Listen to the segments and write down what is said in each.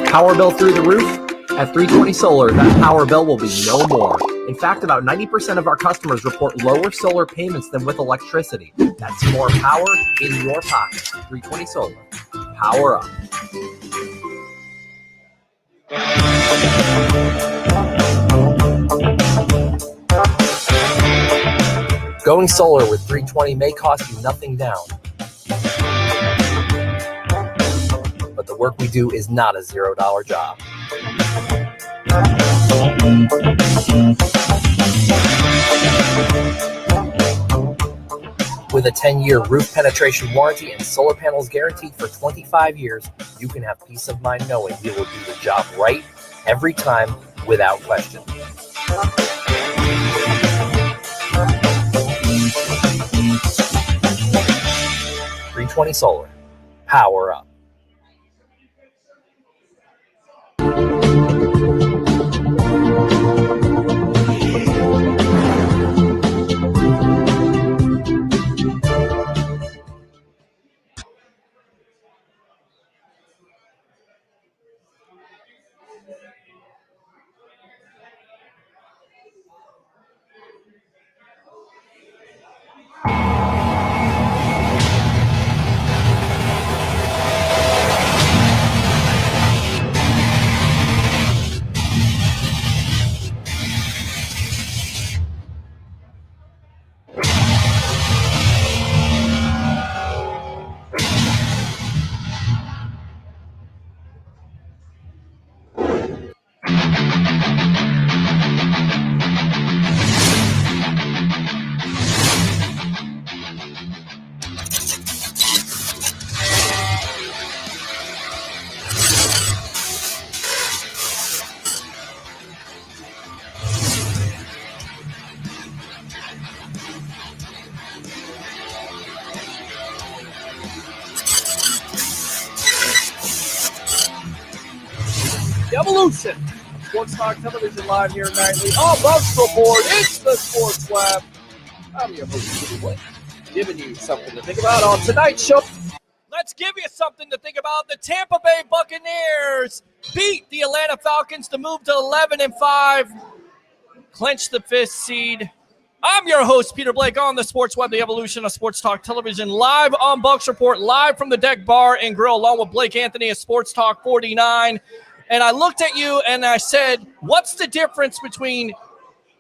Power bill through the roof? At 320 Solar, that power bill will be no more. In fact, about 90% of our customers report lower solar payments than with electricity. That's more power in your pocket. 320 Solar. Power up. Going solar with 320 may cost you nothing down. But the work we do is not a $0 job. With a 10-year roof penetration warranty and solar panels guaranteed for 25 years, you can have peace of mind knowing we will do the job right every time without question. 320 Solar. Power up. Evolution. Sports Talk Television live here nightly. All Bucs Report. It's the Sports Web. I'm your host, Peter Blake, giving you something to think about on tonight's show. Let's give you something to think about. The Tampa Bay Buccaneers beat the Atlanta Falcons to move to 11-5, clinch the 5th seed. I'm your host, Peter Blake, on the Sports Web, the evolution of Sports Talk Television, live on Bucs Report, live from the Deck Bar and Grill, along with Blake Anthony of Sports Talk 49. And I looked at you and I said, what's the difference between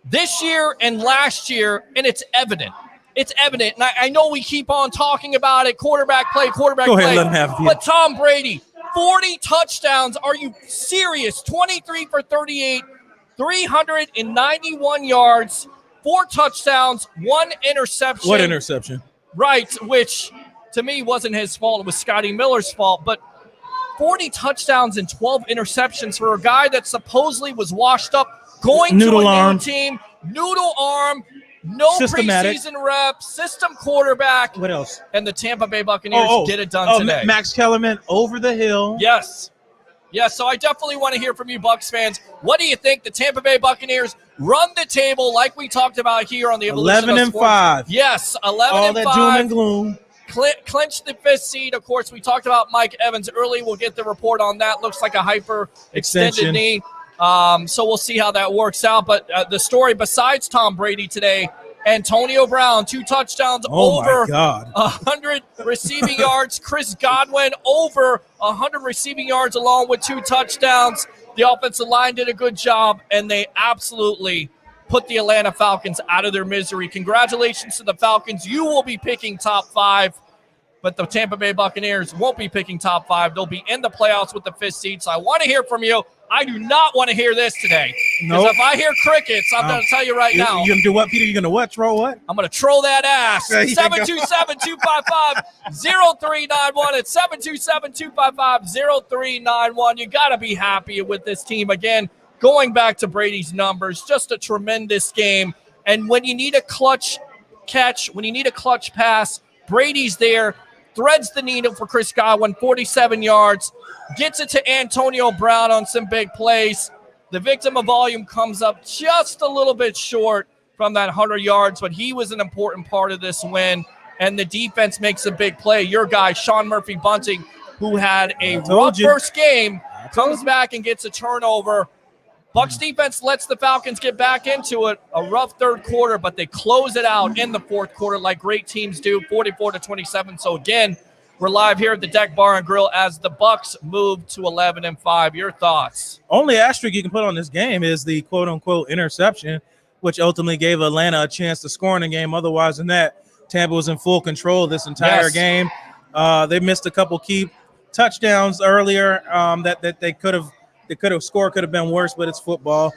this year and last year? And it's evident. It's evident. And I know we keep on talking about it, quarterback play. Go ahead, let him have it. But Tom Brady, 40 touchdowns. Are you serious? 23 for 38, 391 yards, 4 touchdowns, 1 interception. What interception? Right, which to me wasn't his fault. It was Scotty Miller's fault. But 40 touchdowns and 12 interceptions for a guy that supposedly was washed up, going to a new team, noodle arm, no preseason reps, system quarterback. What else? And the Tampa Bay Buccaneers get it done today. Max Kellerman over the hill. Yes. Yes, so I definitely want to hear from you Bucs fans. What do you think? The Tampa Bay Buccaneers run the table like we talked about here on the Evolution 11-5. Yes, 11-5. All that doom and gloom. Clinch the 5th seed. Of course, we talked about Mike Evans early. We'll get the report on that. Looks like a hyper extended knee. So we'll see how that works out. But the story besides Tom Brady today, Antonio Brown, 2 touchdowns, over 100 receiving yards. Chris Godwin, over 100 receiving yards along with 2 touchdowns. The offensive line did a good job, and they absolutely put the Atlanta Falcons out of their misery. Congratulations to the Falcons. You will be picking top 5, but the Tampa Bay Buccaneers won't be picking top 5. They'll be in the playoffs with the 5th seed. So I want to hear from you. I do not want to hear this today. Because if I hear crickets, I'm going to tell you right now. You're going to do what, Peter? You're going to what? Troll what? I'm going to troll that ass. 727-255-0391. It's 727-255-0391. You got to be happy with this team. Again, going back to Brady's numbers, just a tremendous game. And when you need a clutch catch, when you need a clutch pass, Brady's there, threads the needle for Chris Godwin, 47 yards, gets it to Antonio Brown on some big plays. The victim of volume comes up just a little bit short from that 100 yards, but he was an important part of this win, and the defense makes a big play. Your guy, Sean Murphy-Bunting, who had a rough told you. first game, comes back and gets a turnover. Bucs defense lets the Falcons get back into it. A rough third quarter, but they close it out in the fourth quarter like great teams do, 44-27. So again, we're live here at the Deck Bar and Grill as the Bucs move to 11-5. Your thoughts? Only asterisk you can put on this game is the quote-unquote interception, which ultimately gave Atlanta a chance to score in the game. Otherwise than that, Tampa was in full control this entire game. They missed a couple key touchdowns earlier that they could have scored, could have been worse, but it's football.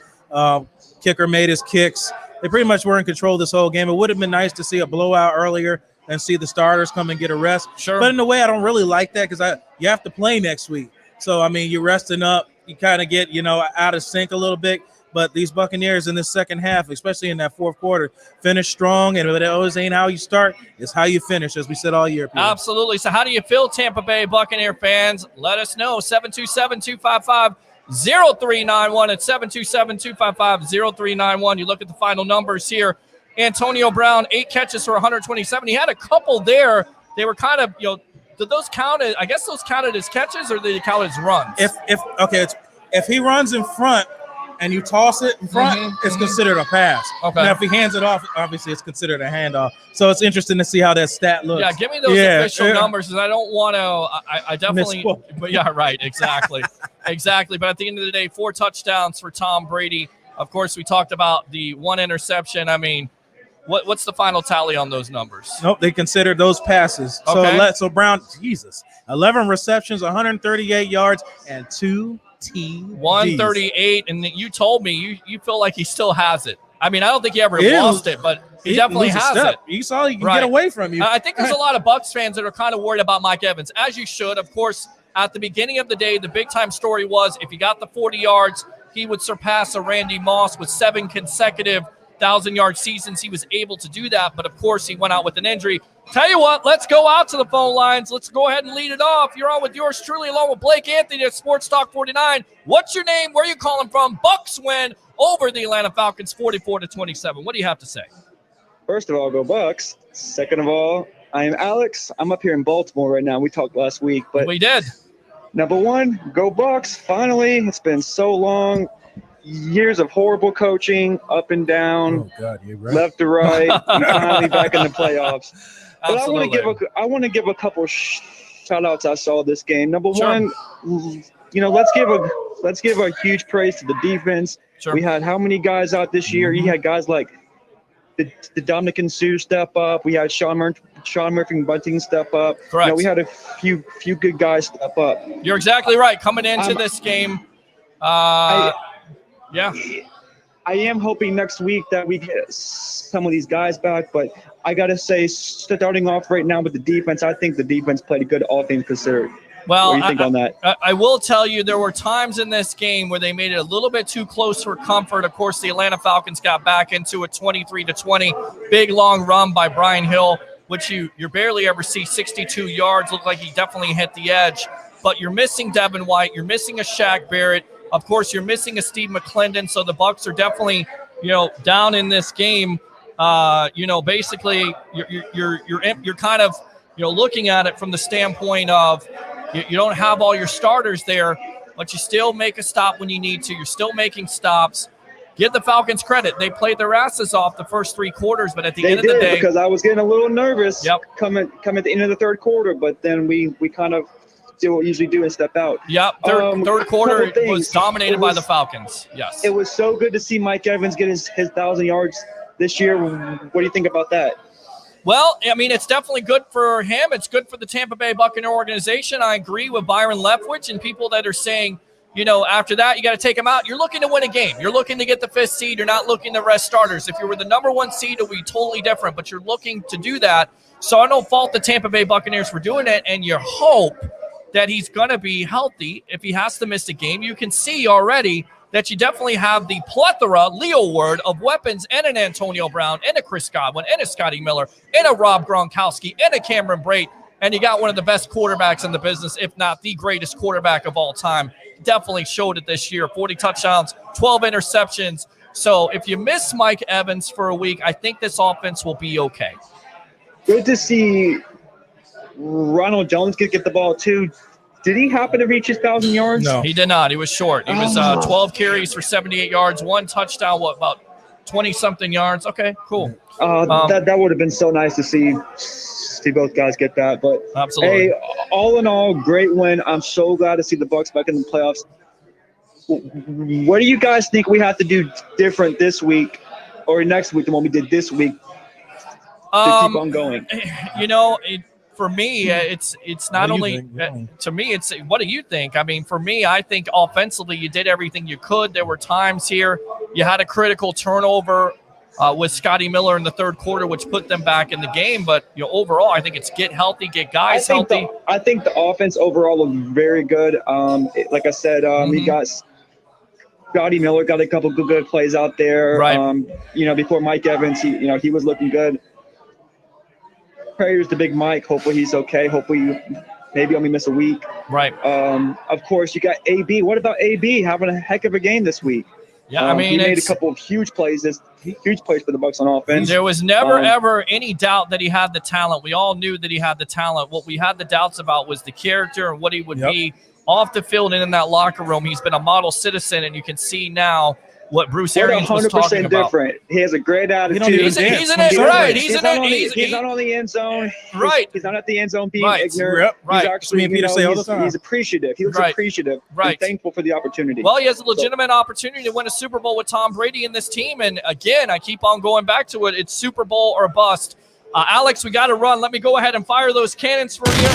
Kicker made his kicks. They pretty much were in control this whole game. It would have been nice to see a blowout earlier and see the starters come and get a rest. Sure. But in a way, I don't really like that because you have to play next week. So, I mean, you're resting up. You kind of get, out of sync a little bit. But these Buccaneers in this second half, especially in that fourth quarter, finish strong. And it always ain't how you start, it's how you finish, as we said all year. Peter. Absolutely. So how do you feel, Tampa Bay Buccaneer fans? Let us know. 727-255-0391. It's 727-255-0391. You look at the final numbers here. Antonio Brown, 8 catches for 127. He had a couple there. They were kind of, did those count? I guess those counted as catches, or did they count as runs? If he runs in front and you toss it in front, it's considered a pass. Okay. Now, if he hands it off, obviously it's considered a handoff. So it's interesting to see how that stat looks. Yeah, give me those official numbers, because I don't want to. I definitely. But yeah, right, exactly, exactly. But at the end of the day, 4 touchdowns for Tom Brady. Of course, we talked about the 1 interception. I mean, what's the final tally on those numbers? Nope, they considered those passes. Okay. So Brown, 11 receptions, 138 yards, and 2 TDs. 138, and you told me you feel like he still has it. I mean, I don't think he ever lost it, but he definitely has it. You saw he can get away from you. I think there's a lot of Bucs fans that are kind of worried about Mike Evans, as you should. Of course, at the beginning of the day, the big-time story was if he got the 40 yards, he would surpass a Randy Moss with 7 consecutive 1,000-yard seasons. He was able to do that, but of course he went out with an injury. Tell you what, let's go out to the phone lines. Let's go ahead and lead it off. You're on with yours truly, along with Blake Anthony at Sports Talk 49. What's your name? Where are you calling from? Bucs win over the Atlanta Falcons 44-27. What do you have to say? First of all, go Bucs. Second of all, I am Alex. I'm up here in Baltimore right now. We talked last week, but we did. Number 1, go Bucs. Finally, it's been so long. Years of horrible coaching, up and down, you're right. left to right, and finally back in the playoffs. But Absolutely. I want to give a couple shout outs I saw this game. Number Sure. 1, let's give a huge praise to the defense. Sure. We had how many guys out this year? You had guys like the Dominican Sue step up. We had Sean Murphy Bunting step up. Correct. We had a few good guys step up. You're exactly right. Coming into this game, yeah. I am hoping next week that we get some of these guys back, but I got to say, starting off right now with the defense, I think the defense played good, all things considered. Well, what do you think on that? I will tell you there were times in this game where they made it a little bit too close for comfort. Of course, the Atlanta Falcons got back into a 23-20. Big, long run by Brian Hill, which you barely ever see. 62 yards. Looked like he definitely hit the edge. But you're missing Devin White. You're missing a Shaq Barrett. Of course, you're missing a Steve McClendon, so the Bucs are definitely, down in this game. Basically, you're kind of, looking at it from the standpoint of you don't have all your starters there, but you still make a stop when you need to. You're still making stops. Give the Falcons credit; they played their asses off the first 3 quarters, but at the end of the day, because I was getting a little nervous. Come at the end of the third quarter, but then we kind of do what we usually do and step out. Yep, third quarter was dominated by the Falcons. Yes. It was so good to see Mike Evans get his 1,000 yards this year. What do you think about that? Well, I mean, it's definitely good for him. It's good for the Tampa Bay Buccaneer organization. I agree with Byron Leftwich and people that are saying, after that, you got to take him out. You're looking to win a game. You're looking to get the 5th seed. You're not looking to rest starters. If you were the number 1 seed, it would be totally different, but you're looking to do that. So I don't fault the Tampa Bay Buccaneers for doing it, and you hope that he's going to be healthy. If he has to miss a game, you can see already that you definitely have the plethora, Leo word, of weapons and an Antonio Brown and a Chris Godwin and a Scotty Miller and a Rob Gronkowski and a Cameron Brate, and you got one of the best quarterbacks in the business, if not the greatest quarterback of all time. Definitely showed it this year. 40 touchdowns, 12 interceptions. So if you miss Mike Evans for a week, I think this offense will be okay. Good to see Ronald Jones get the ball too. Did he happen to reach his 1,000 yards? No. He did not. He was short. He was 12 carries for 78 yards, 1 touchdown, about 20-something yards. Okay, cool. That would have been so nice to see both guys get that. But absolutely. Hey, all in all, great win. I'm so glad to see the Bucs back in the playoffs. What do you guys think we have to do different this week or next week than what we did this week to keep on going? For me, it's not only to me. It's what do you think? I mean, for me, I think offensively, you did everything you could. There were times here you had a critical turnover with Scotty Miller in the third quarter, which put them back in the game. But overall, I think it's get healthy, get guys healthy. I think the offense overall looked very good. Like I said, he got Scotty Miller got a couple good plays out there. Right. Before Mike Evans, he was looking good. Prayers to Big Mike. Hopefully he's okay. Hopefully maybe only miss a week. Right. Of course, you got AB. What about AB having a heck of a game this week? Yeah, he made a couple of huge plays for the Bucs on offense. There was never ever any doubt that he had the talent. We all knew that he had the talent. What we had the doubts about was the character and what he would be off the field and in that locker room. He's been a model citizen, and you can see now what Bruce Arians was talking about. Different. He has a great attitude. He's in it, right? He's not on the end zone. Right. He's not at the end zone being ignorant. Yep. Right. He's actually, he's appreciative. He looks appreciative. Right. And thankful for the opportunity. Well, he has a legitimate opportunity to win a Super Bowl with Tom Brady and this team. And again, I keep on going back to it. It's Super Bowl or bust. Alex, we got to run. Let me go ahead and fire those cannons for you.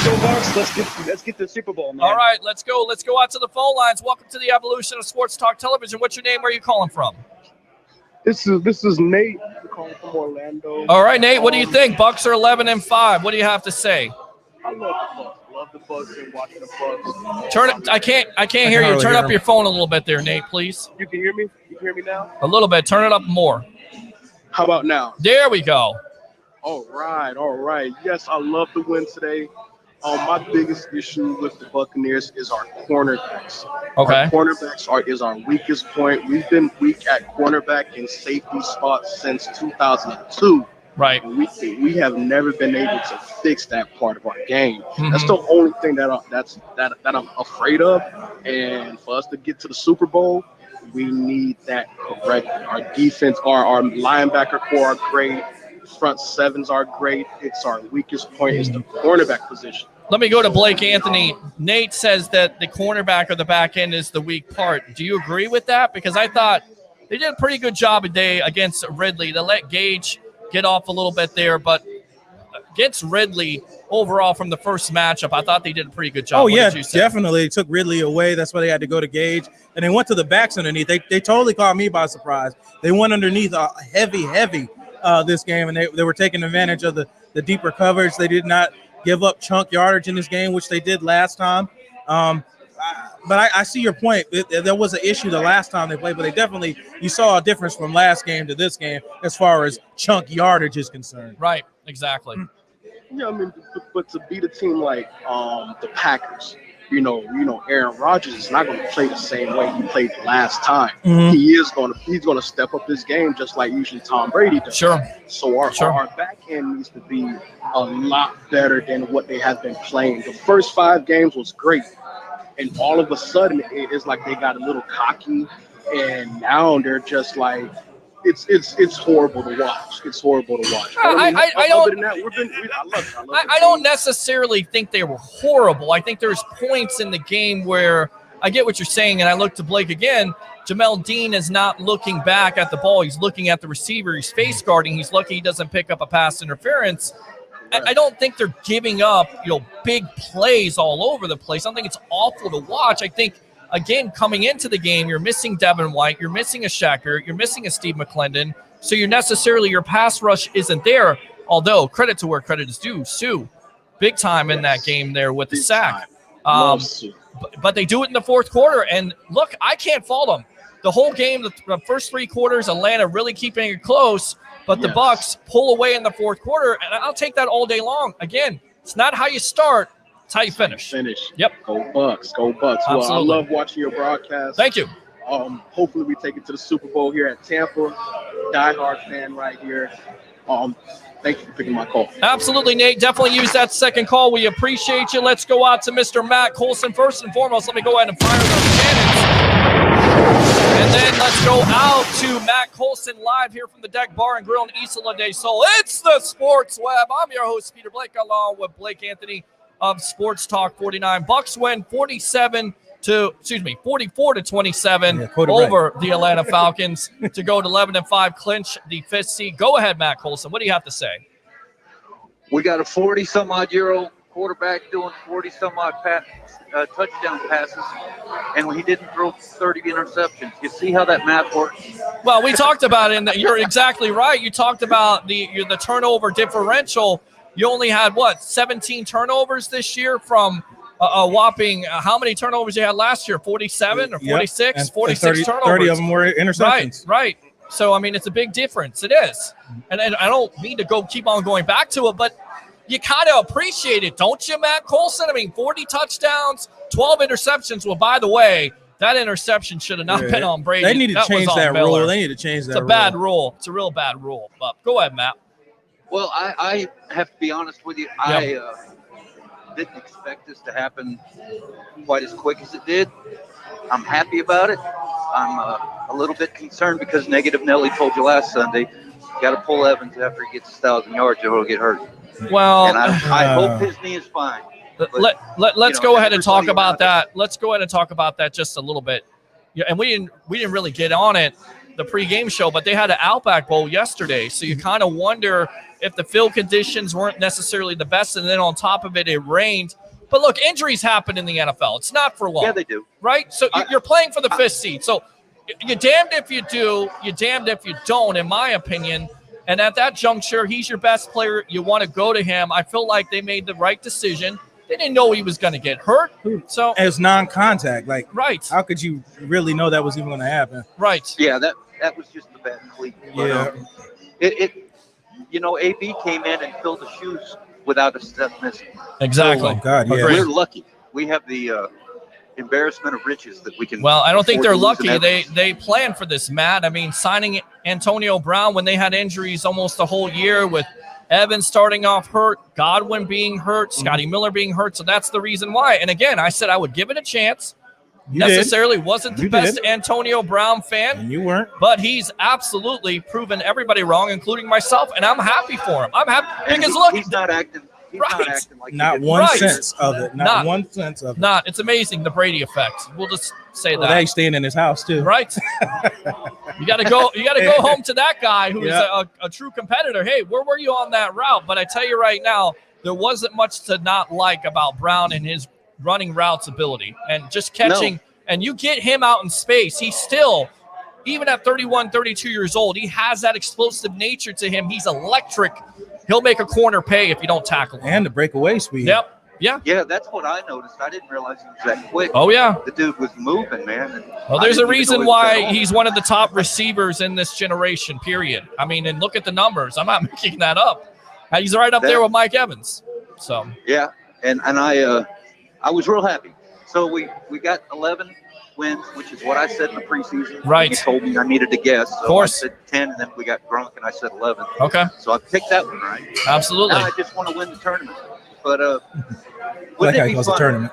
Go Bucs. Let's get the Super Bowl, man. All right, let's go. Let's go out to the phone lines. Welcome to the evolution of sports talk television. What's your name? Where are you calling from? This is Nate. I'm calling from Orlando. All right, Nate. What do you think? Bucs are 11-5. What do you have to say? I love the Bucs. Love the Bucs and watching the Bucs. Turn it. I can't hear you. Turn up your phone a little bit there, Nate, please. You can hear me? You can hear me now? A little bit. Turn it up more. How about now? There we go. All right. Yes, I love the win today. My biggest issue with the Buccaneers is our cornerbacks. Okay. Our cornerbacks is our weakest point. We've been weak at cornerback and safety spots since 2002. Right. We have never been able to fix that part of our game. Mm-hmm. That's the only thing that I'm afraid of. And for us to get to the Super Bowl, we need that correct. Our defense, our linebacker core are great. Front sevens are great. It's our weakest point is the cornerback position. Let me go to Blake Anthony. Nate says that the cornerback or the back end is the weak part. Do you agree with that? Because I thought they did a pretty good job today against Ridley. They let Gage get off a little bit there, but against Ridley overall from the first matchup, I thought they did a pretty good job. Oh, yeah, definitely. Took Ridley away. That's why they had to go to Gage. And they went to the backs underneath. They totally caught me by surprise. They went underneath heavy this game, and they were taking advantage of the deeper coverage. They did not give up chunk yardage in this game, which they did last time. But I see your point. There was an issue the last time they played, but you saw a difference from last game to this game as far as chunk yardage is concerned. Right, exactly. Yeah, I mean, but to beat a team like the Packers, Aaron Rodgers is not going to play the same way he played last time. Mm-hmm. He's going to step up this game just like usually Tom Brady does. Sure. So our back end needs to be a lot better than what they have been playing. The first 5 games was great, and all of a sudden it's like they got a little cocky, and now they're just like. It's horrible to watch. It's horrible to watch. I don't necessarily think they were horrible. I think there's points in the game where I get what you're saying, and I look to Blake again. Jamel Dean is not looking back at the ball. He's looking at the receiver. He's face guarding. He's lucky he doesn't pick up a pass interference. I don't think they're giving up, big plays all over the place. I don't think it's awful to watch. I think, again, coming into the game, you're missing Devin White, you're missing a Shacker, you're missing a Steve McClendon, so your pass rush isn't there, although credit to where credit is due. Sue, big time in that game there with the sack. But they do it in the fourth quarter, and look, I can't fault them. The whole game, the first 3 quarters, Atlanta really keeping it close, but the Bucs pull away in the fourth quarter, and I'll take that all day long. Again, it's not how you start, it's how you finish. Yep. Go Bucs. Go Bucs. Well, I love watching your broadcast. Thank you. Hopefully we take it to the Super Bowl here at Tampa. Diehard fan right here. Thank you for picking my call. Absolutely, Nate. Definitely use that second call. We appreciate you. Let's go out to Mr. Matt Colson. First and foremost, let me go ahead and fire those cannons. And then let's go out to Matt Colson live here from the Deck Bar and Grill in Isola del Sol. It's the Sports Web. I'm your host, Peter Blake, along with Blake Anthony of Sports Talk 49. Bucs win 44-27 over the Atlanta Falcons to go to 11-5, clinch the 5th seed. Go ahead, Matt Colson. What do you have to say? We got a 40-some-odd-year-old quarterback doing 40-some-odd touchdown passes, and he didn't throw 30 interceptions. You see how that math works? Well, we talked about it, and you're exactly right. You talked about the turnover differential. You only had, 17 turnovers this year from a whopping how many turnovers you had last year? 47 or 46? Yep. 46 turnovers. 30 of them were interceptions. Right. So, I mean, it's a big difference. It is. And I don't mean to keep on going back to it, but you kind of appreciate it, don't you, Matt Colson? I mean, 40 touchdowns, 12 interceptions. Well, by the way, that interception should have not been on Brady. They need to change that rule. They need to change that rule. It's a bad rule. It's a real bad rule. But go ahead, Matt. Well, I have to be honest with you. I didn't expect this to happen quite as quick as it did. I'm happy about it. I'm a little bit concerned because Negative Nelly told you last Sunday, you got to pull Evans after he gets 1,000 yards or he'll get hurt. Well, and I hope his knee is fine. Let's go ahead and talk about that. Let's go ahead and talk about that just a little bit. Yeah, and we didn't really get on it the pregame show, but they had an Outback Bowl yesterday, so you kind of wonder if the field conditions weren't necessarily the best, and then on top of it, it rained. But look, injuries happen in the NFL. It's not for long. Yeah, they do. Right? So you're playing for the 5th seed. So you're damned if you do, you're damned if you don't, in my opinion. And at that juncture, he's your best player. You want to go to him. I feel like they made the right decision. They didn't know he was going to get hurt. So as non-contact, right. How could you really know that was even going to happen? Right. Yeah, that was just a bad cleat. Yeah. AB came in and filled the shoes without a step missing. Exactly. Oh, God, yeah. We're lucky. We have the embarrassment of riches that we can. Well, I don't think they're lucky. They planned for this, Matt. I mean, signing Antonio Brown when they had injuries almost the whole year, with Evans starting off hurt, Godwin being hurt, Scotty Miller being hurt. So that's the reason why. And again, I said I would give it a chance. Wasn't the best Antonio Brown fan. And you weren't. But he's absolutely proven everybody wrong, including myself, and I'm happy for him. I'm happy because look, he's not acting. He's not acting like not one sense of it. Not one sense of it. It's amazing, the Brady effect. We'll just say that. He's staying in his house too. Right. You got to go home to that guy who's a true competitor. Hey, where were you on that route? But I tell you right now, there wasn't much to not like about Brown and his running routes ability and just catching. No. And you get him out in space, he's still, even at 31, 32 years old, he has that explosive nature to him. He's electric. He'll make a corner pay if you don't tackle him. And the breakaway speed. Yep. Yeah. Yeah, that's what I noticed. I didn't realize he was that quick. Oh, yeah. The dude was moving, man. Well, there's a reason why he's one of the top receivers in this generation, period. I mean, and look at the numbers. I'm not making that up. He's right up there with Mike Evans. So. Yeah, and I was real happy. So we got 11 wins, which is what I said in the preseason. Right. You told me I needed to guess. So of course. I said 10, and then we got drunk, and I said 11. Okay. So I picked that one right. Absolutely. Now I just want to win the tournament. But wouldn't it be funny? Tournament.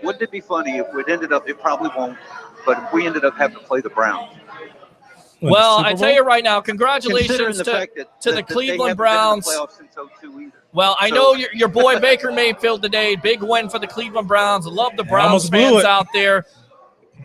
Wouldn't it be funny if it ended up? It probably won't. But if we ended up having to play the Browns. Well, I tell you right now, congratulations to the Cleveland Browns. Well, I know your boy Baker Mayfield today. Big win for the Cleveland Browns. I love the Browns fans out there.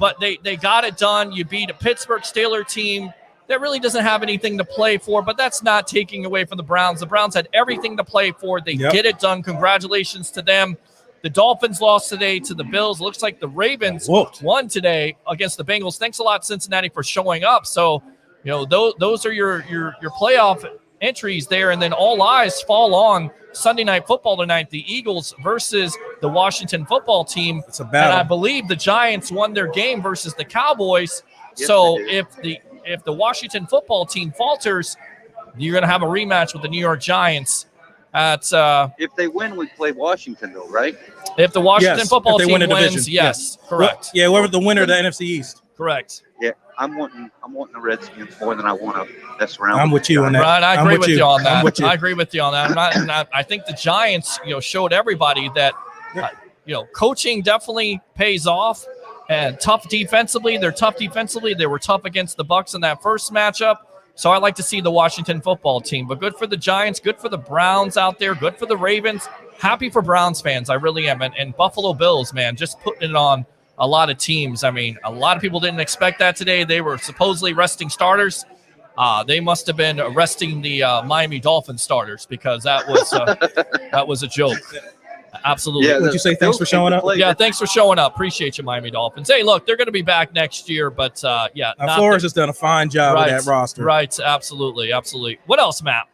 But they got it done. You beat a Pittsburgh Steelers team that really doesn't have anything to play for, but that's not taking away from the Browns. The Browns had everything to play for. They get it done. Congratulations to them. The Dolphins lost today to the Bills. It looks like the Ravens won today against the Bengals. Thanks a lot, Cincinnati, for showing up. So, those are your playoff entries there, and then all eyes fall on Sunday Night Football tonight, the Eagles versus the Washington Football Team. It's a battle. And I believe the Giants won their game versus the Cowboys. Yes, so if the Washington Football Team falters, you're going to have a rematch with the New York Giants. If they win, we play Washington, though, right? If the Washington Football Team wins, yes, correct. Well, whoever the winner of the NFC East. Correct. Yeah, I'm wanting the Redskins more than I want to mess around. I'm with you on that. Right, I agree with you on that. I'm with you. I agree with you on that. I think the Giants, showed everybody that, coaching definitely pays off. And tough defensively. They're tough defensively. They were tough against the Bucs in that first matchup. So I like to see the Washington football team. But good for the Giants, good for the Browns out there, good for the Ravens. Happy for Browns fans, I really am. And Buffalo Bills, man, just putting it on a lot of teams. I mean, a lot of people didn't expect that today. They were supposedly resting starters. They must have been arresting the Miami Dolphins starters because that was a joke. Absolutely. Yeah, Would you say thanks for showing up? Yeah, thanks for showing up. Appreciate you, Miami Dolphins. Hey, look, they're going to be back next year, but Flores has done a fine job with that roster. Right, absolutely. What else, Matt?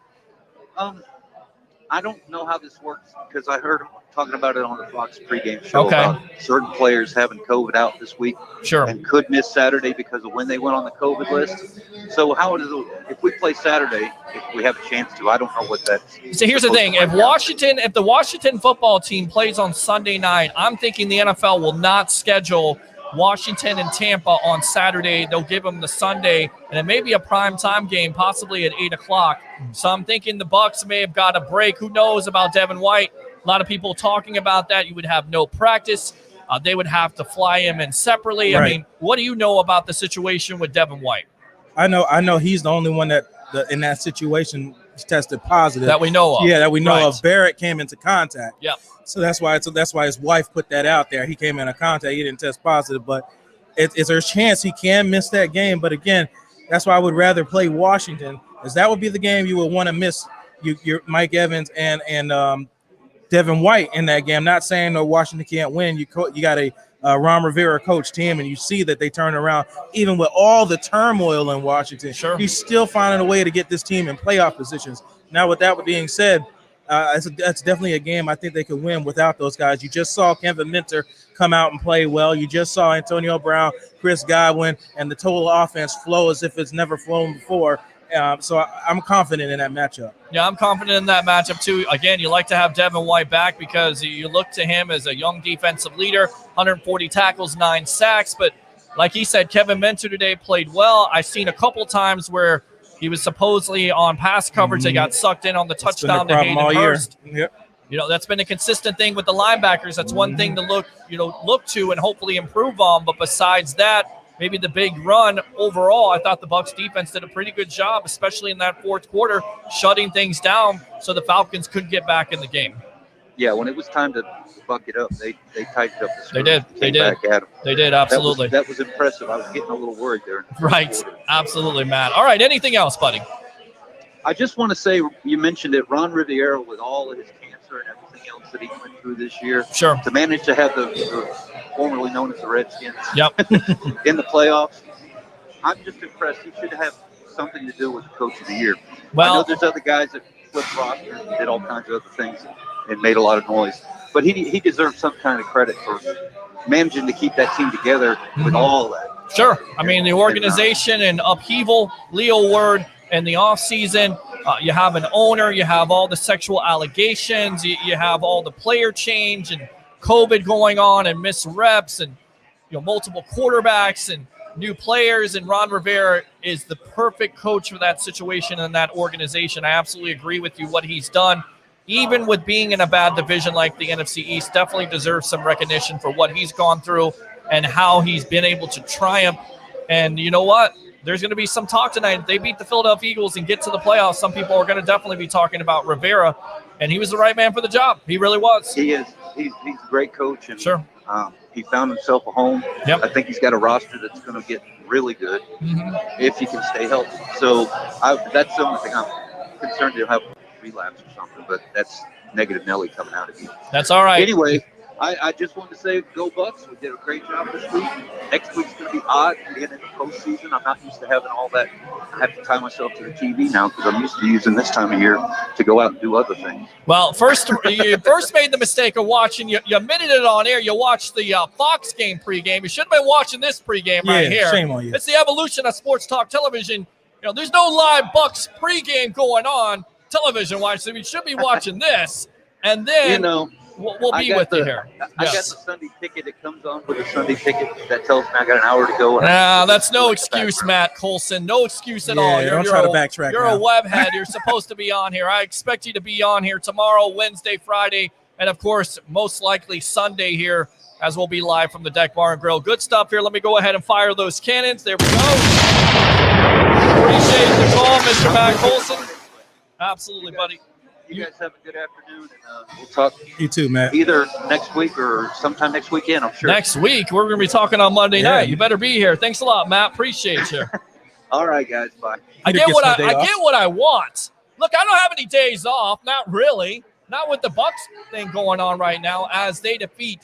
I don't know how this works because I heard him talking about it on the Fox pregame show Okay. about certain players having COVID out this week Sure. and could miss Saturday because of when they went on the COVID list. So how does it, if we play Saturday, if we have a chance to, I don't know what that's. So here's the thing: if the Washington football team plays on Sunday night, I'm thinking the NFL will not schedule Washington and Tampa on Saturday. They'll give them the Sunday, and it may be a prime time game, possibly at 8:00. So I'm thinking the Bucs may have got a break. Who knows about Devin White? A lot of people talking about that. You would have no practice. They would have to fly him in separately. Right. I mean, what do you know about the situation with Devin White? I know he's the only one that in that situation tested positive. That we know of. Yeah, that we know Right. of. Barrett came into contact. Yep. So that's why his wife put that out there. He came into contact. He didn't test positive, but there's a chance he can miss that game. But again, that's why I would rather play Washington, as that would be the game you would want to miss. Your Mike Evans and Devin White in that game. I'm not saying no Washington can't win. You got a Ron Rivera coach team, and you see that they turn around even with all the turmoil in Washington. Sure. He's still finding a way to get this team in playoff positions. Now, with that being said, that's definitely a game I think they could win without those guys. You just saw Kevin Minter come out and play well. You just saw Antonio Brown, Chris Godwin, and the total offense flow as if it's never flown before. So I'm confident in that matchup. Yeah, I'm confident in that matchup too. Again, you like to have Devin White back because you look to him as a young defensive leader, 140 tackles, 9 sacks. But like he said, Kevin Minter today played well. I've seen a couple times where he was supposedly on pass coverage. They got sucked in on the touchdown to Hayden Hurst. Yep. That's been a consistent thing with the linebackers. That's one thing to look to and hopefully improve on. But besides that, maybe the big run overall, I thought the Bucs defense did a pretty good job, especially in that fourth quarter, shutting things down so the Falcons couldn't get back in the game. Yeah, when it was time to buck it up, they tightened up the script. They did. Back at them. They did, absolutely. That was impressive. I was getting a little worried there. Right, absolutely, Matt. All right, anything else, buddy? I just want to say, you mentioned it, Ron Rivera, with all of his cancer and everything else that he went through this year, Sure. to manage to have the formerly known as the Redskins Yep. in the playoffs, I'm just impressed. He should have something to do with Coach of the Year. Well, I know there's other guys that flipped rosters and did all kinds of other things and made a lot of noise, but he deserves some kind of credit for managing to keep that team together with all of that. Sure. I mean, the organization and upheaval, Leo Word, in the offseason, you have an owner, you have all the sexual allegations, you have all the player change and COVID going on and missed reps and multiple quarterbacks and new players. And Ron Rivera is the perfect coach for that situation and that organization. I absolutely agree with you. What he's done, even with being in a bad division like the NFC East, definitely deserves some recognition for what he's gone through and how he's been able to triumph. And you know what? There's going to be some talk tonight. If they beat the Philadelphia Eagles and get to the playoffs, some people are going to definitely be talking about Rivera, and he was the right man for the job. He really was. He is. He's a great coach, and Sure. He found himself a home. Yep. I think he's got a roster that's going to get really good if he can stay healthy. So that's the only thing I'm concerned he'll have relapse or something, but that's negative Nelly coming out of you. That's all right. Anyway, I just wanted to say go Bucs. We did a great job this week. Next week's going to be odd being in the postseason. I'm not used to having all that. I have to tie myself to the TV now because I'm used to using this time of year to go out and do other things. Well, you first made the mistake of watching. You admitted it on air. You watched the Fox game pregame. You should have been watching this pregame right here. Shame on you. It's the evolution of sports talk television. There's no live Bucs pregame going on television-wise, so you should be watching this. And then we'll be with you here. I got the Sunday ticket. It comes on with a Sunday ticket that tells me I got an hour to go. That's no excuse, Matt Colson. No excuse at all. Don't try to backtrack. You're a webhead. You're supposed to be on here. I expect you to be on here tomorrow, Wednesday, Friday, and, of course, most likely Sunday here as we'll be live from the Deck Bar and Grill. Good stuff here. Let me go ahead and fire those cannons. There we go. Appreciate the call, Mr. Matt Colson. Absolutely, buddy. You guys have a good afternoon, and we'll talk. You too, Matt. Either next week or sometime next weekend, I'm sure. Next week, we're going to be talking on Monday night. You better be here. Thanks a lot, Matt. Appreciate you. All right, guys. Bye. I get what I want. Look, I don't have any days off. Not really. Not with the Bucs thing going on right now as they defeat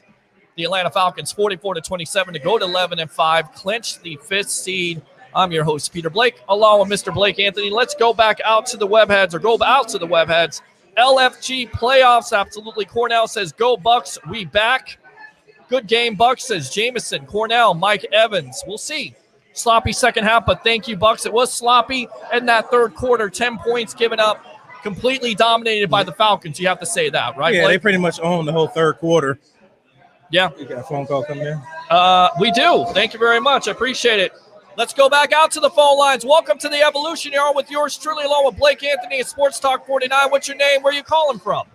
the Atlanta Falcons 44-27 to go to 11-5, clinch the 5th seed. I'm your host, Peter Blake, along with Mr. Blake Anthony. Let's go back out to the webheads, or go out to the webheads. LFG playoffs, absolutely. Cornell says, go Bucs, we back. Good game, Bucs, says Jameson. Cornell, Mike Evans. We'll see. Sloppy second half, but thank you, Bucs. It was sloppy in that third quarter. 10 points given up, completely dominated by the Falcons. You have to say that, right, Yeah, Blake? they pretty much owned the whole third quarter. Yeah. You got a phone call coming in? We do. Thank you very much. I appreciate it. Let's go back out to the phone lines. Welcome to the Evolution. You're on with yours truly, along with Blake Anthony at Sports Talk 49. What's your name? Where are you calling from?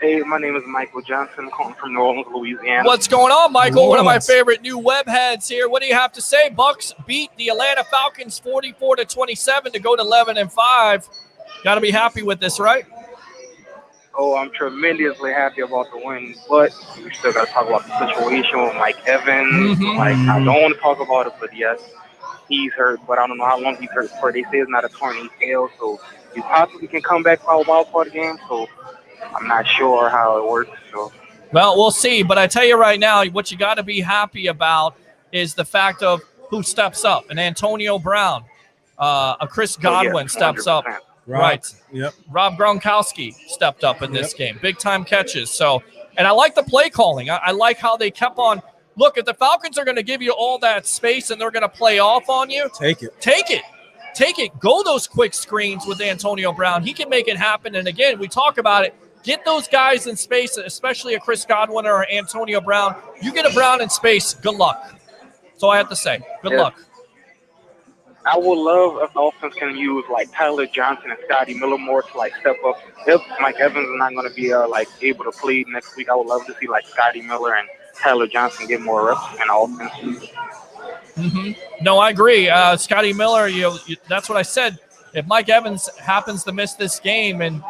Hey, my name is Michael Johnson, calling from New Orleans, Louisiana. What's going on, Michael? One of my favorite new webheads here. What do you have to say? Bucs beat the Atlanta Falcons 44-27 to go to 11-5. Got to be happy with this, right? Oh, I'm tremendously happy about the win, but we still got to talk about the situation with Mike Evans. Like, I don't want to talk about it, but yes, he's hurt, but I don't know how long he's hurt for. They say it's not a torn ACL, so he possibly can come back for a wild card game, so I'm not sure how it works. So, well, we'll see, but I tell you right now, what you got to be happy about is the fact of who steps up. And Antonio Brown, a Chris Godwin steps up. Right. Yep. Rob Gronkowski stepped up in this game. Big time catches. So, and I like the play calling. I like how they kept on. Look, if the Falcons are going to give you all that space and they're going to play off on you, take it. Go those quick screens with Antonio Brown. He can make it happen. And again, we talk about it. Get those guys in space, especially a Chris Godwin or Antonio Brown. You get a Brown in space, good luck. That's all I have to say. Good luck. I would love if the offense can use like Tyler Johnson and Scotty Miller more to like step up. If Mike Evans is not going to be able to play next week, I would love to see like Scotty Miller and Tyler Johnson get more reps in offense. No, I agree. Scotty Miller, that's what I said. If Mike Evans happens to miss this game, and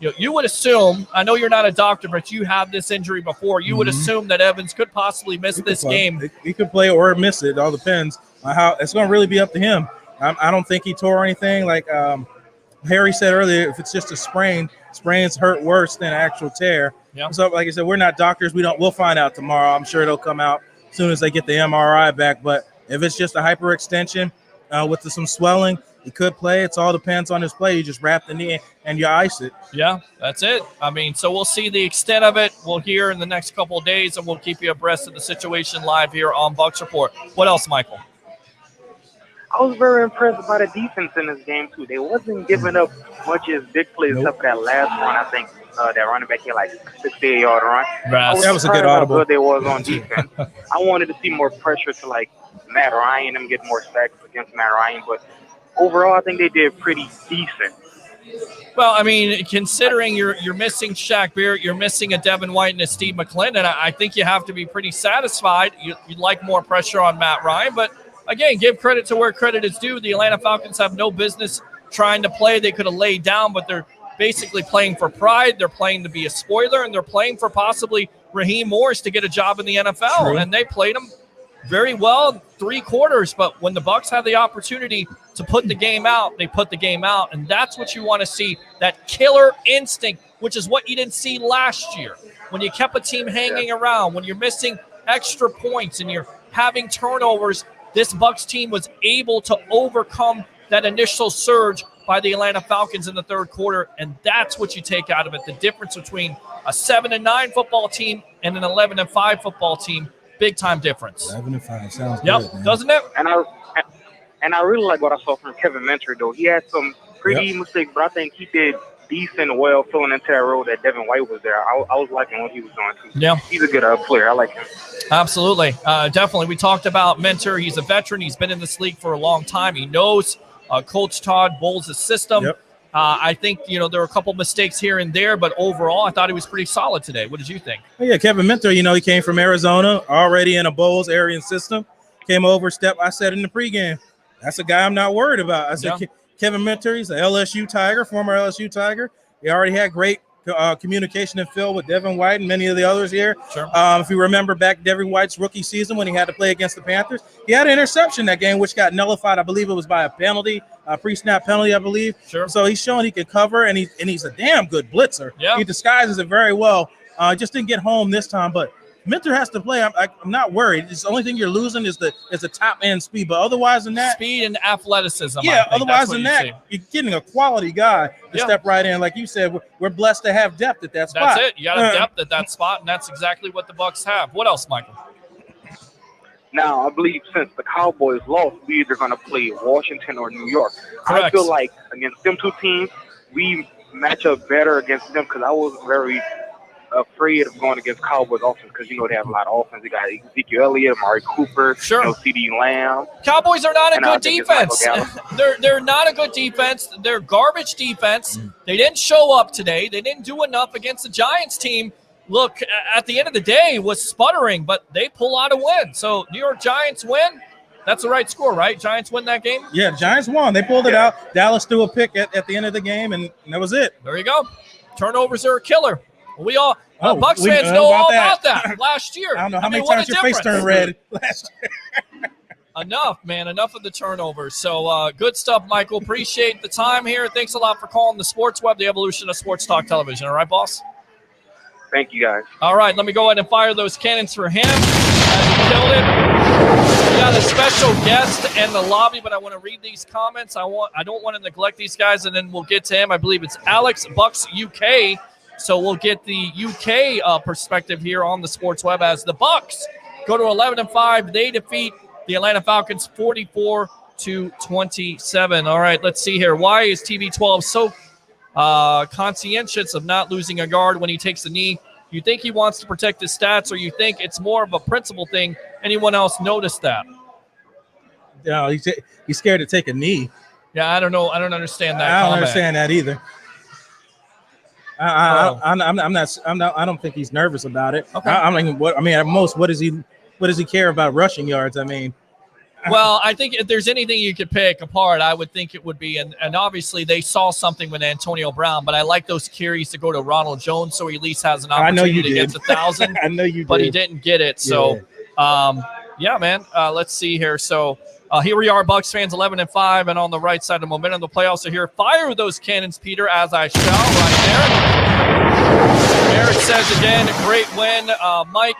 you would assume, I know you're not a doctor, but you have this injury before, you would assume that Evans could possibly miss this game. He could play or miss it. It all depends on how. It's going to really be up to him. I don't think he tore anything. Like Harry said earlier, if it's just a sprain, sprains hurt worse than an actual tear. Yep. So, like I said, we're not doctors. We'll find out tomorrow. I'm sure it'll come out as soon as they get the MRI back. But if it's just a hyperextension with some swelling, he could play. It all depends on his play. You just wrap the knee and you ice it. Yeah, that's it. I mean, so we'll see the extent of it. We'll hear in the next couple of days, and we'll keep you abreast of the situation live here on Bucs Report. What else, Michael? I was very impressed by the defense in this game, too. They wasn't giving up much as big plays except for that last run. I think that running back had like 68-yard run. That was a good audible. How good they was on defense. I wanted to see more pressure to like Matt Ryan and get more sacks against Matt Ryan, but overall, I think they did pretty decent. Well, I mean, considering you're missing Shaq Barrett, you're missing a Devin White and a Steve McClendon, I think you have to be pretty satisfied. You'd like more pressure on Matt Ryan, but again, give credit to where credit is due. The Atlanta Falcons have no business trying to play. They could have laid down, but they're basically playing for pride. They're playing to be a spoiler, and they're playing for possibly Raheem Morris to get a job in the NFL. True. And they played him very well 3 quarters, but when the Bucs had the opportunity to put the game out, they put the game out, and that's what you want to see, that killer instinct, which is what you didn't see last year. When you kept a team hanging around, when you're missing extra points and you're having turnovers, this Bucs team was able to overcome that initial surge by the Atlanta Falcons in the third quarter, and that's what you take out of it, the difference between a 7-9 football team and an 11-5 football team. Big time difference. 7-5 sounds good, man. Doesn't it? And I really like what I saw from Kevin Mentor, though. He had some pretty mistakes, but I think he did decent, well filling into that role that Devin White was there. I was liking what he was doing too. Yeah. He's a good player. I like him. Absolutely. Definitely. We talked about Mentor. He's a veteran. He's been in this league for a long time. He knows Coach Todd Bowles' system. Yep. I think, there were a couple mistakes here and there, but overall, I thought he was pretty solid today. What did you think? Yeah, Kevin Mentor, he came from Arizona, already in a Bowles area system. Came over, I said in the pregame, that's a guy I'm not worried about. I said, Kevin Mentor, he's an LSU Tiger, former LSU Tiger. He already had great communication and feel with Devin White and many of the others here. Sure. If you remember back Devin White's rookie season when he had to play against the Panthers, he had an interception that game, which got nullified. I believe it was by a penalty, a pre-snap penalty, I believe. Sure. So he's showing he can cover, and he's a damn good blitzer. Yeah. He disguises it very well. Just didn't get home this time, but Mentor has to play. I'm not worried. It's the only thing you're losing is the top end speed, but otherwise than that, speed and athleticism. yeah. Otherwise than that, you're getting a quality guy to step right in. Like you said, we're blessed to have depth at that spot. That's it. You got depth at that spot, and that's exactly what the Bucs have. What else, Michael? Now, I believe since the Cowboys lost, we either going to play Washington or New York. Correct. I feel like against them two teams, we match up better against them because I was very afraid of going against Cowboys offense because they have a lot of offense. They got Ezekiel Elliott, Amari Cooper, CD Lamb. Cowboys are not a good defense. They're not a good defense. They're garbage defense. They didn't show up today. They didn't do enough against the Giants team. Look, at the end of the day, was sputtering, but they pull out a win. So New York Giants win. That's the right score, right? Giants win that game? Yeah, Giants won. They pulled it out. Dallas threw a pick at the end of the game, and that was it. There you go. Turnovers are a killer. We all Bucs fans know all about that last year. I don't know how many times your face turned red last year. Enough, man. Enough of the turnovers. So good stuff, Michael. Appreciate the time here. Thanks a lot for calling the Sports Web, the evolution of sports talk television. All right, boss? Thank you, guys. All right, let me go ahead and fire those cannons for him. He killed it. We got a special guest in the lobby, but I want to read these comments. I don't want to neglect these guys, and then we'll get to him. I believe it's Alex Bucs UK. So we'll get the UK perspective here on the Sports Web as the Bucs go to 11-5. They defeat the Atlanta Falcons 44-27. All right, let's see here. Why is TB12 so conscientious of not losing a guard when he takes a knee? You think he wants to protect his stats, or you think it's more of a principle thing? Anyone else notice that? No, he's scared to take a knee. Yeah, I don't know. I don't understand that. I don't understand that either. I don't think he's nervous about it. Okay. At most, what does he care about rushing yards? I mean, well, I think if there's anything you could pick apart, I would think it would be, and obviously they saw something with Antonio Brown, but I like those carries to go to Ronald Jones, so he at least has an opportunity to get to 1,000. I know you did, but he didn't get it. So, yeah, man. Let's see here. So here we are, Bucs fans, 11-5, and on the right side of the momentum of the playoffs are here. Fire those cannons, Peter, as I shall, right there. Eric says again, great win. Mike,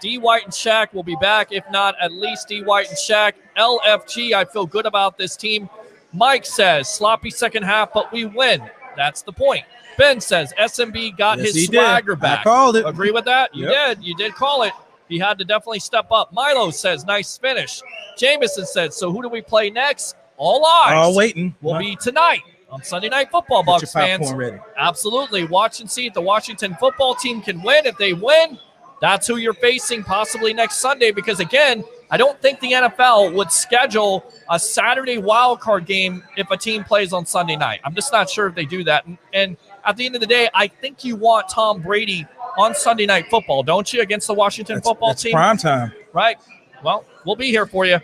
D. White and Shaq will be back. If not, at least D. White and Shaq. LFG, I feel good about this team. Mike says, sloppy second half, but we win. That's the point. Ben says, SMB got his swagger back. I called it. Agree with that? You did. You did call it. He had to definitely step up. Milo says, nice finish. Jameson said, so who do we play next? All eyes. All waiting. Will be tonight on Sunday Night Football, Bucs fans. Ready. Absolutely. Watch and see if the Washington football team can win. If they win, that's who you're facing possibly next Sunday, because, again, I don't think the NFL would schedule a Saturday wildcard game if a team plays on Sunday night. I'm just not sure if they do that. And at the end of the day, I think you want Tom Brady on Sunday Night Football, don't you, against the Washington football team? Prime time. Right. Well, we'll be here for you.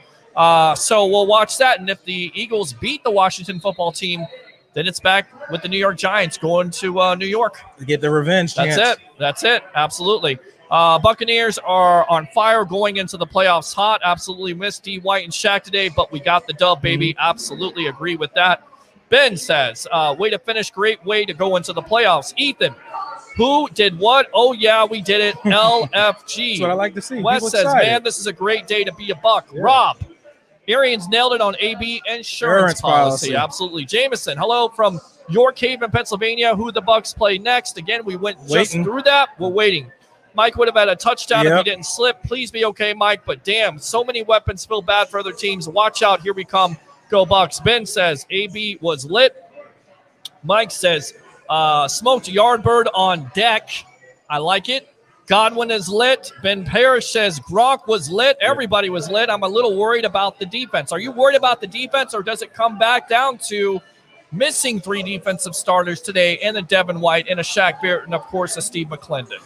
So we'll watch that. And if the Eagles beat the Washington football team, then it's back with the New York Giants going to New York. To get the revenge chance. That's it. Absolutely. Buccaneers are on fire going into the playoffs hot. Absolutely missed D. White and Shaq today, but we got the dub, baby. Absolutely agree with that. Ben says, way to finish, great way to go into the playoffs. Ethan, who did what? Oh, yeah, we did it. LFG. That's what I like to see. Wes says, man, this is a great day to be a Buck. Yeah. Rob, Arians nailed it on AB insurance policy. Absolutely. Jameson, hello from York Haven, Pennsylvania. Who the Bucs play next? Again, we went just through that. We're waiting. Mike would have had a touchdown if he didn't slip. Please be okay, Mike. But damn, so many weapons feel bad for other teams. Watch out. Here we come. Go Bucs. Ben says AB was lit. Mike says Smoked Yardbird on deck. I like it. Godwin is lit. Ben Parrish says Gronk was lit. Everybody was lit. I'm a little worried about the defense. Are you worried about the defense, or does it come back down to missing 3 defensive starters today, and a Devin White, and a Shaq Barrett, and, of course, a Steve McClendon?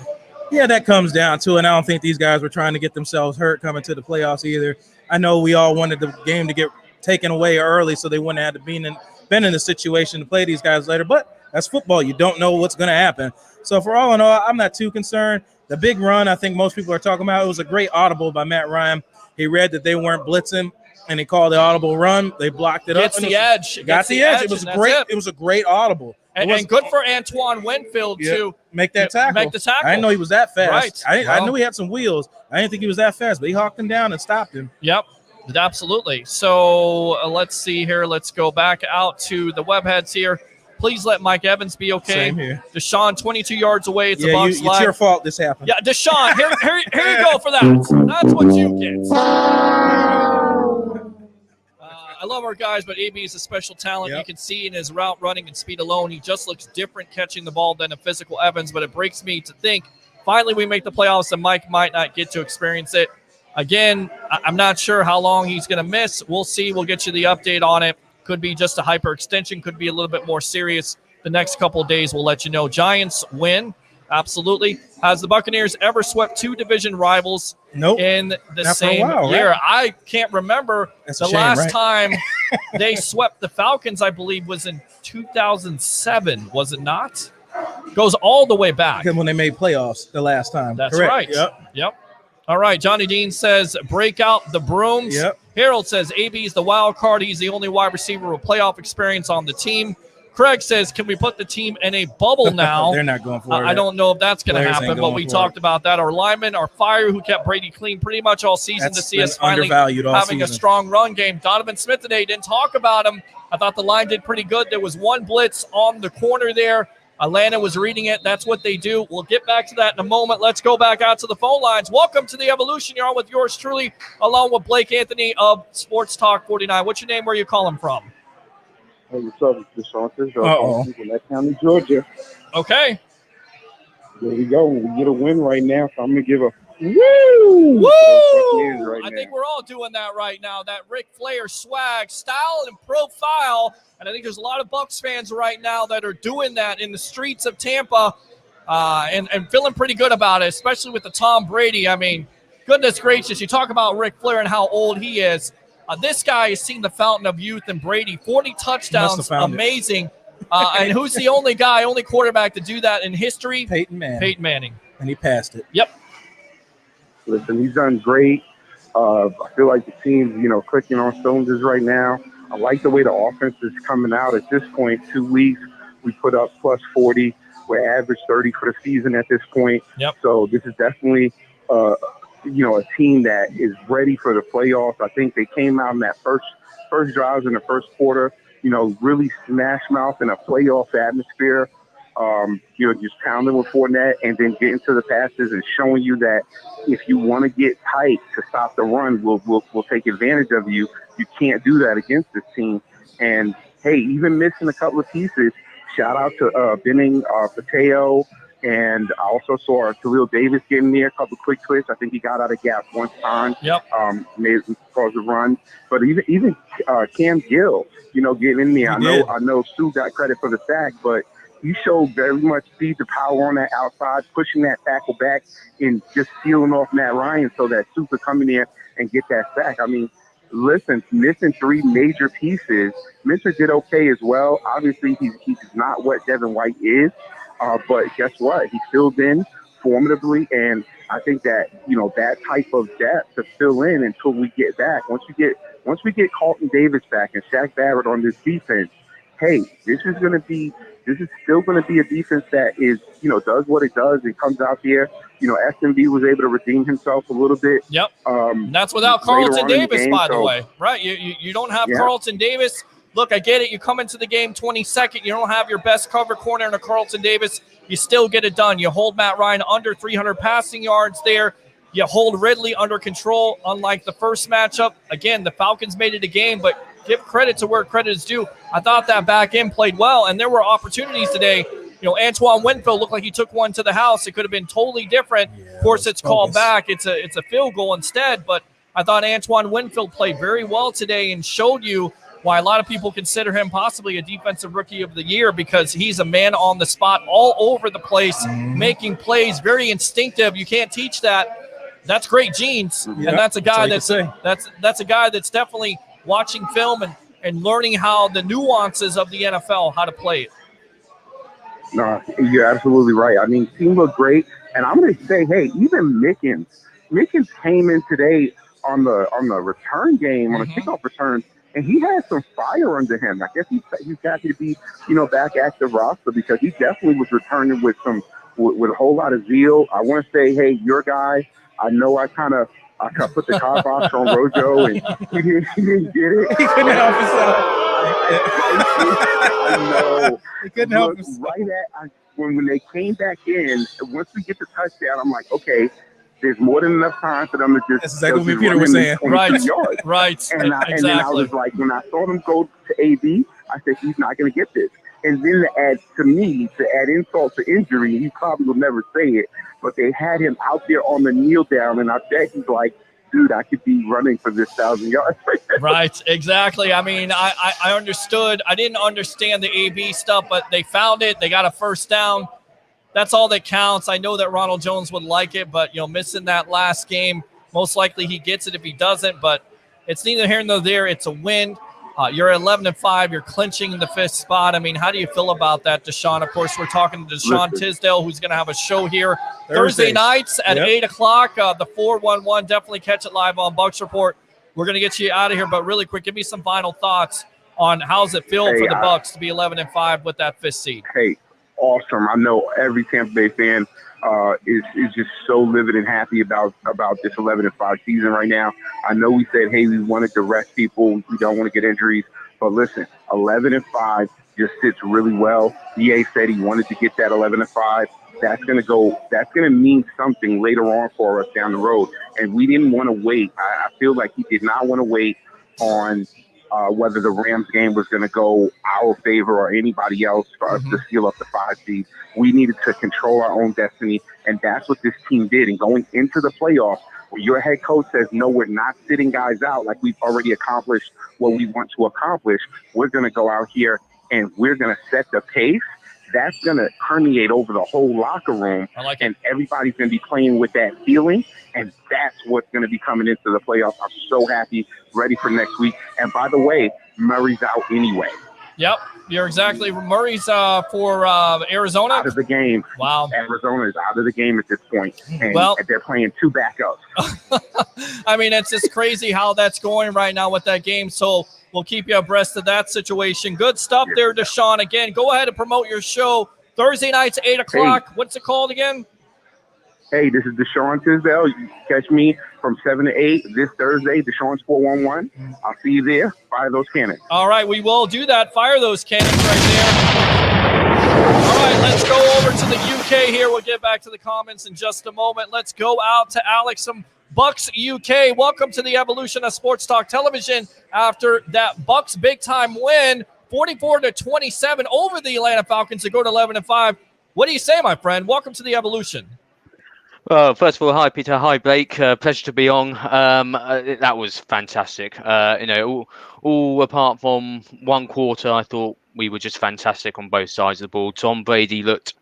Yeah, that comes down to it. And I don't think these guys were trying to get themselves hurt coming to the playoffs either. I know we all wanted the game to get taken away early so they wouldn't have to been in the situation to play these guys later. But that's football. You don't know what's going to happen. So for all in all, I'm not too concerned. The big run, I think most people are talking about, it was a great audible by Matt Ryan. He read that they weren't blitzing, and he called the audible run. They blocked it up. Gets the edge. Got the edge. It was great. It was a great audible. And good for Antoine Winfield to make that tackle. Make the tackle. I didn't know he was that fast. Right. I knew he had some wheels. I didn't think he was that fast, but he hawked him down and stopped him. Yep, absolutely. So let's see here. Let's go back out to the webheads here. Please let Mike Evans be okay. Same here. Deshaun, 22 yards away. It's a Bucs line. It's your fault this happened. Yeah, Deshaun, here you go for that. That's what you get. I love our guys, but AB is a special talent. Yep. You can see in his route running and speed alone, he just looks different catching the ball than a physical Evans, but it breaks me to think finally we make the playoffs and Mike might not get to experience it. Again, I'm not sure how long he's going to miss. We'll see. We'll get you the update on it. Could be just a hyperextension, could be a little bit more serious. The next couple of days, we'll let you know. Giants win. Absolutely. Has the Buccaneers ever swept 2 division rivals in the same year? Right? I can't remember. The last time they swept the Falcons, I believe, was in 2007, was it not? Goes all the way back. When they made playoffs the last time. That's correct. Right. Yep. All right. Johnny Dean says, break out the brooms. Yep. Harold says, AB's the wild card. He's the only wide receiver with playoff experience on the team. Craig says, can we put the team in a bubble now? They're not going for it. I don't know if that's going to happen, but we talked about that. Our linemen are fire, who kept Brady clean pretty much all season to see us finally having a strong run game. Donovan Smith today, didn't talk about him. I thought the line did pretty good. There was one blitz on the corner there. Atlanta was reading it. That's what they do. We'll get back to that in a moment. Let's go back out to the phone lines. Welcome to the Evolution. You're on with yours truly, along with Blake Anthony of Sports Talk 49. What's your name? Where are you calling from? Hey, what's up? It's DeShauntis from that county, Georgia. Okay. There we go. We get a win right now, so I'm going to give a woo! Woo! Right I think we're all doing that right now. That Ric Flair swag, style, and profile. And I think there's a lot of Bucs fans right now that are doing that in the streets of Tampa and feeling pretty good about it, especially with the Tom Brady. I mean, goodness gracious, you talk about Ric Flair and how old he is. This guy has seen the fountain of youth in Brady. 40 touchdowns, amazing. And who's the only quarterback to do that in history? Peyton Manning. And he passed it. Yep. Listen, he's done great. I feel like the team's, clicking on cylinders right now. I like the way the offense is coming out. At this point, 2 weeks, we put up plus 40. We're average 30 for the season at this point. Yep. So this is definitely a team that is ready for the playoffs. I think they came out in that first drives in the first quarter, really smash mouth in a playoff atmosphere. Just pounding with Fournette and then getting to the passes and showing you that if you want to get tight to stop the run, we'll take advantage of you. You can't do that against this team. And hey, even missing a couple of pieces, shout out to Benning Pateo. And I also saw Khalil Davis getting there, a couple quick twitch. I think he got out of gas one time. Yep. Made cause a run. But even Cam Gill, getting in there. I know Sue got credit for the sack, but he showed very much speed to power on that outside, pushing that tackle back and just sealing off Matt Ryan so that Sue could come in there and get that sack. I mean, listen, missing 3 major pieces. Mitchell did okay as well. Obviously, he's not what Devin White is. But guess what? He filled in formidably, and I think that that type of depth to fill in until we get back. Once we get Carlton Davis back and Shaq Barrett on this defense, hey, this is still going to be a defense that is does what it does and comes out here. SMB was able to redeem himself a little bit. Yep. That's without Carlton Davis, by the way, right? You don't have Carlton Davis. Look, I get it. You come into the game 22nd. You don't have your best cover corner in a Carlton Davis. You still get it done. You hold Matt Ryan under 300 passing yards there. You hold Ridley under control, unlike the first matchup. Again, the Falcons made it a game, but give credit to where credit is due. I thought that back end played well, and there were opportunities today Antoine Winfield looked like he took one to the house. It could have been totally different. Of course, it's called back. It's a field goal instead. But I thought Antoine Winfield played very well today and showed you why a lot of people consider him possibly a defensive rookie of the year, because he's a man on the spot all over the place, making plays, very instinctive. You can't teach that. That's great genes. Yep. And that's a guy that's a guy that's definitely watching film and learning how the nuances of the NFL, how to play it. No, you're absolutely right. I mean, team looked great, and I'm going to say, hey, even Mickens came in today on the return game, on a kickoff return, and he had some fire under him. I guess he's happy to be, back at the roster, because he definitely was returning with a whole lot of zeal. I want to say, hey, your guy. I know I kind of put the kibosh on Rojo, and he didn't get it. He couldn't help himself. I know. He couldn't help himself. Right when they came back in, once we get the touchdown, I'm like, okay, there's more than enough time for them to just. That's exactly what Peter was saying. Right. Yards. Right. And then I was like, when I saw them go to AB, I said, he's not going to get this. And then to add insult to injury, he probably will never say it, but they had him out there on the kneel down, and I bet he's like, dude, I could be running for this 1,000 yards. Right, exactly. I mean, I understood. I didn't understand the AB stuff, but they found it. They got a first down. That's all that counts. I know that Ronald Jones would like it, but, missing that last game, most likely he gets it if he doesn't, but it's neither here nor there. It's a win. You're 11-5. You're clinching the 5th spot. I mean, how do you feel about that, Deshaun? Of course, we're talking to Deshaun Tisdale, who's going to have a show here Thursday nights at 8 o'clock. The 411. Definitely catch it live on Bucs Report. We're going to get you out of here, but really quick, give me some final thoughts on how's it feel for the Bucs to be 11-5 with that 5th seed. Hey, awesome. I know every Tampa Bay fan is just so livid and happy about this 11-5 season right now. I know we said, hey, we wanted to rest people. We don't want to get injuries. But listen, 11-5 just sits really well. DA said he wanted to get that 11-5. That's going to mean something later on for us down the road. And we didn't want to wait. I feel like he did not want to wait on whether the Rams game was going to go our favor or anybody else for us to seal up the 5 seed. We needed to control our own destiny, and that's what this team did. And going into the playoffs, where your head coach says, no, we're not sitting guys out like we've already accomplished what we want to accomplish. We're going to go out here and we're going to set the pace. That's going to permeate over the whole locker room, and everybody's going to be playing with that feeling, and that's what's going to be coming into the playoffs. I'm so happy, ready for next week. And by the way, Murray's out anyway. Yep, you're exactly. Murray's for Arizona. Out of the game. Wow. Arizona is out of the game at this point, and they're playing 2 backups. I mean, it's just crazy how that's going right now with that game. So we'll keep you abreast of that situation. Good stuff there, Deshaun. Again, go ahead and promote your show. Thursday nights, 8 o'clock. Hey. What's it called again? Hey, this is Deshaun Tisdale. You can catch me from 7 to 8 this Thursday, Deshaun's 411. I'll see you there. Fire those cannons. All right, we will do that. Fire those cannons right there. All right, let's go over to the UK here. We'll get back to the comments in just a moment. Let's go out to Alex from Bucs UK. Welcome to the evolution of Sports Talk Television after that Bucs big-time win, 44-27 over the Atlanta Falcons to go to 11-5. What do you say, my friend? Welcome to the evolution. Well, first of all, hi Peter, hi Blake. Pleasure to be on. That was fantastic. All apart from one quarter, I thought we were just fantastic on both sides of the ball. Tom Brady looked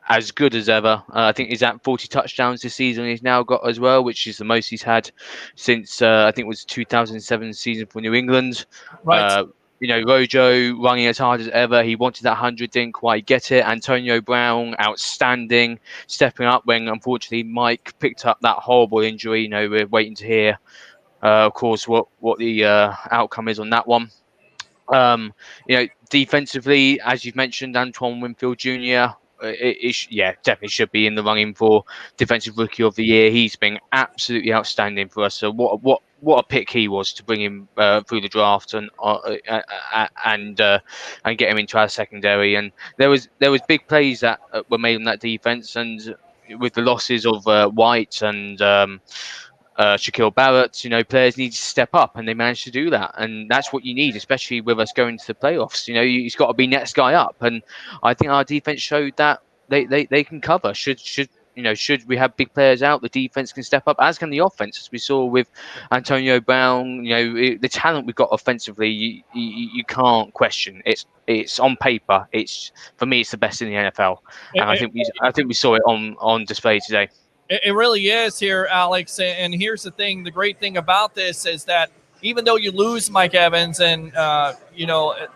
as good as ever. I think he's at 40 touchdowns this season. He's now got as well, which is the most he's had since I think it was 2007 season for New England. Right. Rojo running as hard as ever. He wanted that 100, didn't quite get it. Antonio Brown, outstanding, stepping up when, unfortunately, Mike picked up that horrible injury. We're waiting to hear, of course, what the outcome is on that one. Defensively, as you've mentioned, Antoine Winfield Jr., definitely should be in the running for Defensive Rookie of the Year. He's been absolutely outstanding for us. So what a pick he was to bring him through the draft and get him into our secondary. And there was big plays that were made on that defense, and with the losses of White and Shaquille Barrett, players need to step up, and they managed to do that. And that's what you need, especially with us going to the playoffs. He's got to be next guy up. And I think our defense showed that they can cover. Should we have big players out, the defense can step up, as can the offense, as we saw with Antonio Brown. The talent we've got offensively, you can't question. It's on paper. For me, it's the best in the NFL, and I think we saw it on display today. It really is here, Alex. And here's the thing. The great thing about this is that even though you lose Mike Evans and,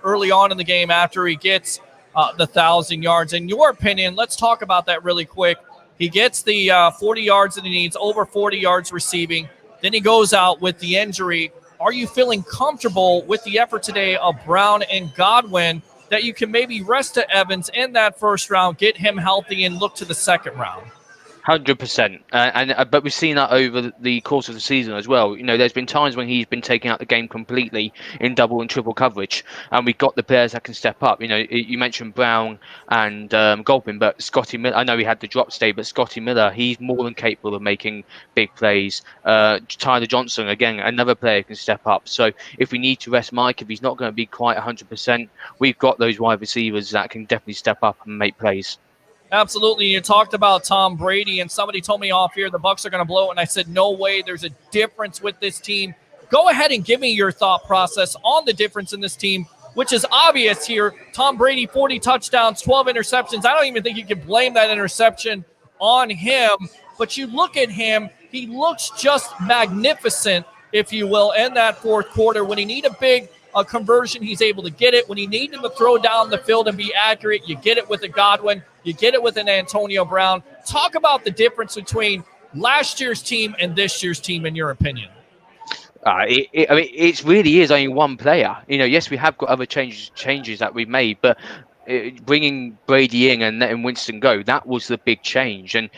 early on in the game after he gets the 1,000 yards, in your opinion, let's talk about that really quick. He gets the 40 yards that he needs, over 40 yards receiving. Then he goes out with the injury. Are you feeling comfortable with the effort today of Brown and Godwin that you can maybe rest to Evans in that first round, get him healthy, and look to the second round? 100%, but we've seen that over the course of the season as well. There's been times when he's been taking out the game completely in double and triple coverage, and we've got the players that can step up. You mentioned Brown and Goldman, but Scotty Miller, I know he had the drop today, but Scotty Miller, he's more than capable of making big plays. Tyler Johnson, again, another player can step up. So if we need to rest Mike, if he's not going to be quite 100%, we've got those wide receivers that can definitely step up and make plays. Absolutely. You talked about Tom Brady, and somebody told me off here the Bucs are going to blow it, and I said, no way. There's a difference with this team. Go ahead and give me your thought process on the difference in this team, which is obvious here. Tom Brady, 40 touchdowns, 12 interceptions. I don't even think you can blame that interception on him, but you look at him, he looks just magnificent, if you will, in that fourth quarter. When he need a big conversion, he's able to get it. When he needs him to throw down the field and be accurate, you get it with a Godwin. You get it with an Antonio Brown. Talk about the difference between last year's team and this year's team, in your opinion. It really is only one player. Yes, we have got other changes that we've made, but bringing Brady in and letting Winston go, that was the big change. And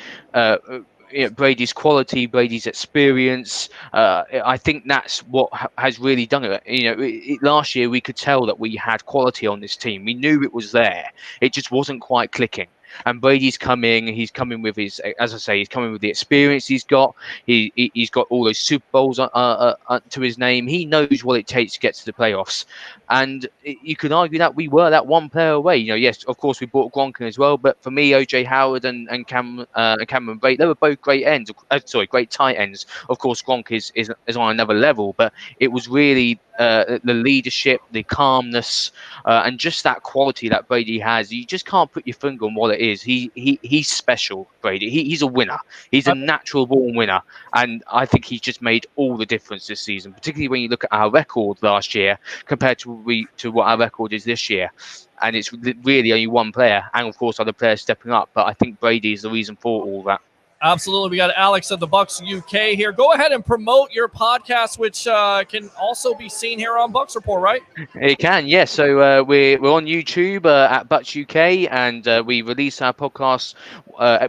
Brady's quality, Brady's experience, I think that's what has really done it. Last year we could tell that we had quality on this team. We knew it was there. It just wasn't quite clicking. And Brady's coming. He's coming with his, as I say, he's coming with the experience he's got. He's got all those Super Bowls to his name. He knows what it takes to get to the playoffs. And you could argue that we were that one player away. Yes, of course we brought Gronk in as well. But for me, OJ Howard and Cameron Brate, they were both great ends. Great tight ends. Of course, Gronk is on another level. But it was really the leadership, the calmness, and just that quality that Brady has. You just can't put your finger on what it is. He's special, Brady. He's a winner. He's a natural born winner, and I think he's just made all the difference this season. Particularly when you look at our record last year compared to what our record is this year, and it's really only one player, and of course other players stepping up. But I think Brady is the reason for all that. Absolutely. We got Alex of the Bucs UK here. Go ahead and promote your podcast, which can also be seen here on Bucs Report, right? It can, yes. So we're on YouTube at Bucs UK, and we release our podcast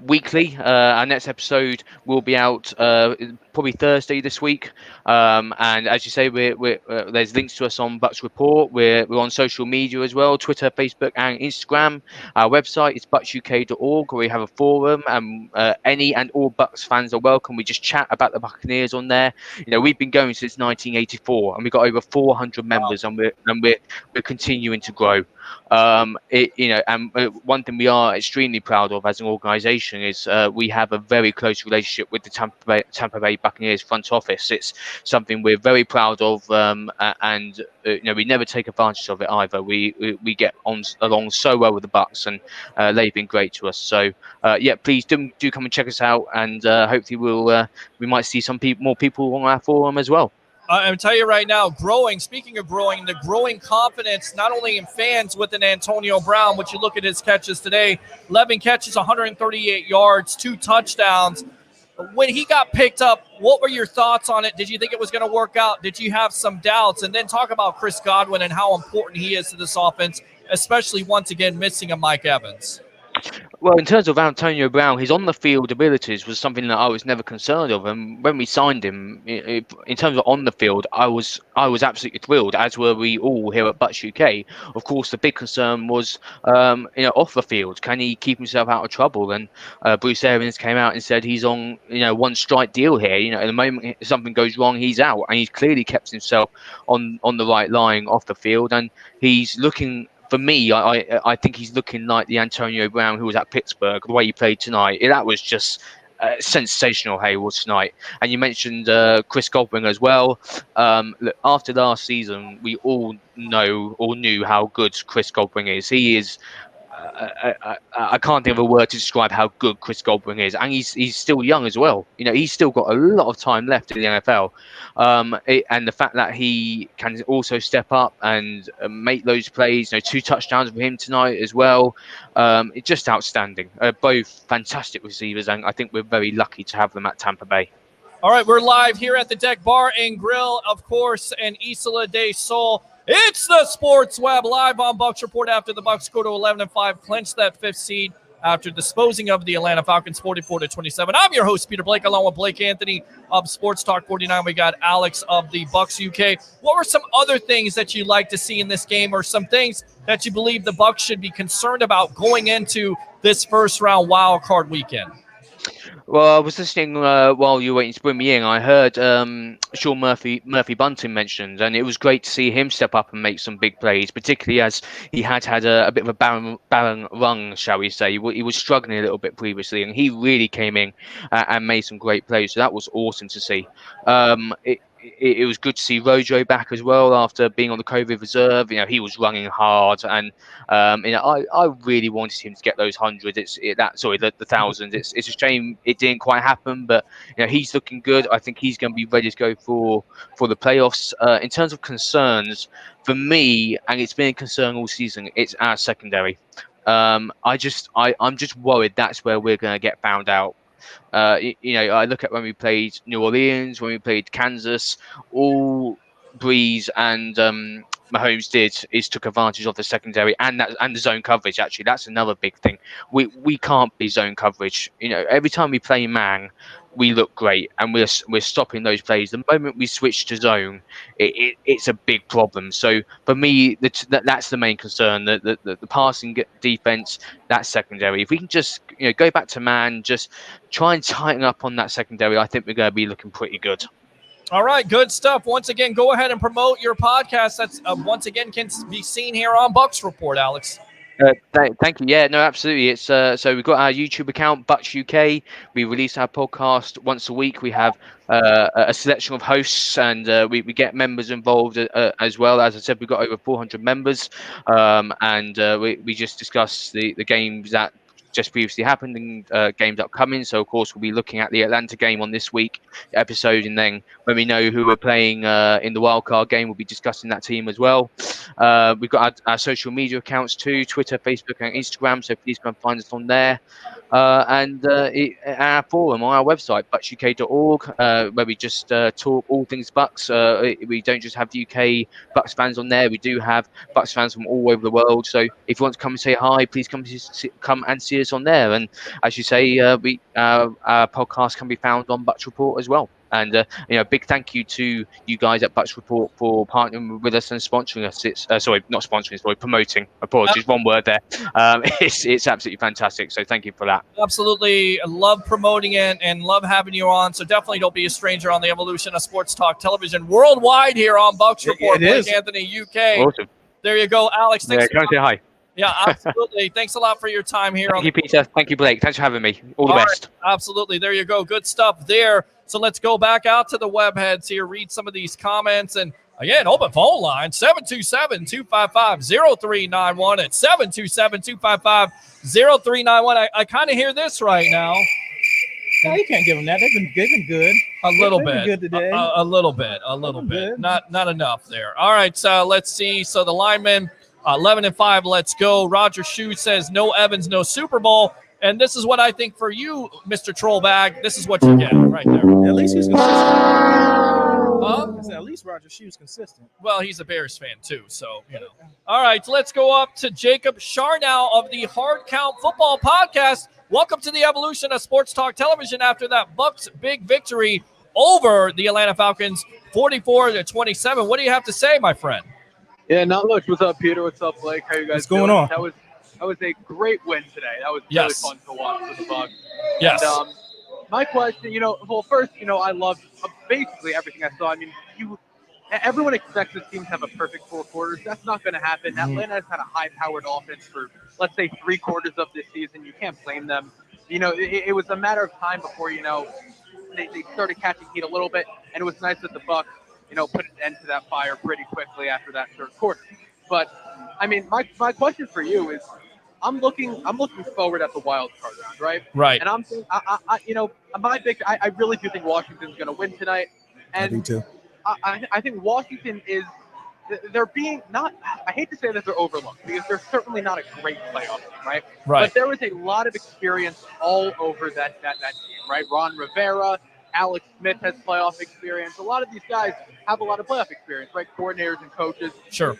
weekly. Our next episode will be out probably Thursday this week. And as you say, there's links to us on Bucs Report. We're on social media as well, Twitter, Facebook, and Instagram. Our website is bucsuk.org, where we have a forum, and any and all Bucs fans are welcome. We just chat about the Buccaneers on there. We've been going since 1984, and we've got over 400 members, and we're continuing to grow. And one thing we are extremely proud of as an organisation is we have a very close relationship with the Tampa Bay Buccaneers front office. It's something we're very proud of, and we never take advantage of it either. We get along so well with the Bucs, and they've been great to us. So please do come and check us out, and hopefully we might see more people on our forum as well. I'm tell you right now, speaking of growing, the growing confidence, not only in fans with an Antonio Brown, but you look at his catches today, 11 catches, 138 yards, 2 touchdowns. When he got picked up, what were your thoughts on it? Did you think it was going to work out? Did you have some doubts? And then talk about Chris Godwin and how important he is to this offense, especially once again missing a Mike Evans. Well, in terms of Antonio Brown, his on-the-field abilities was something that I was never concerned of, and when we signed him, in terms of on the field, I was absolutely thrilled, as were we all here at Bucs UK. Of course, the big concern was, off the field, can he keep himself out of trouble? And Bruce Arians came out and said he's on, one strike deal here. At the moment something goes wrong, he's out, and he's clearly kept himself on the right line off the field, and he's looking. For me, I think he's looking like the Antonio Brown who was at Pittsburgh. The way he played tonight, that was just sensational, Hayward, tonight. And you mentioned Chris Godwin as well. Look, after last season, we all knew how good Chris Godwin is. He is. I can't think of a word to describe how good Chris Godwin is, and he's still young as well. He's still got a lot of time left in the NFL, and the fact that he can also step up and make those plays. 2 touchdowns for him tonight as well. It's just outstanding. Both fantastic receivers, and I think we're very lucky to have them at Tampa Bay. All right, we're live here at the Deck Bar and Grill, of course, in Isla del Sol. It's the Sports Web live on Bucs Report after the Bucs go to 11-5, clinch that 5th seed after disposing of the Atlanta Falcons 44-27. I'm your host, Peter Blake, along with Blake Anthony of Sports Talk 49. We got Alex of the Bucs UK. What were some other things that you'd like to see in this game, or some things that you believe the Bucs should be concerned about going into this first-round wild card weekend? Well, I was listening while you were waiting to bring me in. I heard Sean Murphy Bunting mentioned, and it was great to see him step up and make some big plays, particularly as he had a bit of a barren run, shall we say. He was struggling a little bit previously, and he really came in and made some great plays. So that was awesome to see. It was good to see Rojo back as well after being on the COVID reserve. He was running hard, and I really wanted him to get those hundreds. The thousands. It's a shame it didn't quite happen, but he's looking good. I think he's going to be ready to go for the playoffs. In terms of concerns for me, and it's been a concern all season, it's our secondary. I'm just worried that's where we're going to get found out. I look at when we played New Orleans, when we played Kansas, all Breeze and Mahomes did is took advantage of the secondary and the zone coverage. Actually, that's another big thing. We can't be zone coverage. Every time we play man, we look great, and we're stopping those plays. The moment we switch to zone, it's a big problem. So for me, that's the main concern. The passing defense, that secondary. If we can just go back to man, just try and tighten up on that secondary, I think we're going to be looking pretty good. All right, good stuff. Once again, go ahead and promote your podcast. That's once again can be seen here on Bucs Report, Alex. Thank you. Yeah, no, absolutely. It's so we've got our YouTube account, Bucs UK. We release our podcast once a week. We have a selection of hosts, and we get members involved as well. As I said, we've got over 400 members, and we just discuss the games that just previously happened and games upcoming. So of course we'll be looking at the Atlanta game on this week episode, and then when we know who we're playing in the wildcard game, we'll be discussing that team as well. We've got our social media accounts too, Twitter, Facebook and Instagram, so please come find us on there. And our forum on our website, bucsuk.org, where we just talk all things Bucs. We don't just have UK Bucs fans on there. We do have Bucs fans from all over the world. So if you want to come and say hi, please come and see us on there. And as you say, our podcast can be found on Bucs Report as well. And big thank you to you guys at Bucs Report for partnering with us and sponsoring us. It's promoting. Apologies, one word there. It's absolutely fantastic. So thank you for that. Absolutely, love promoting it and love having you on. So definitely don't be a stranger on the evolution of sports talk television worldwide here on Bucs Report. Blake Anthony, UK. Awesome. There you go, Alex. Come say hi. Yeah, absolutely. Thanks a lot for your time here. Thank you, Peter. Thank you, Blake. Thanks for having me. All the best. Right, absolutely. There you go. Good stuff there. So let's go back out to the web heads here, read some of these comments. And again, open phone line, 727-255-0391. It's 727-255-0391. I kind of hear this right now. No, you can't give them that. They've been good. A little bit. Good today. A little bit. Not enough there. All right, so let's see. So the linemen, 11-5, let's go. Roger Shue says, no Evans, no Super Bowl. And this is what I think for you, Mr. Trollbag. This is what you get right there. At least he's consistent. Huh? At least, Roger, she was consistent. Well, he's a Bears fan too, so you know. All right, let's go up to Jacob Charnow of the Hard Count Football Podcast. Welcome to the evolution of sports talk television after that Bucs big victory over the Atlanta Falcons, 44-27. What do you have to say, my friend? Yeah, not much. What's up, Peter? What's up, Blake? How you guys What's going doing? on? That was a great win today. That was really fun to watch for the Bucs. Yes. And, my question, first, I loved basically everything I saw. I mean, everyone expects this team to have a perfect 4 quarters. That's not going to happen. Atlanta has had a high-powered offense for, let's say, 3 quarters of this season. You can't blame them. It was a matter of time before, they started catching heat a little bit, and it was nice that the Bucs, put an end to that fire pretty quickly after that 3rd quarter. But I mean, my question for you is, I'm looking forward at the wild card round, right? Right. And I'm thinking, I really do think Washington's going to win tonight. And I do too. I think Washington is, they're being not, I hate to say that they're overlooked because they're certainly not a great playoff team, right? Right. But there is a lot of experience all over that team, right? Ron Rivera, Alex Smith has playoff experience. A lot of these guys have a lot of playoff experience, right? Coordinators and coaches. Sure.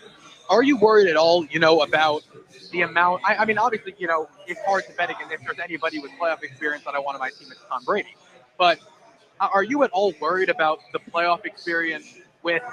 Are you worried at all, about the amount? I mean, obviously, it's hard to bet against if there's anybody with playoff experience that I want on my team, it's Tom Brady. But are you at all worried about the playoff experience with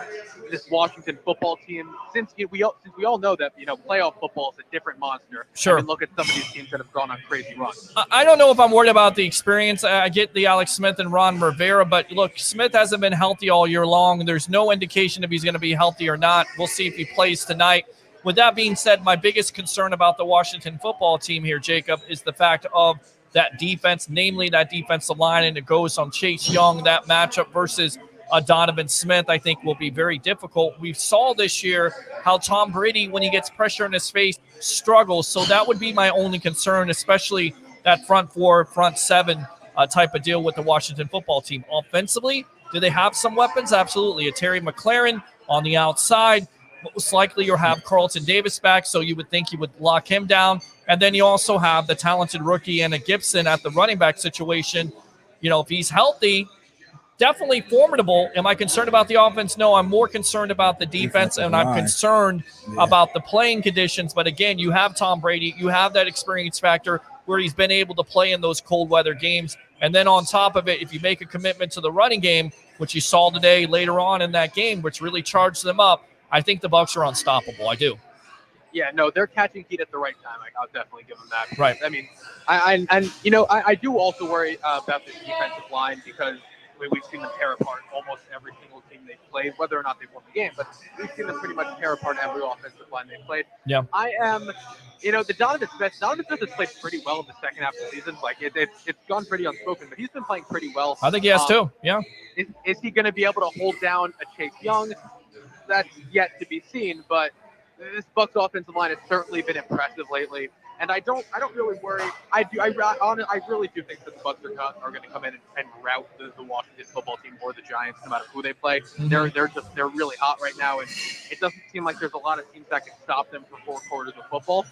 this Washington football team? Since we all know that, playoff football is a different monster. Sure. I mean, look at some of these teams that have gone on crazy runs. I don't know if I'm worried about the experience. I get the Alex Smith and Ron Rivera, but look, Smith hasn't been healthy all year long. There's no indication if he's going to be healthy or not. We'll see if he plays tonight. With that being said, my biggest concern about the Washington football team here, Jacob, is the fact of that defense, namely that defensive line, and it goes on Chase Young. That matchup versus Donovan Smith, I think, will be very difficult. We saw this year how Tom Brady, when he gets pressure in his face, struggles. So that would be my only concern, especially that front 4, front 7 type of deal with the Washington football team. Offensively, do they have some weapons? Absolutely. A Terry McLaurin on the outside. Most likely you'll have Carlton Davis back, so you would think you would lock him down. And then you also have the talented rookie Anna Gibson at the running back situation. If he's healthy, definitely formidable. Am I concerned about the offense? No, I'm more concerned about the defense, and I'm concerned about the playing conditions. But again, you have Tom Brady. You have that experience factor where he's been able to play in those cold weather games. And then on top of it, if you make a commitment to the running game, which you saw today later on in that game, which really charged them up, I think the Bucs are unstoppable. I do. Yeah, no, they're catching heat at the right time. I'll definitely give them that. Right. I mean, I do also worry about the defensive line because we've seen them tear apart almost every single team they've played, whether or not they've won the game. But we've seen them pretty much tear apart every offensive line they've played. Yeah. I am, the Donovan Smith has played pretty well in the second half of the season. Like it's gone pretty unspoken, but he's been playing pretty well. I think he has too. Yeah. Is he going to be able to hold down a Chase Young? That's yet to be seen, but this Bucs offensive line has certainly been impressive lately, and I don't really worry. I really do think that the Bucs are going to come in and rout the Washington football team or the Giants, no matter who they play. Mm-hmm. They're really hot right now, and it doesn't seem like there's a lot of teams that can stop them for 4 quarters of football.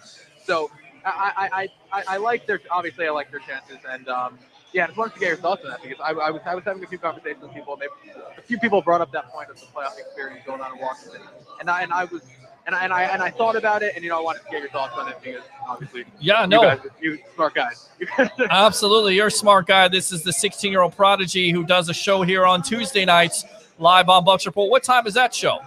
So I like their chances, and I just wanted to get your thoughts on that because I was having a few conversations with people. Maybe a few people brought up that point of the playoff experience going on in Washington, and I thought about it, and I wanted to get your thoughts on it because obviously, you smart guys. Absolutely, you're a smart guy. This is the 16-year-old prodigy who does a show here on Tuesday nights live on Bucs Report. What time is that show?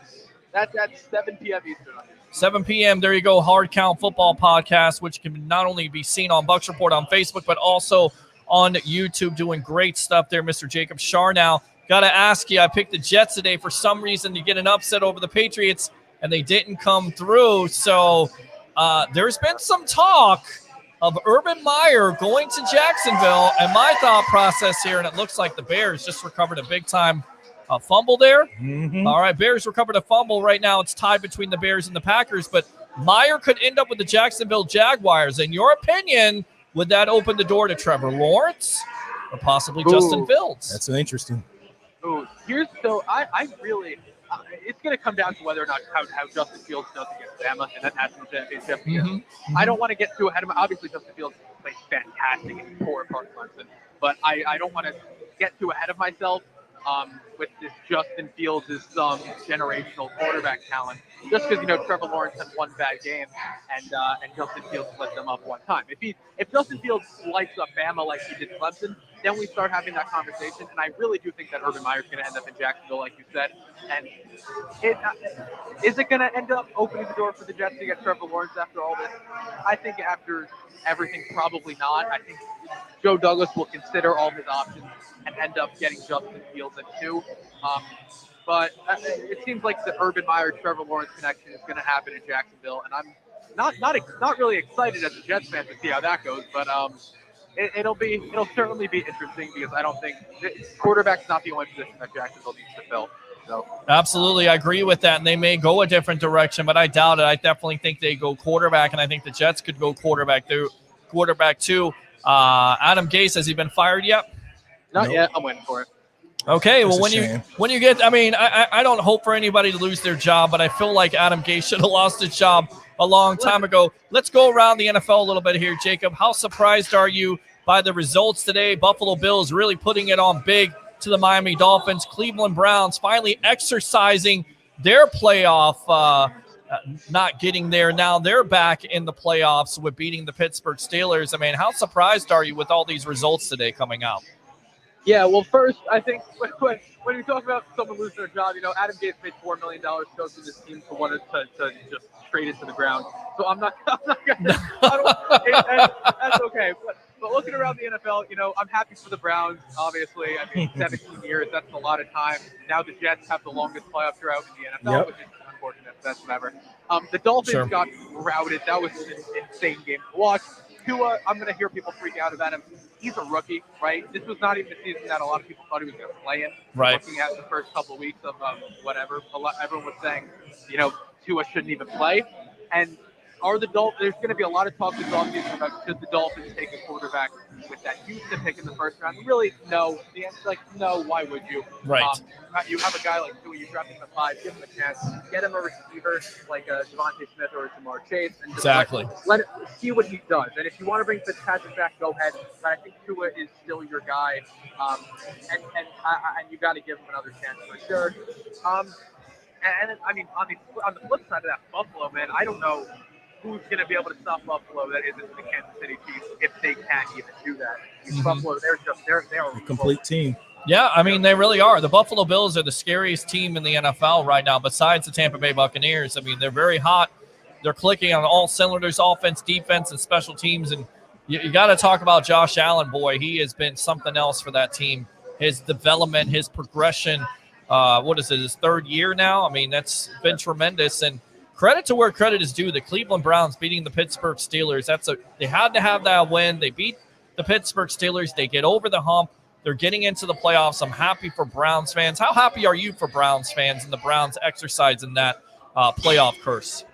That's at 7 p.m. Eastern. 7 p.m. There you go. Hard Count Football Podcast, which can not only be seen on Bucs Report on Facebook, but also on YouTube, doing great stuff there, Mr. Jacob Charnow. Got to ask you, I picked the Jets today for some reason to get an upset over the Patriots, and they didn't come through. So there's been some talk of Urban Meyer going to Jacksonville, and my thought process here, and it looks like the Bears just recovered a big-time fumble there. Mm-hmm. All right, Bears recovered a fumble. Right now it's tied between the Bears and the Packers, but Meyer could end up with the Jacksonville Jaguars. In your opinion, would that open the door to Trevor Lawrence or possibly Justin Fields? That's interesting. I really it's going to come down to whether or not how Justin Fields does against Bama in that national championship. Mm-hmm. I don't want to get too ahead of him. Obviously, Justin Fields plays fantastic and poor part Clemson, but I don't want to get too ahead of myself. with this Justin Fields is some generational quarterback talent. Just because Trevor Lawrence had one bad game and Justin Fields let them up one time. If Justin Fields lights up Bama like he did Clemson, then we start having that conversation. And I really do think that Urban Meyer's going to end up in Jacksonville, like you said. And is it going to end up opening the door for the Jets to get Trevor Lawrence after all this? I think after everything, probably not. I think Joe Douglas will consider all his options and end up getting Justin Fields at 2. But it seems like the Urban Meyer Trevor Lawrence connection is going to happen in Jacksonville, and I'm not really excited as a Jets fan to see how that goes. But it'll certainly be interesting because I don't think quarterback's not the only position that Jacksonville needs to fill. So. Absolutely, I agree with that, and they may go a different direction, but I doubt it. I definitely think they go quarterback, and I think the Jets could go quarterback too. Adam Gase, has he been fired yet? Not yet. I'm waiting for it. Okay, well, when you get, I don't hope for anybody to lose their job, but I feel like Adam Gase should have lost his job a long time ago. Let's go around the NFL a little bit here, Jacob. How surprised are you by the results today? Buffalo Bills really putting it on big to the Miami Dolphins. Cleveland Browns finally exercising their playoff, not getting there. Now they're back in the playoffs with beating the Pittsburgh Steelers. How surprised are you with all these results today coming out? Yeah, well, first, I think when you talk about someone losing their job, Adam Gase made $4 million coaching this team for one to just trade it to the ground. So I'm not gonna. That's okay. But looking around the NFL, I'm happy for the Browns. Obviously, 17 years, that's a lot of time. Now the Jets have the longest playoff drought in the NFL, which is unfortunate. That's whatever. The Dolphins got routed. That was an insane game to watch. Tua, I'm going to hear people freak out about him. He's a rookie, right? This was not even the season that a lot of people thought he was going to play in. Right. Looking at the first couple of weeks of whatever, everyone was saying, Tua shouldn't even play. And there's going to be a lot of talk this offseason about should the Dolphins take a quarterback with that Houston pick in the first round. Really, no. The answer is no. Why would you? Right. You have a guy like Tua, you draft him at 5, give him a chance, get him a receiver like Devontae Smith or Jamar Chase, and just let it see what he does. And if you want to bring Fitzpatrick back, go ahead. But I think Tua is still your guy, and you got to give him another chance for sure. On the flip side of that, Buffalo, man, I don't know who's going to be able to stop Buffalo that isn't the Kansas City Chiefs if they can't even do that. Buffalo, they're a complete team. Yeah, they really are. The Buffalo Bills are the scariest team in the NFL right now, besides the Tampa Bay Buccaneers. They're very hot. They're clicking on all cylinders, offense, defense, and special teams. And you got to talk about Josh Allen, boy. He has been something else for that team. His development, his progression, his third year now? That's been tremendous. And credit to where credit is due. The Cleveland Browns beating the Pittsburgh Steelers. They had to have that win. They beat the Pittsburgh Steelers. They get over the hump. They're getting into the playoffs. I'm happy for Browns fans. How happy are you for Browns fans and the Browns exercising that playoff curse?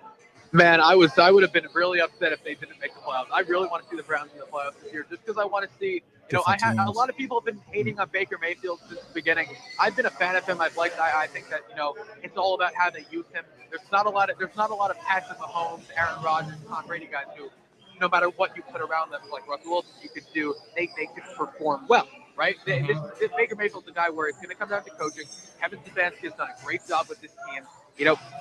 Man, I would have been really upset if they didn't make the playoffs. I really want to see the Browns in the playoffs this year just because I want to see, a lot of people have been hating on Baker Mayfield since the beginning. I've been a fan of him. I think that, it's all about how they use him. There's not a lot of Patrick Mahomes, Aaron Rodgers, Tom Brady guys who, no matter what you put around them, like Russell Wilson, they could perform well. Right? This Baker Mayfield's a guy where it's going to come down to coaching. Kevin Stefanski has done a great job with this team.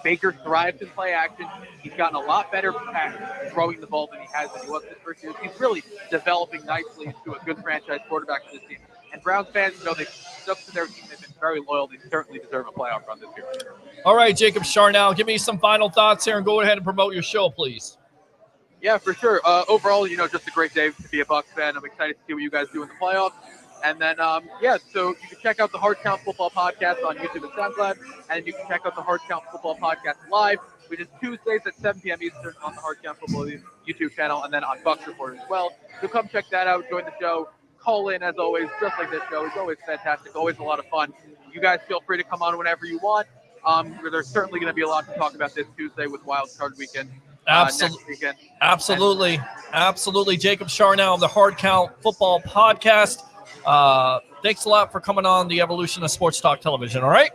Baker thrives in play action. He's gotten a lot better at throwing the ball than he was his first year. He's really developing nicely into a good franchise quarterback for this team. And Browns fans, they stuck to their team. They've been very loyal. They certainly deserve a playoff run this year. All right, Jacob Charnell, give me some final thoughts here and go ahead and promote your show, please. Yeah, for sure. Overall, just a great day to be a Bucs fan. I'm excited to see what you guys do in the playoffs. And then, so you can check out the Hard Count Football Podcast on YouTube and SoundCloud, and you can check out the Hard Count Football Podcast live, which is Tuesdays at 7 p.m. Eastern on the Hard Count Football YouTube channel, and then on Bucs Report as well. So come check that out, join the show, call in as always, just like this show. It's always fantastic, always a lot of fun. You guys feel free to come on whenever you want. There's certainly going to be a lot to talk about this Tuesday with Wild Card Weekend. Next weekend. Absolutely. Jacob Charnell of the Hard Count Football Podcast. Thanks a lot for coming on the Evolution of Sports Talk Television, all right?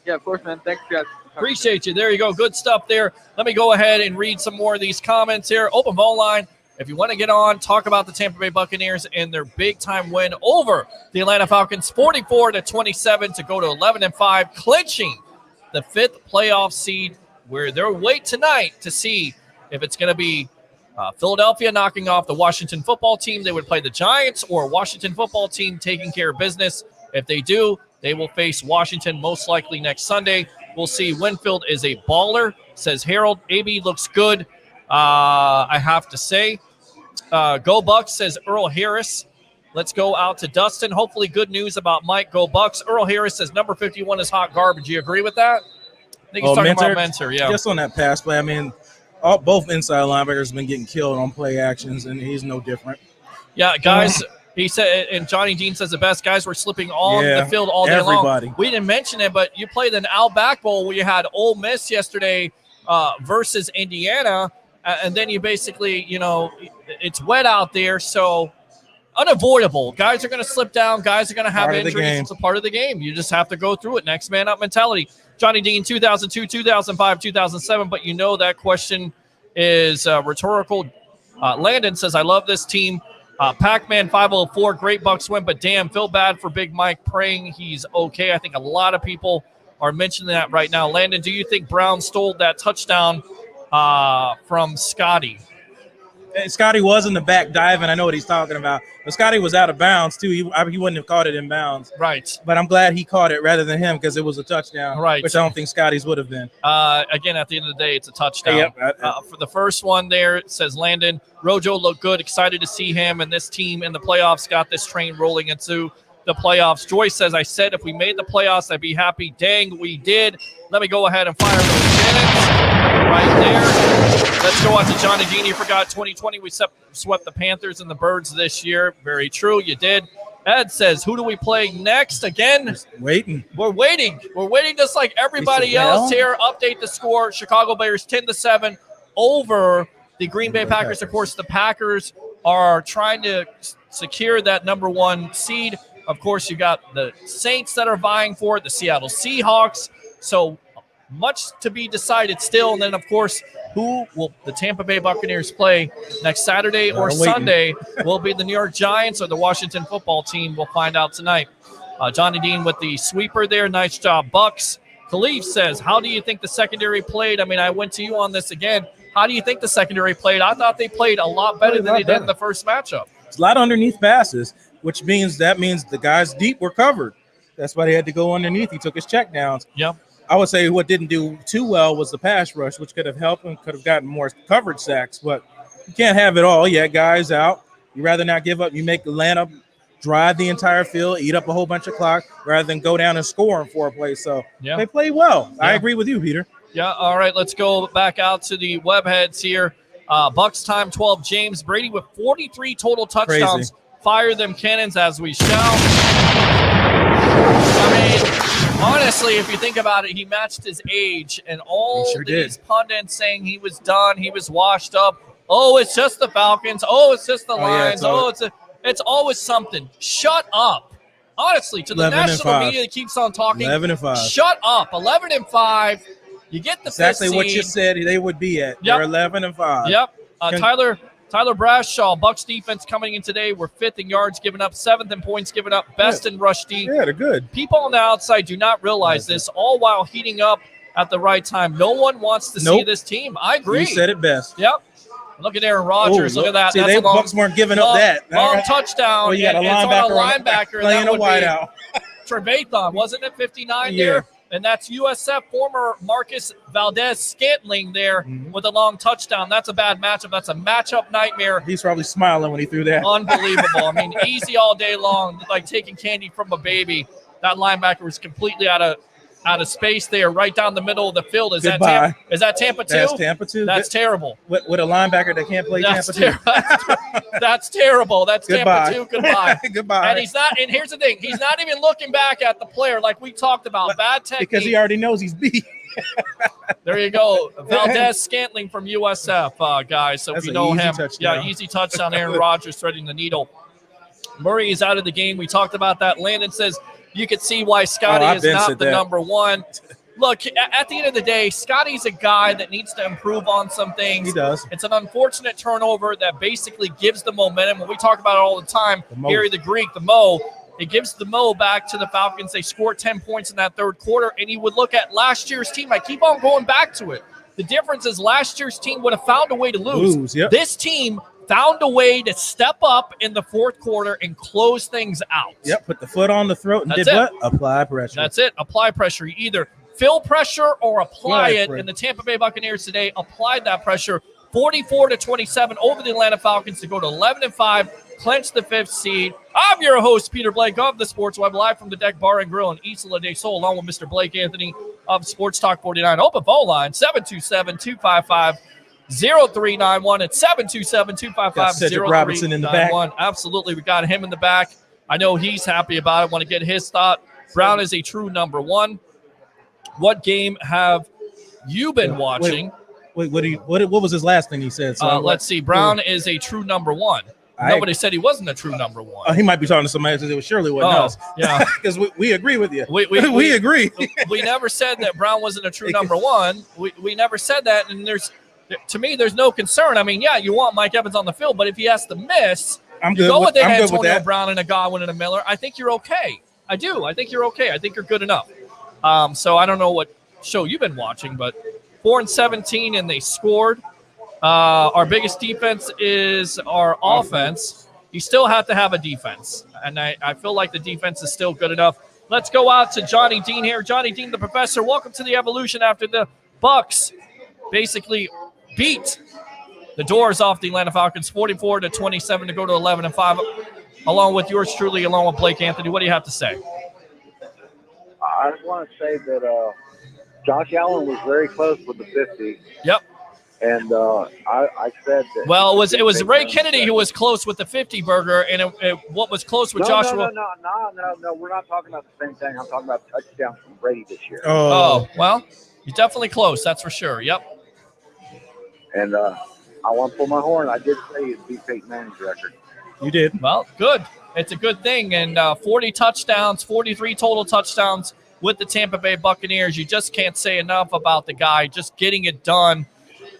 Yeah, of course, man. Thanks, guys. Appreciate you. There you go. Good stuff there. Let me go ahead and read some more of these comments here. Open phone line If you want to get on, talk about the Tampa Bay Buccaneers and their big-time win over the Atlanta Falcons, 44-27 to go to 11-5, clinching the 5th playoff seed, where they'll wait tonight to see if it's going to be Philadelphia knocking off the Washington football team. They would play the Giants, or Washington football team taking care of business. If they do, they will face Washington most likely next Sunday. We'll see. Winfield is a baller, says Harold. AB looks good, I have to say. Go Bucs, says Earl Harris. Let's go out to Dustin. Hopefully good news about Mike. Go Bucs. Earl Harris says number 51 is hot garbage. You agree with that? I think he's talking about Mentor, yeah. Just on that pass play, I mean, both inside linebackers have been getting killed on play actions, and he's no different. Yeah, guys, he said, and Johnny Dean says the best guys were slipping on the field all day long. We didn't mention it, but you played an Outback Bowl where you had Ole Miss yesterday versus Indiana, and then you basically, it's wet out there, so unavoidable. Guys are going to slip down. Guys are going to have injuries. It's a part of the game. You just have to go through it. Next man up mentality. Johnny Dean, 2002, 2005, 2007, but that question is rhetorical. Landon says, I love this team. Pac-Man 504, great Bucs win, but damn, feel bad for Big Mike, praying he's okay. I think a lot of people are mentioning that right now. Landon, do you think Brown stole that touchdown from Scotty? Scotty was in the back diving. I know what he's talking about. But Scotty was out of bounds, too. He wouldn't have caught it in bounds. Right. But I'm glad he caught it rather than him, because it was a touchdown, right? Which I don't think Scotty's would have been. Again, at the end of the day, it's a touchdown. For the first one there, it says Landon. Rojo looked good. Excited to see him and this team in the playoffs. Got this train rolling into the playoffs. Joyce says, I said if we made the playoffs, I'd be happy. Dang, we did. Let me go ahead and fire those cannons right there. Let's go out to Johnny Dean. You forgot 2020. We swept the Panthers and the Birds this year. Very true. You did. Ed says, who do we play next? Again, just waiting. We're waiting. We're waiting just like everybody else here. Update the score. Chicago Bears 10-7 over the Green Bay Packers. Of course, the Packers are trying to secure that number 1 seed. Of course, you got the Saints that are vying for it, the Seattle Seahawks. So much to be decided still. And then, of course, who will the Tampa Bay Buccaneers play next Saturday or Sunday? Will be the New York Giants or the Washington football team? We'll find out tonight. Johnny Dean with the sweeper there. Nice job, Bucs. Khalif says, how do you think the secondary played? I mean, I went to you on this again. How do you think the secondary played? I thought they played a lot better than they did in the first matchup. It's a lot of underneath passes, which means the guys deep were covered. That's why they had to go underneath. He took his check downs. Yeah. I would say what didn't do too well was the pass rush, which could have helped and could have gotten more coverage sacks. But you can't have it all. Yeah, guys out. You'd rather not give up. You make Atlanta drive the entire field, eat up a whole bunch of clock, rather than go down and score in 4 plays. So they played well. Yeah. I agree with you, Peter. Yeah, all right, let's go back out to the webheads here. Bucs time 12, James Brady with 43 total touchdowns. Crazy. Fire them cannons as we shall. I mean, honestly, if you think about it, he matched his age, and all these pundits saying he was done, he was washed up. Oh, it's just the Falcons. Oh, it's just the Lions. It's always something. Shut up. Honestly, to the national media that keeps on talking. 11-5. Shut up. 11-5. You get the exactly fifth what seed. you said they would be at. They're 11-5. Yep. Tyler Brashaw, Bucs defense coming in today. We're 5th in yards given up, 7th in points given up, best in rush D. Yeah, they're good. People on the outside do not realize this, all while heating up at the right time. No one wants to see this team. I agree. You said it best. Yep. Look at Aaron Rodgers. Look at that. See, That's Bucs weren't giving up that. Long touchdown. Well, you got a linebacker playing a wideout. Trevathan, wasn't it 59 there? And that's USF former Marcus Valdez-Scantling there with a long touchdown. That's a bad matchup. That's a matchup nightmare. He's probably smiling when he threw that. Unbelievable. I mean, easy all day long, like taking candy from a baby. That linebacker was completely out of space there, right down the middle of the field. Is that Tampa 2? That's Tampa 2. That's terrible. With a linebacker that can't play Tampa 2. That's terrible. That's Tampa 2. Goodbye. Goodbye. And he's not. And here's the thing: he's not even looking back at the player like we talked about. Bad technique because he already knows he's beat. There you go, Valdez-Scantling from USF, guys. So if you know him, easy touchdown. Aaron Rodgers threading the needle. Murray is out of the game. We talked about that. Landon says you could see why Scotty is not the number 1. Look, at the end of the day, Scotty's a guy that needs to improve on some things. He does. It's an unfortunate turnover that basically gives the momentum. When we talk about it all the time, Gary the Greek, the Mo, it gives the Mo back to the Falcons. They scored 10 points in that third quarter, and you would look at last year's team. I keep on going back to it. The difference is last year's team would have found a way to lose. Yep. This team found a way to step up in the fourth quarter and close things out. Yep, put the foot on the throat and That's did it. what? Apply pressure. That's it. Apply pressure. You either fill pressure or apply it. pressure. And the Tampa Bay Buccaneers today applied that pressure 44-27 over the Atlanta Falcons to go to 11-5, clinch the 5th seed. I'm your host, Peter Blake of the Sports Web, live from the Deck Bar and Grill in Isla de Sol, along with Mr. Blake Anthony of Sports Talk 49. Open phone line 727-255-0391. It's 727-255-0391. Cedric Robinson in the back. Absolutely. We got him in the back. I know he's happy about it. Want to get his thought. Brown is a true number one. What game have you been watching? Wait, what was his last thing he said? So Let's see. Brown is a true number one. Nobody said he wasn't a true number one. He might be talking to somebody else. It surely wasn't us. Yeah. Because we agree with you. We agree. We never said that Brown wasn't a true number one. We never said that. And to me, there's no concern. I mean, yeah, you want Mike Evans on the field, but if he has to miss, I'm you good go with Antonio Brown and a Godwin and a Miller. I think you're okay. I do. I think you're okay. I think you're good enough. So I don't know what show you've been watching, but 4-17 and they scored. Our biggest defense is our offense. You still have to have a defense, and I feel like the defense is still good enough. Let's go out to Johnny Dean here. Johnny Dean, the professor, welcome to the Evolution after the Bucs basically beat the doors off the Atlanta Falcons 44-27 to go to 11-5, along with yours truly, along with Blake Anthony. What do you have to say? I just want to say that Josh Allen was very close with the 50. Yep. And I said that. Well, it was Ray Kennedy who was close with the 50 burger, and what was close with Joshua. No. We're not talking about the same thing. I'm talking about touchdowns from Brady this year. Oh, well, you're definitely close. That's for sure. Yep. And I want to pull my horn. I did say he'd beat Peyton Manning's record. You did. Well, good. It's a good thing. And 40 touchdowns, 43 total touchdowns with the Tampa Bay Buccaneers. You just can't say enough about the guy just getting it done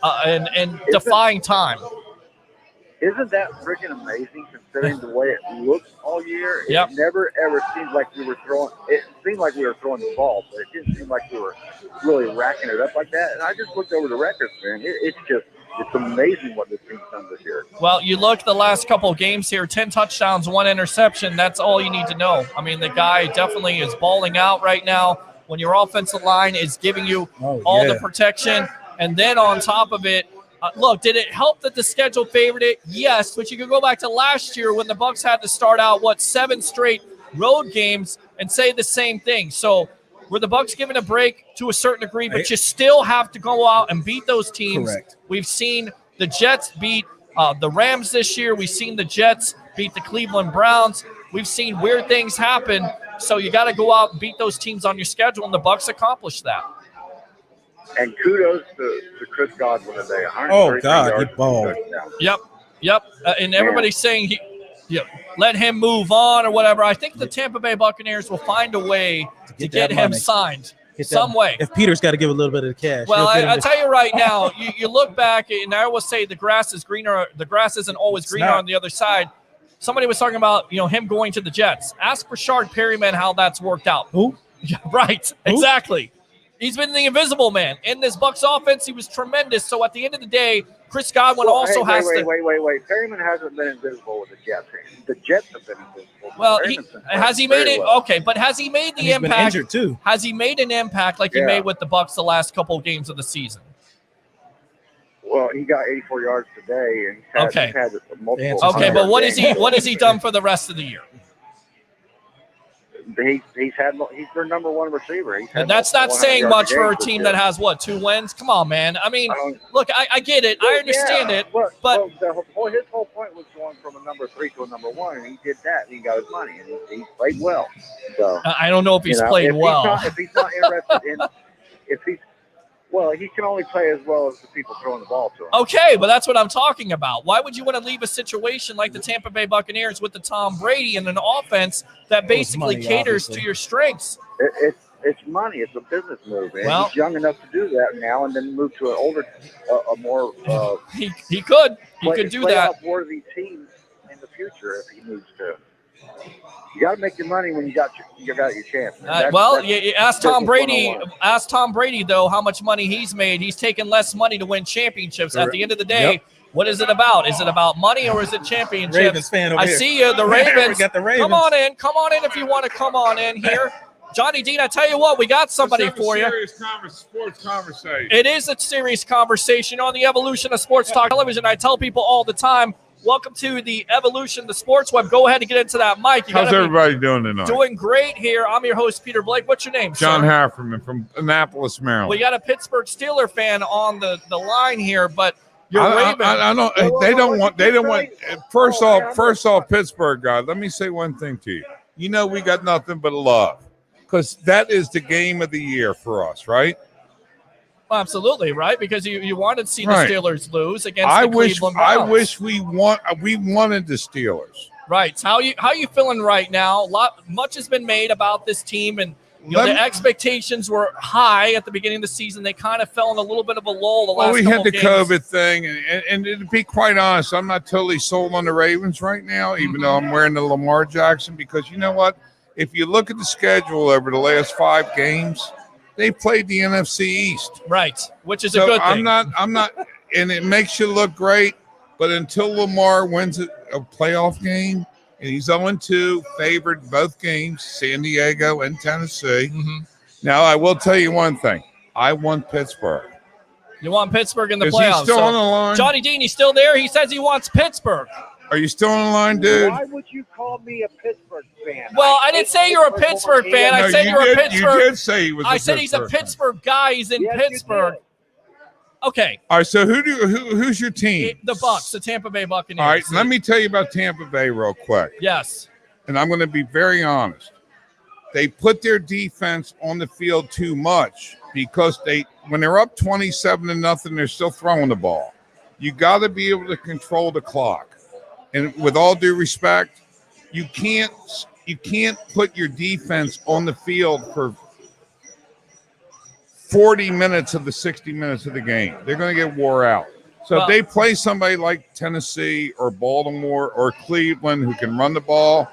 and defying time. Isn't that freaking amazing considering the way it looks all year? Yep. It never ever seemed like we were throwing. It seemed like we were throwing the ball, but it didn't seem like we were really racking it up like that. And I just looked over the records, man. It's amazing what this team's done this year. Well, you look the last couple of games here, 10 touchdowns, 1 interception. That's all you need to know. I mean, the guy definitely is balling out right now when your offensive line is giving you all the protection. And then on top of it, look, did it help that the schedule favored it? Yes, but you could go back to last year when the Bucs had to start out, 7 straight road games and say the same thing. So were the Bucs given a break to a certain degree, but you still have to go out and beat those teams. Correct. We've seen the Jets beat the Rams this year. We've seen the Jets beat the Cleveland Browns. We've seen weird things happen. So you got to go out and beat those teams on your schedule, and the Bucs accomplished that. And kudos to Chris Godwin today. Oh, God, he balled. Yep. And everybody's saying let him move on or whatever. I think the Tampa Bay Buccaneers will find a way to get him signed some way. If Peter's got to give a little bit of the cash. Well, I tell you right now, you look back, and I always say the grass is greener. The grass isn't always greener on the other side. Somebody was talking about him going to the Jets. Ask Rashard Perryman how that's worked out. Who? Yeah, right. Who? Exactly. He's been the invisible man. In this Bucs offense, he was tremendous. So at the end of the day, Chris Godwin has to. Wait. Perryman hasn't been invisible with the Jets. The Jets have been invisible. Well, has he made it? Well. Okay, but has he made the impact? Been injured too. Has he made an impact like he made with the Bucs the last couple of games of the season? Well, he got 84 yards today, and he's had multiple. Okay, but what has he done for the rest of the year? He's their number one receiver. And that's not saying much for a team that has 2 wins. Come on, man. I mean, look, I get it. I understand it, but his whole point was going from a number 3 to a number 1, and he did that. And he got his money, and he played well. So I don't know if he's played well. If he's not interested in, well, he can only play as well as the people throwing the ball to him. Okay, but that's what I'm talking about. Why would you want to leave a situation like the Tampa Bay Buccaneers with the Tom Brady and an offense that basically caters to your strengths? It's money. It's a business move, and Well, he's young enough to do that now, and then move to an older, a more he could do that. Playoff-worthy team in the future if he needs to. You got to make your money when you got your chance. You ask Tom Brady. Ask Tom Brady though how much money he's made. He's taken less money to win championships. At the end of the day, what is it about? Is it about money or is it championships? Ravens fan over I here. see you, the Ravens. We got the Ravens. Come on in if you want to come on in here. Johnny Dean, I tell you what, we got somebody for you. Sports conversation. It is a serious conversation on the evolution of sports talk television. I tell people all the time, welcome to the evolution of the sports web. Go ahead and get into that mic. How's everybody doing tonight? Doing great here. I'm your host, Peter Blake. What's your name, John sir? Hafferman from Annapolis, Maryland. We got a Pittsburgh Steeler fan on the line here, but you're Ravens. I don't. They don't want. First off, Pittsburgh guys. Let me say one thing to you. You know we got nothing but love, because that is the game of the year for us, right? Absolutely, right? Because you wanted to see the Steelers lose against the Cleveland Browns. I wish we wanted the Steelers. Right. How you feeling right now? Much has been made about this team, and the expectations were high at the beginning of the season. They kind of fell in a little bit of a lull the last couple we had the games. COVID thing, and to be quite honest, I'm not totally sold on the Ravens right now, even though I'm wearing the Lamar Jackson, because you know what? If you look at the schedule over the last 5 games, they played the NFC East. Right, which is a good thing. I'm not, and it makes you look great, but until Lamar wins a playoff game, and he's 0-2, favored both games, San Diego and Tennessee. Mm-hmm. Now, I will tell you one thing. I want Pittsburgh. You want Pittsburgh in the Is playoffs. he still on the line? Johnny Dean, he's still there. He says he wants Pittsburgh. Are you still on the line, dude? Why would you call me a Pittsburgh fan? Well, I didn't say you're a Pittsburgh fan. I said you're a Pittsburgh. You did say he was. I said he's a Pittsburgh guy. He's in Pittsburgh. Okay. All right. So who's your team? The Bucs, the Tampa Bay Buccaneers. All right. Let me tell you about Tampa Bay real quick. Yes. And I'm going to be very honest. They put their defense on the field too much because when they're up 27-0, they're still throwing the ball. You got to be able to control the clock. And with all due respect, you can't put your defense on the field for 40 minutes of the 60 minutes of the game. They're going to get wore out. So if they play somebody like Tennessee or Baltimore or Cleveland who can run the ball,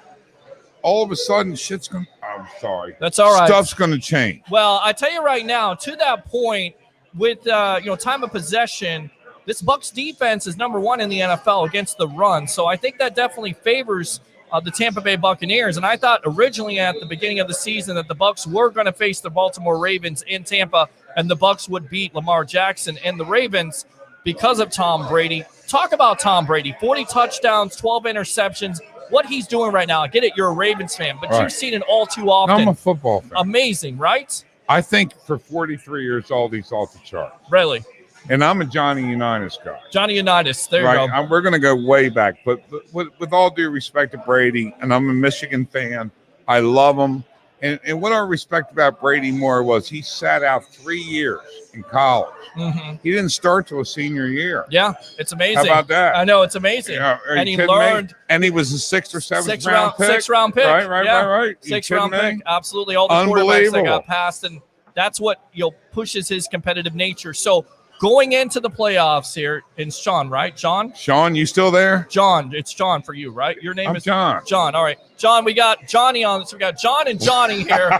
all of a sudden shit's going to – I'm sorry. That's all right. Stuff's going to change. Well, I tell you right now, to that point, with time of possession, this Bucs defense is number 1 in the NFL against the run. So I think that definitely favors the Tampa Bay Buccaneers. And I thought originally at the beginning of the season that the Bucs were going to face the Baltimore Ravens in Tampa, and the Bucs would beat Lamar Jackson and the Ravens because of Tom Brady. Talk about Tom Brady. 40 touchdowns, 12 interceptions. What he's doing right now. I get it, you're a Ravens fan, but you've seen it all too often. I'm a football fan. Amazing, right? I think for 43 years old, he's off the charts. Really? And I'm a Johnny Unitas guy. Johnny Unitas, there you go. We're going to go way back. But with all due respect to Brady, and I'm a Michigan fan, I love him. And what I respect about Brady more was he sat out 3 years in college. Mm-hmm. He didn't start till a senior year. Yeah, it's amazing. How about that? I know, it's amazing. Yeah, and he learned. And he was a 6th or 7th round pick. 6th round pick. Right. 6th round pick. Absolutely. All the quarterbacks that got passed. And that's what pushes his competitive nature. So going into the playoffs here, and Sean, right? Sean, you still there? John, it's John for you, right? Your name is John. John, all right. John, we got Johnny on. So we got John and Johnny here.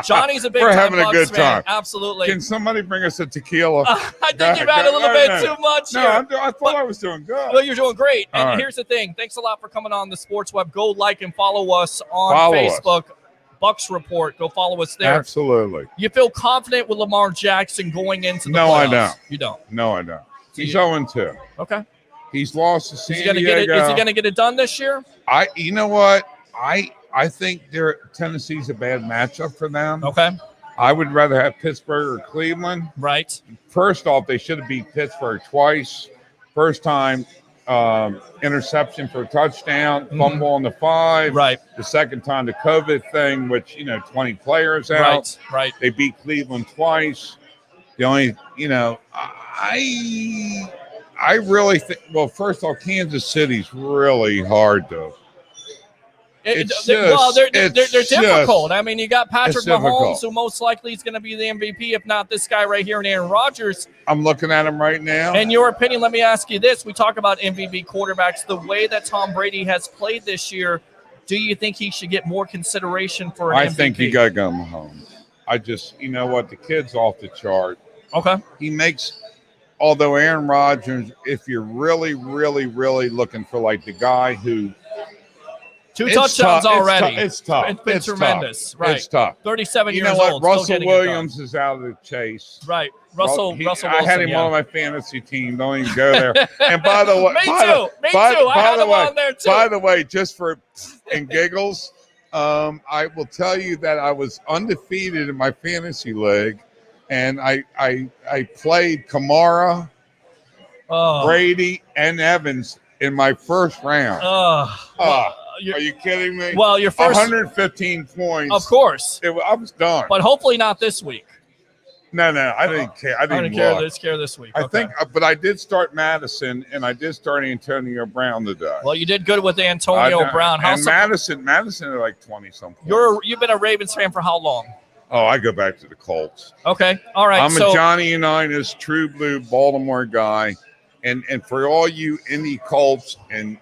Johnny's a big We're time having a good Bucs fan. time. Absolutely. Can somebody bring us a tequila? I think you've had a little bit too much here. I thought I was doing good. Well, you're doing great. And All right. Here's the thing. Thanks a lot for coming on the Sports Web. Go like and follow us on Facebook. Bucs Report. Go follow us there. Absolutely. You feel confident with Lamar Jackson going into the playoffs? No, I don't. You don't? No, I don't. He's 0-2. Okay. He's lost to San Diego. Is he going to get it done this year? You know what? I think Tennessee's a bad matchup for them. Okay. I would rather have Pittsburgh or Cleveland. Right. First off, they should have beat Pittsburgh twice. First time, interception for a touchdown, fumble on the 5. Right. The second time, the COVID thing, which 20 players out. Right. They beat Cleveland twice. The only, I really think. Well, first off, Kansas City's really hard to. They're difficult. I mean, you got Patrick Mahomes, difficult. who most likely is going to be the MVP, if not this guy right here, and Aaron Rodgers. I'm looking at him right now. In your opinion, let me ask you this. We talk about MVP quarterbacks. The way that Tom Brady has played this year, do you think he should get more consideration for an MVP? I think you got to go Mahomes. You know what? The kid's off the chart. Okay. Although Aaron Rodgers, if you're really, really, really looking for like the guy who – 2 touchdowns already. It's tough. It's been tremendous. Right. It's tough. 37 you years know what? old. Russell Williams is out of the chase. Right. Russell Wilson. I had him on my fantasy team. Don't even go there. And by the way, Me too. I had him on there too. By the way, just for and giggles, I will tell you that I was undefeated in my fantasy league, and I played Kamara, Brady, and Evans in my first round. Are you kidding me? Well, your first 115 points. Of course. I was done. But hopefully not this week. No, I didn't care. I didn't care this week. I think, but I did start Madison, and I did start Antonio Brown today. Well, you did good with Antonio Brown. And Madison are like 20-something. You've been a Ravens fan for how long? Oh, I go back to the Colts. Okay, all right. I'm a Johnny Unitas, true blue Baltimore guy. And for all you Indy Colts and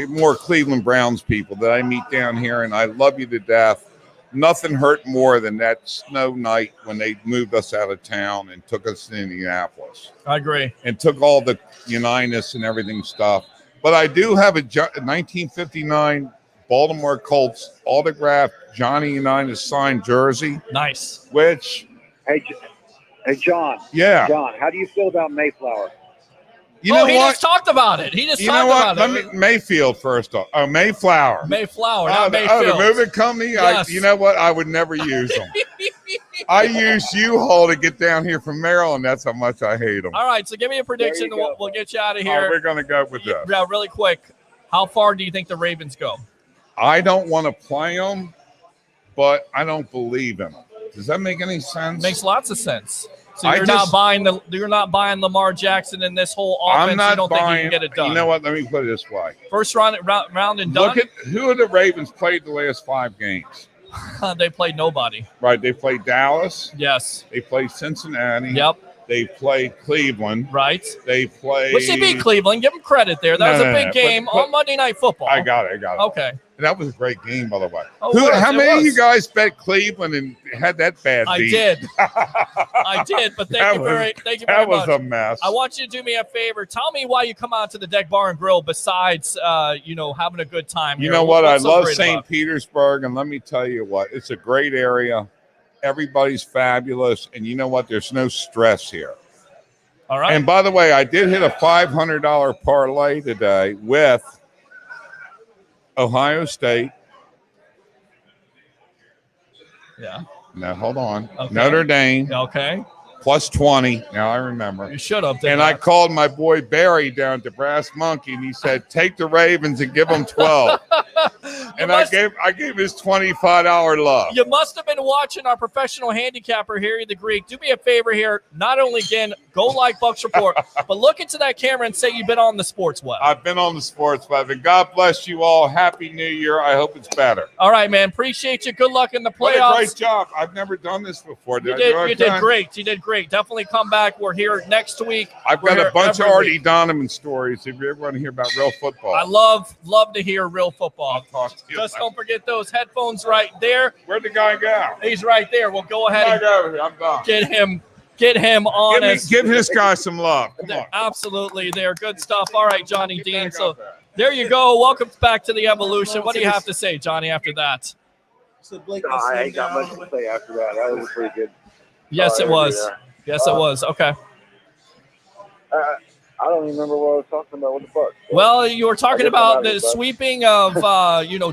more Cleveland Browns people that I meet down here, and I love you to death, nothing hurt more than that snow night when they moved us out of town and took us to Indianapolis. I agree. And took all the Unitas and everything stuff. But I do have a 1959 Baltimore Colts autographed Johnny Unitas signed jersey. Nice. Which... Hey, John. Yeah. John, how do you feel about Mayflower? He just talked about it. Mayfield first off. Oh, Mayflower. Mayflower, not Mayfield. The moving company? Yes. You know what? I would never use them. I use U-Haul to get down here from Maryland. That's how much I hate them. All right, so give me a prediction. And we'll get you out of here. We're going to go with this. Yeah, really quick. How far do you think the Ravens go? I don't want to play them, but I don't believe in them. Does that make any sense? Makes lots of sense. So you're not buying Lamar Jackson in this whole offense. I'm not you don't buying, think he can get it done. You know what? Let me put it this way. First round and done. Look at who the Ravens played the last 5 games. They played nobody. Right. They played Dallas. Yes. They played Cincinnati. Yep. They played Cleveland. Right. They played. Which they beat Cleveland. Give them credit there. That was a big game on Monday Night Football. I got it. Okay. And that was a great game, by the way. How many of you guys bet Cleveland and had that bad beat? I did, but thank you very much. That was a mess. I want you to do me a favor. Tell me why you come out to the Deck Bar and Grill besides, having a good time. You know what? I love St. Petersburg, and let me tell you what. It's a great area. Everybody's fabulous, and you know what? There's no stress here. All right. And by the way, I did hit a $500 parlay today with Ohio State. Yeah. No, hold on. Okay. Notre Dame. Okay. Plus 20. Now I remember. You should have. And I called my boy Barry down to Brass Monkey, and he said, "Take the Ravens and give them 12." And I gave his $25 love. You must have been watching our professional handicapper, Harry the Greek. Do me a favor here. Not only, again, go like Bucs Report, but look into that camera and say you've been on the Sports Web. I've been on the Sports Web. And God bless you all. Happy New Year. I hope it's better. All right, man. Appreciate you. Good luck in the playoffs. What a great job. I've never done this before. You did great. You did great. Definitely come back. We're here next week. I've got a bunch of Artie Donovan stories if you ever want to hear about real football. I love to hear real football. I'll talk to you. Just don't forget those headphones right there. Where'd the guy go? He's right there. We'll go ahead and I'm done. Get him on. Give this guy some love. Come on. Absolutely. They're good stuff. All right, Johnny Dean. So there you go. Welcome back to the Evolution. What do you have to say, Johnny, after that? I ain't got much to say after that. That was pretty good. Yes, it was. Yes, it was. Okay. I don't even remember what I was talking about with the Bucs. Well, you were talking about the sweeping of,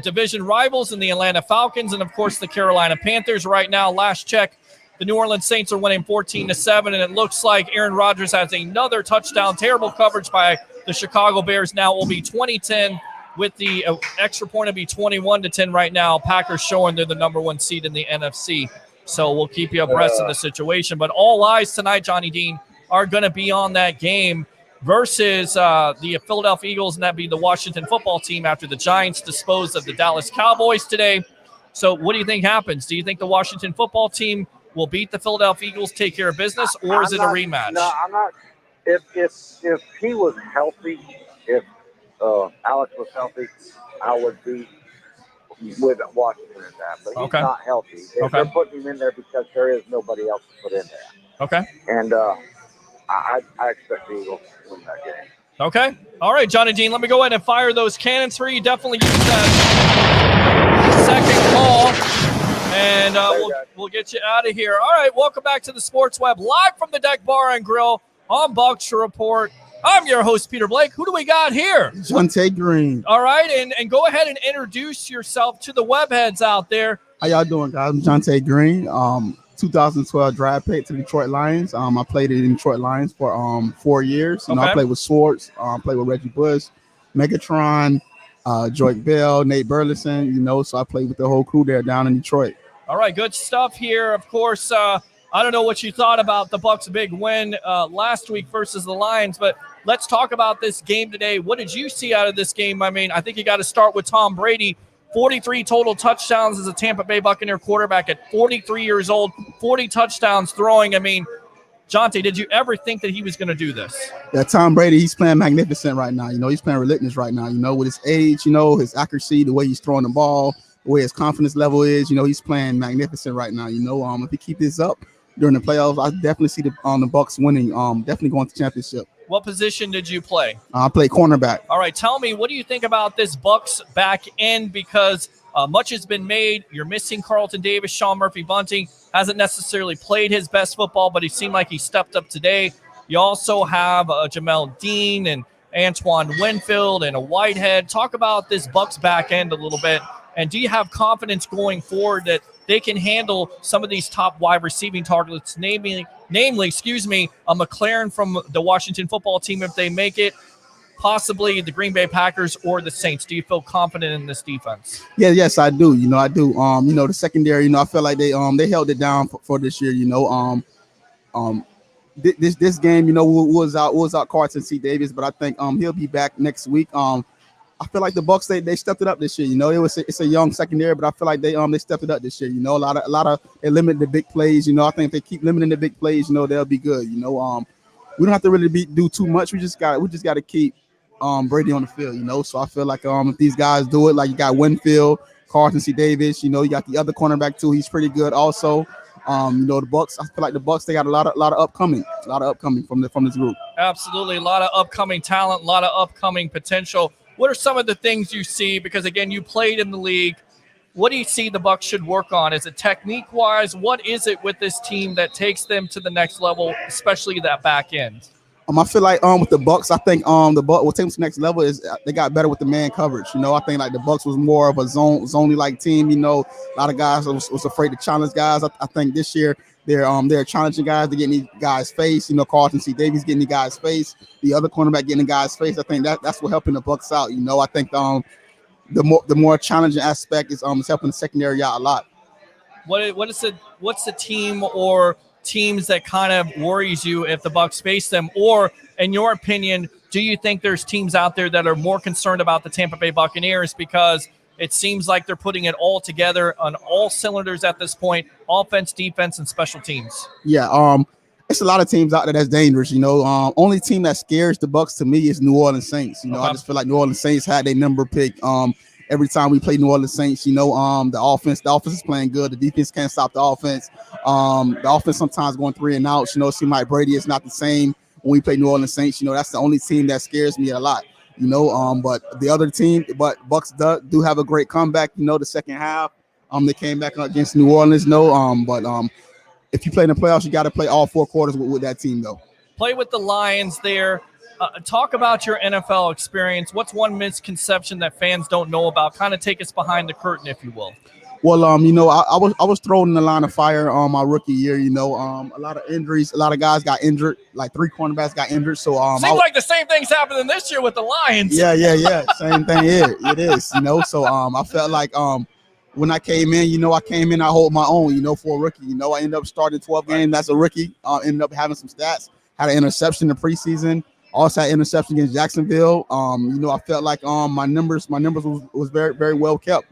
division rivals in the Atlanta Falcons and, of course, the Carolina Panthers. Right now, last check, the New Orleans Saints are winning 14-7, and it looks like Aaron Rodgers has another touchdown. Terrible coverage by the Chicago Bears. Now it will be 20-10 with the extra point. It'll be 21-10 right now. Packers showing they're the number 1 seed in the NFC. So we'll keep you abreast of the situation. But all eyes tonight, Johnny Dean, are going to be on that game. versus the Philadelphia Eagles, and that'd be the Washington football team after the Giants disposed of the Dallas Cowboys today. So what do you think happens? Do you think the Washington football team will beat the Philadelphia Eagles, take care of business, or is it a rematch? No, I'm not. If he was healthy, if Alex was healthy, I would be with Washington in that. But he's not healthy. They're putting him in there because there is nobody else to put in there. Okay. And I expect the Eagles to win that game. Okay. All right, Johnny Dean, let me go ahead and fire those cannons for you. Definitely use that second call, and we'll get you out of here. All right, welcome back to the Sports Web, live from the Deck Bar and Grill on Bucs Report. I'm your host, Peter Blake. Who do we got here? Jonte Green. All right, and go ahead and introduce yourself to the webheads out there. How y'all doing, guys? I'm Jonte Green. 2012 draft pick to Detroit Lions. I played in Detroit Lions for 4 years. I played with Swartz, played with Reggie Bush, Megatron, Joyke Bell, Nate Burleson, so I played with the whole crew there down in Detroit. All right, good stuff here. Of course, I don't know what you thought about the Bucs' big win last week versus the Lions, but let's talk about this game today. What did you see out of this game? I mean, I think you got to start with Tom Brady. 43 total touchdowns as a Tampa Bay Buccaneer quarterback at 43 years old, 40 touchdowns throwing. I mean, Jonte, did you ever think that he was going to do this? Yeah, Tom Brady, he's playing magnificent right now. He's playing relentless right now. With his age, his accuracy, the way he's throwing the ball, the way his confidence level is, he's playing magnificent right now. If he keep this up during the playoffs, I definitely see the Bucs winning, definitely going to championship. What position did you play? I played cornerback. All right, tell me, what do you think about this Bucs back end? Because much has been made. You're missing Carlton Davis. Sean Murphy-Bunting hasn't necessarily played his best football, but he seemed like he stepped up today. You also have Jamel Dean and Antoine Winfield and a Whitehead. Talk about this Bucs back end a little bit. And do you have confidence going forward that they can handle some of these top wide receiving targets, namely, a McLaren from the Washington football team if they make it, possibly the Green Bay Packers or the Saints? Do you feel confident in this defense? Yeah, yes, I do. I do. The secondary, I feel like they held it down for this year. This game, was out Carlton C. Davis, but I think he'll be back next week. I feel like the Bucs they stepped it up this year. It's a young secondary, but I feel like they stepped it up this year. A lot of they limit the big plays. I think if they keep limiting the big plays, they'll be good. We don't have to really do too much. We just got to keep Brady on the field. So I feel like if these guys do it, like you got Winfield, Carlton C. Davis, you got the other cornerback too. He's pretty good also. The Bucs, I feel like the Bucs, they got a lot of upcoming from this group. Absolutely, a lot of upcoming talent, a lot of upcoming potential. What are some of the things you see? Because, again, you played in the league. What do you see the Bucs should work on? Is it technique-wise? What is it with this team that takes them to the next level, especially that back end? I feel like with the Bucs, I think the Bucs what takes them to the next level is they got better with the man coverage. I think like the Bucs was more of a zone-y like team. A lot of guys was afraid to challenge guys. I think this year they're challenging guys. They're getting these guys' face. Carlton C. Davis getting the guy's face. The other cornerback getting the guy's face. I think that's what helping the Bucs out. I think the more challenging aspect is helping the secondary out a lot. What's the team or teams that kind of worries you if the Bucs face them? Or, in your opinion, do you think there's teams out there that are more concerned about the Tampa Bay Buccaneers because it seems like they're putting it all together on all cylinders at this point, offense, defense, and special teams? Yeah, it's a lot of teams out there that's dangerous. Only team that scares the Bucs to me is New Orleans Saints. I just feel like New Orleans Saints had their number pick. Every time we play New Orleans Saints, the offense is playing good. The defense can't stop the offense. The offense sometimes going 3 and out. It seems like Brady is not the same when we play New Orleans Saints. That's the only team that scares me a lot. But the other team, but Bucs do have a great comeback. The second half, they came back against New Orleans. But if you play in the playoffs, you got to play all 4 quarters with that team, though. Play with the Lions there. Talk about your NFL experience. What's one misconception that fans don't know about? Kind of take us behind the curtain, if you will. Well, I was thrown in the line of fire on my rookie year. A lot of injuries. A lot of guys got injured. Like 3 cornerbacks got injured. So seems like the same thing's happening this year with the Lions. Yeah. Same thing here. It is. So I felt like when I came in, I hold my own. For a rookie. I ended up starting 12 games as a rookie. Ended up having some stats. Had an interception in the preseason. Also had interception against Jacksonville. I felt like my numbers was very, very well kept.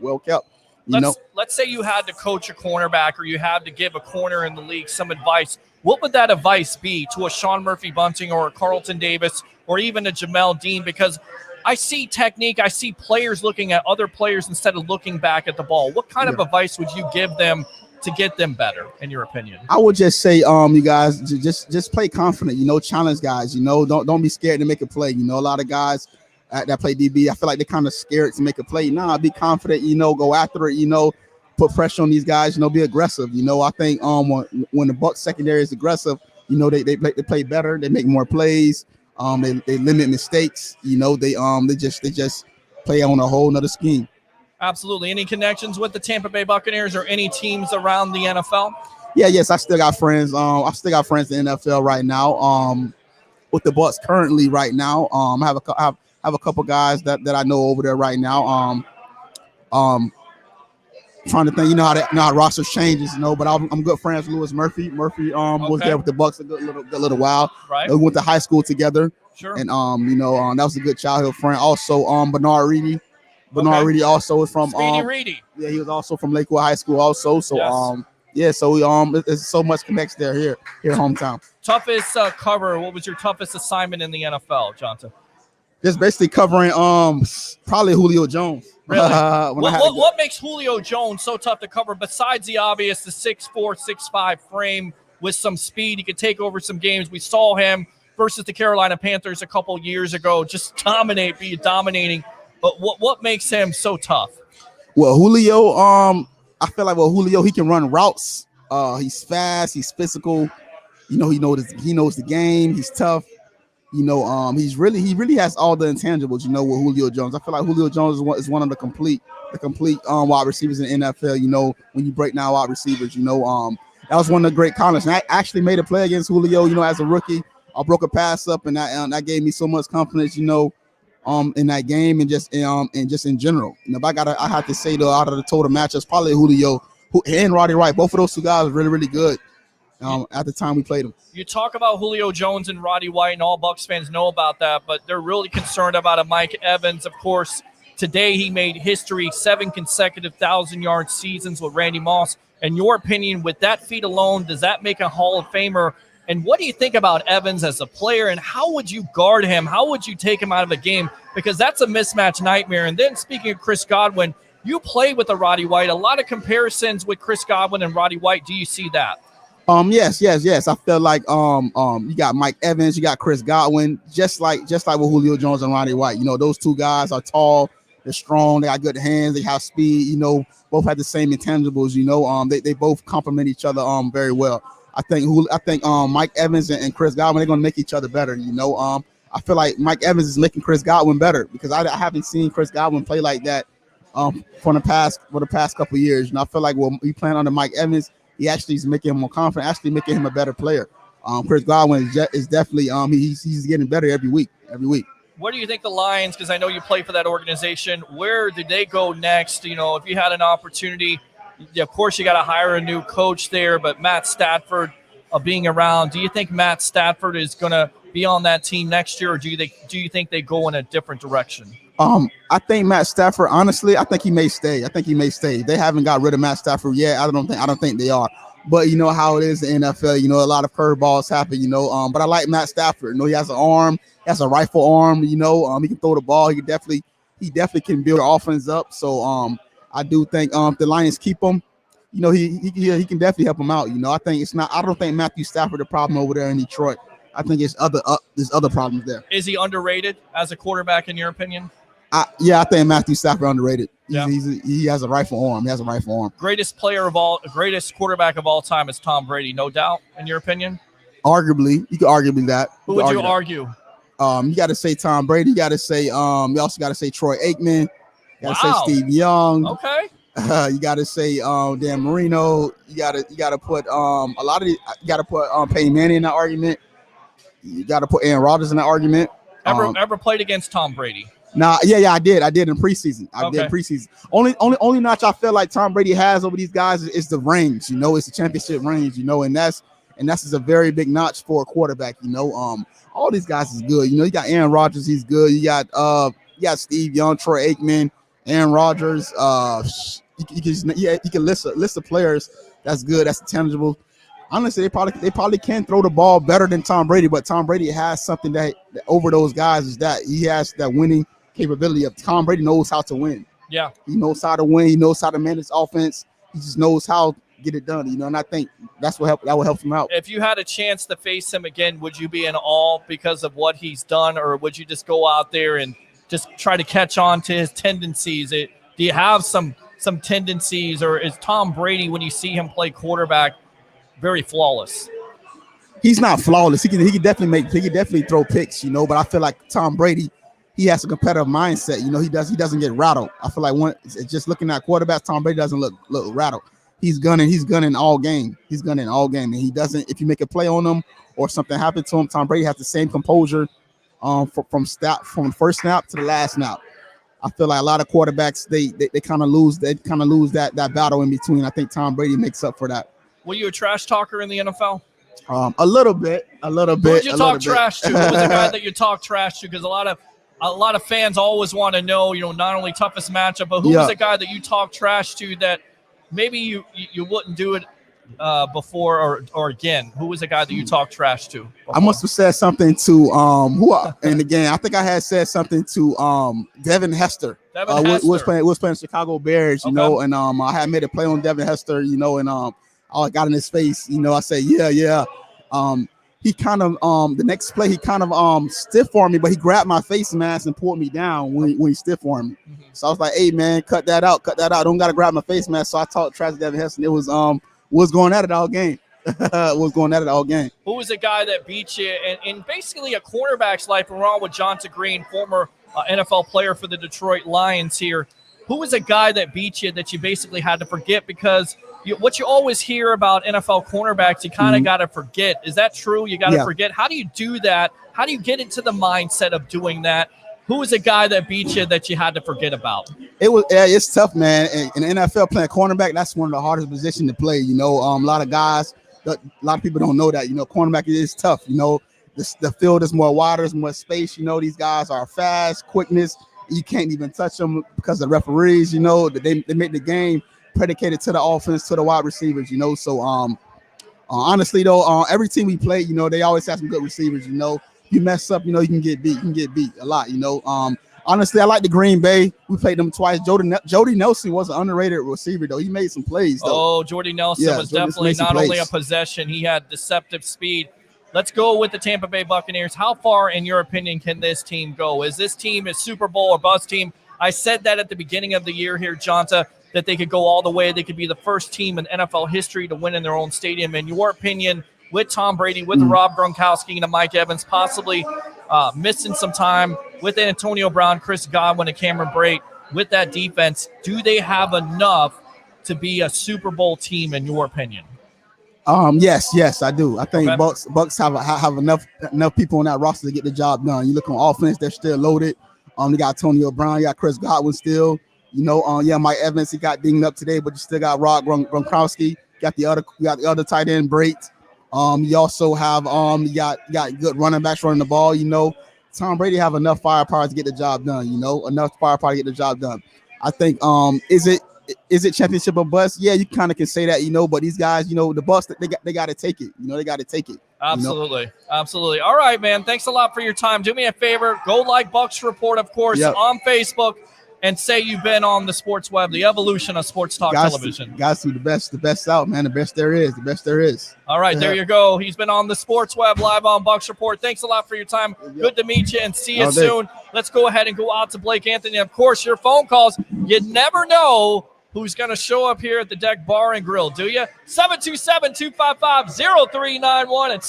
Let's say you had to coach a cornerback or you had to give a corner in the league some advice. What would that advice be to a Sean Murphy Bunting or a Carlton Davis or even a Jamel Dean? Because I see technique, I see players looking at other players instead of looking back at the ball. What kind of advice would you give them to get them better, in your opinion? I would just say, you guys just play confident. Challenge guys. Don't be scared to make a play. A lot of guys that play DB, I feel like they're kind of scared to make a play. Nah, be confident. Go after it. Put pressure on these guys. Be aggressive. I think when the Bucs secondary is aggressive, they play better. They make more plays. They limit mistakes. They just play on a whole nother scheme. Absolutely. Any connections with the Tampa Bay Buccaneers or any teams around the NFL? Yes, I still got friends. I still got friends in the NFL right now. With the Bucs currently right now. I have a couple guys that I know over there right now. Trying to think, how rosters changes, but I'm good friends with Louis Murphy. Murphy was there with the Bucs a good little while. Right. We went to high school together. Sure. And that was a good childhood friend. Also, Bernard Reedy. Bernard Reedy also is from Speedy Reedy. Yeah, he was also from Lakewood High School also. So there's so much connects there here hometown. Toughest cover. What was your toughest assignment in the NFL, Jonathan? Just basically covering probably Julio Jones. Really? What makes Julio Jones so tough to cover besides the obvious, the 6'4", 6'5" frame with some speed? He could take over some games. We saw him versus the Carolina Panthers a couple years ago, just be dominating. But what makes him so tough? Well, Julio, I feel like Julio, he can run routes. He's fast. He's physical. He knows the game. He's tough. He really has all the intangibles. With Julio Jones, I feel like Julio Jones is one of the complete wide receivers in the NFL. When you break down wide receivers, that was one of the great comments. And I actually made a play against Julio. As a rookie, I broke a pass up, and that gave me so much confidence. In that game and just in general. If I have to say though, out of the total matchups, probably Julio and Roddy White. Both of those two guys were really, really good at the time we played them. You talk about Julio Jones and Roddy White, and all Bucs fans know about that, but they're really concerned about a Mike Evans. Of course, today he made history, 7 consecutive 1,000-yard seasons with Randy Moss. In your opinion, with that feat alone, does that make a Hall of Famer? And what do you think about Evans as a player, and how would you guard him? How would you take him out of a game? Because that's a mismatch nightmare. And then speaking of Chris Godwin, you play with a Roddy White. A lot of comparisons with Chris Godwin and Roddy White. Do you see that? Yes. I feel like you got Mike Evans, you got Chris Godwin, just like with Julio Jones and Roddy White. Those two guys are tall, they're strong, they got good hands, they have speed. Both have the same intangibles. They both complement each other very well. I think Mike Evans and Chris Godwin, they're gonna make each other better. I feel like Mike Evans is making Chris Godwin better because I haven't seen Chris Godwin play like that for the past couple of years. I feel like when we playing under Mike Evans, he actually is making him more confident, actually making him a better player. Chris Godwin is definitely he's getting better every week. Where do you think the Lions, because I know you play for that organization, where do they go next? If you had an opportunity, of course you got to hire a new coach there, but Matt Stafford being around, do you think Matt Stafford is going to be on that team next year, or do you think they go in a different direction? I think Matt Stafford, honestly, I think he may stay. They haven't got rid of Matt Stafford yet. I don't think they are. But you know how it is in the NFL. A lot of curveballs happen. But I like Matt Stafford. He has an arm. He has a rifle arm. He can throw the ball. He definitely can build the offense up. So I do think if the Lions keep him, he can definitely help him out. I don't think Matthew Stafford the problem over there in Detroit. I think there's other problems there. Is he underrated as a quarterback in your opinion? I think Matthew Stafford underrated. He has a rifle arm. Greatest quarterback of all time is Tom Brady, no doubt, in your opinion? Arguably, you could argue that. Who would you argue? You got to say Tom Brady. You got to say you also got to say Troy Aikman. You got to say Steve Young. Okay. You got to say Dan Marino. You got to put Peyton Manning in that argument. You got to put Aaron Rodgers in that argument. Ever played against Tom Brady? I did. I did in preseason. Did preseason. Only notch I feel like Tom Brady has over these guys is the range. It's the championship range. And and that's just a very big notch for a quarterback. All these guys is good. You got Aaron Rodgers, he's good. You got Steve Young, Troy Aikman, Aaron Rodgers. You can list of players that's good, that's tangible. Honestly, they probably can throw the ball better than Tom Brady, but Tom Brady has something that over those guys is that he has that winning capability of Tom Brady knows how to win. Yeah. He knows how to win. He knows how to manage offense. He just knows how to get it done, and I think that will help him out. If you had a chance to face him again, would you be in awe because of what he's done, or would you just go out there and just try to catch on to his tendencies? Do you have some tendencies, or is Tom Brady, when you see him play quarterback, very flawless? He's not flawless. He can definitely throw picks, but I feel like Tom Brady, he has a competitive mindset. He doesn't get rattled. I feel like just looking at quarterbacks, Tom Brady doesn't look rattled. He's gunning all game. And he doesn't, if you make a play on him or something happened to him, Tom Brady has the same composure from the first snap to the last snap. I feel like a lot of quarterbacks they kind of lose that battle in between. I think Tom Brady makes up for that. Were you a trash talker in the NFL? A little bit. Who did you talk trash to? Who was the guy that you talk trash to? Because a lot of fans always want to know, not only toughest matchup, but who was the guy that you talk trash to that maybe you wouldn't do it before or again? Who was the guy that you talked trash to before? I must have said something to and again I think I had said something to Devin Hester. Was playing Chicago Bears, and I had made a play on Devin Hester, and I got in his face, I said yeah. He kind of the next play he kind of stiff armed me, but he grabbed my face mask and pulled me down when he stiff armed me. Mm-hmm. So I was like, hey man, cut that out. Don't gotta grab my face mask. So I talked trash to Devin Hester. It was going at it all game. Who was the guy that beat you in basically a cornerback's life? And we're on with Jonta Green, former NFL player for the Detroit Lions here. Who was a guy that beat you that you basically had to forget? Because what you always hear about NFL cornerbacks, you kind of got to forget. Is that true? You got to forget. How do you do that? How do you get into the mindset of doing that? Who was a guy that beat you that you had to forget about? It's tough, man. In the NFL, playing cornerback, that's one of the hardest positions to play. A lot of guys, a lot of people don't know that. Cornerback is tough. The field is more wider, there's more space. These guys are fast, quickness. You can't even touch them because of the referees. They make the game predicated to the offense, to the wide receivers. So honestly though, every team we play, they always have some good receivers. You mess up, you can get beat. You can get beat a lot. Honestly, I like the Green Bay. We played them twice. Jody Nelson was an underrated receiver though. He made some plays though. Oh, Jordy Nelson was definitely not only a possession, he had deceptive speed. Let's go with the Tampa Bay Buccaneers. How far, in your opinion, can this team go? Is this team a Super Bowl or bust team? I said that at the beginning of the year here, Jonta, that they could go all the way. They could be the first team in NFL history to win in their own stadium. In your opinion, with Tom Brady, with Rob Gronkowski and Mike Evans, possibly missing some time with Antonio Brown, Chris Godwin, and Cameron Brate, with that defense, do they have enough to be a Super Bowl team, in your opinion? Yes, I do. I think Bucs have enough people on that roster to get the job done. You look on offense, they're still loaded. You got Antonio Brown, you got Chris Godwin still. Mike Evans, he got dinged up today, but you still got Rob Gronkowski. You got the other tight end, Brate. You also have you got good running backs running the ball. Tom Brady have enough firepower to get the job done. Enough firepower to get the job done. I think is it championship or bust? Yeah, you kind of can say that, but these guys, the Bucs, they got to take it. They got to take it. Absolutely. Absolutely. All right, man. Thanks a lot for your time. Do me a favor. Go like Bucs Report, of course, on Facebook, and say you've been on the Sports Web, the evolution of sports talk television. Guys, the best out, man. The best there is. All right, there you go. He's been on the Sports Web live on Bucs Report. Thanks a lot for your time. Good to meet you and see you soon. Let's go ahead and go out to Blake Anthony. Of course, your phone calls. You never know who's going to show up here at the Deck Bar and Grill, do you? 727-255-0391 and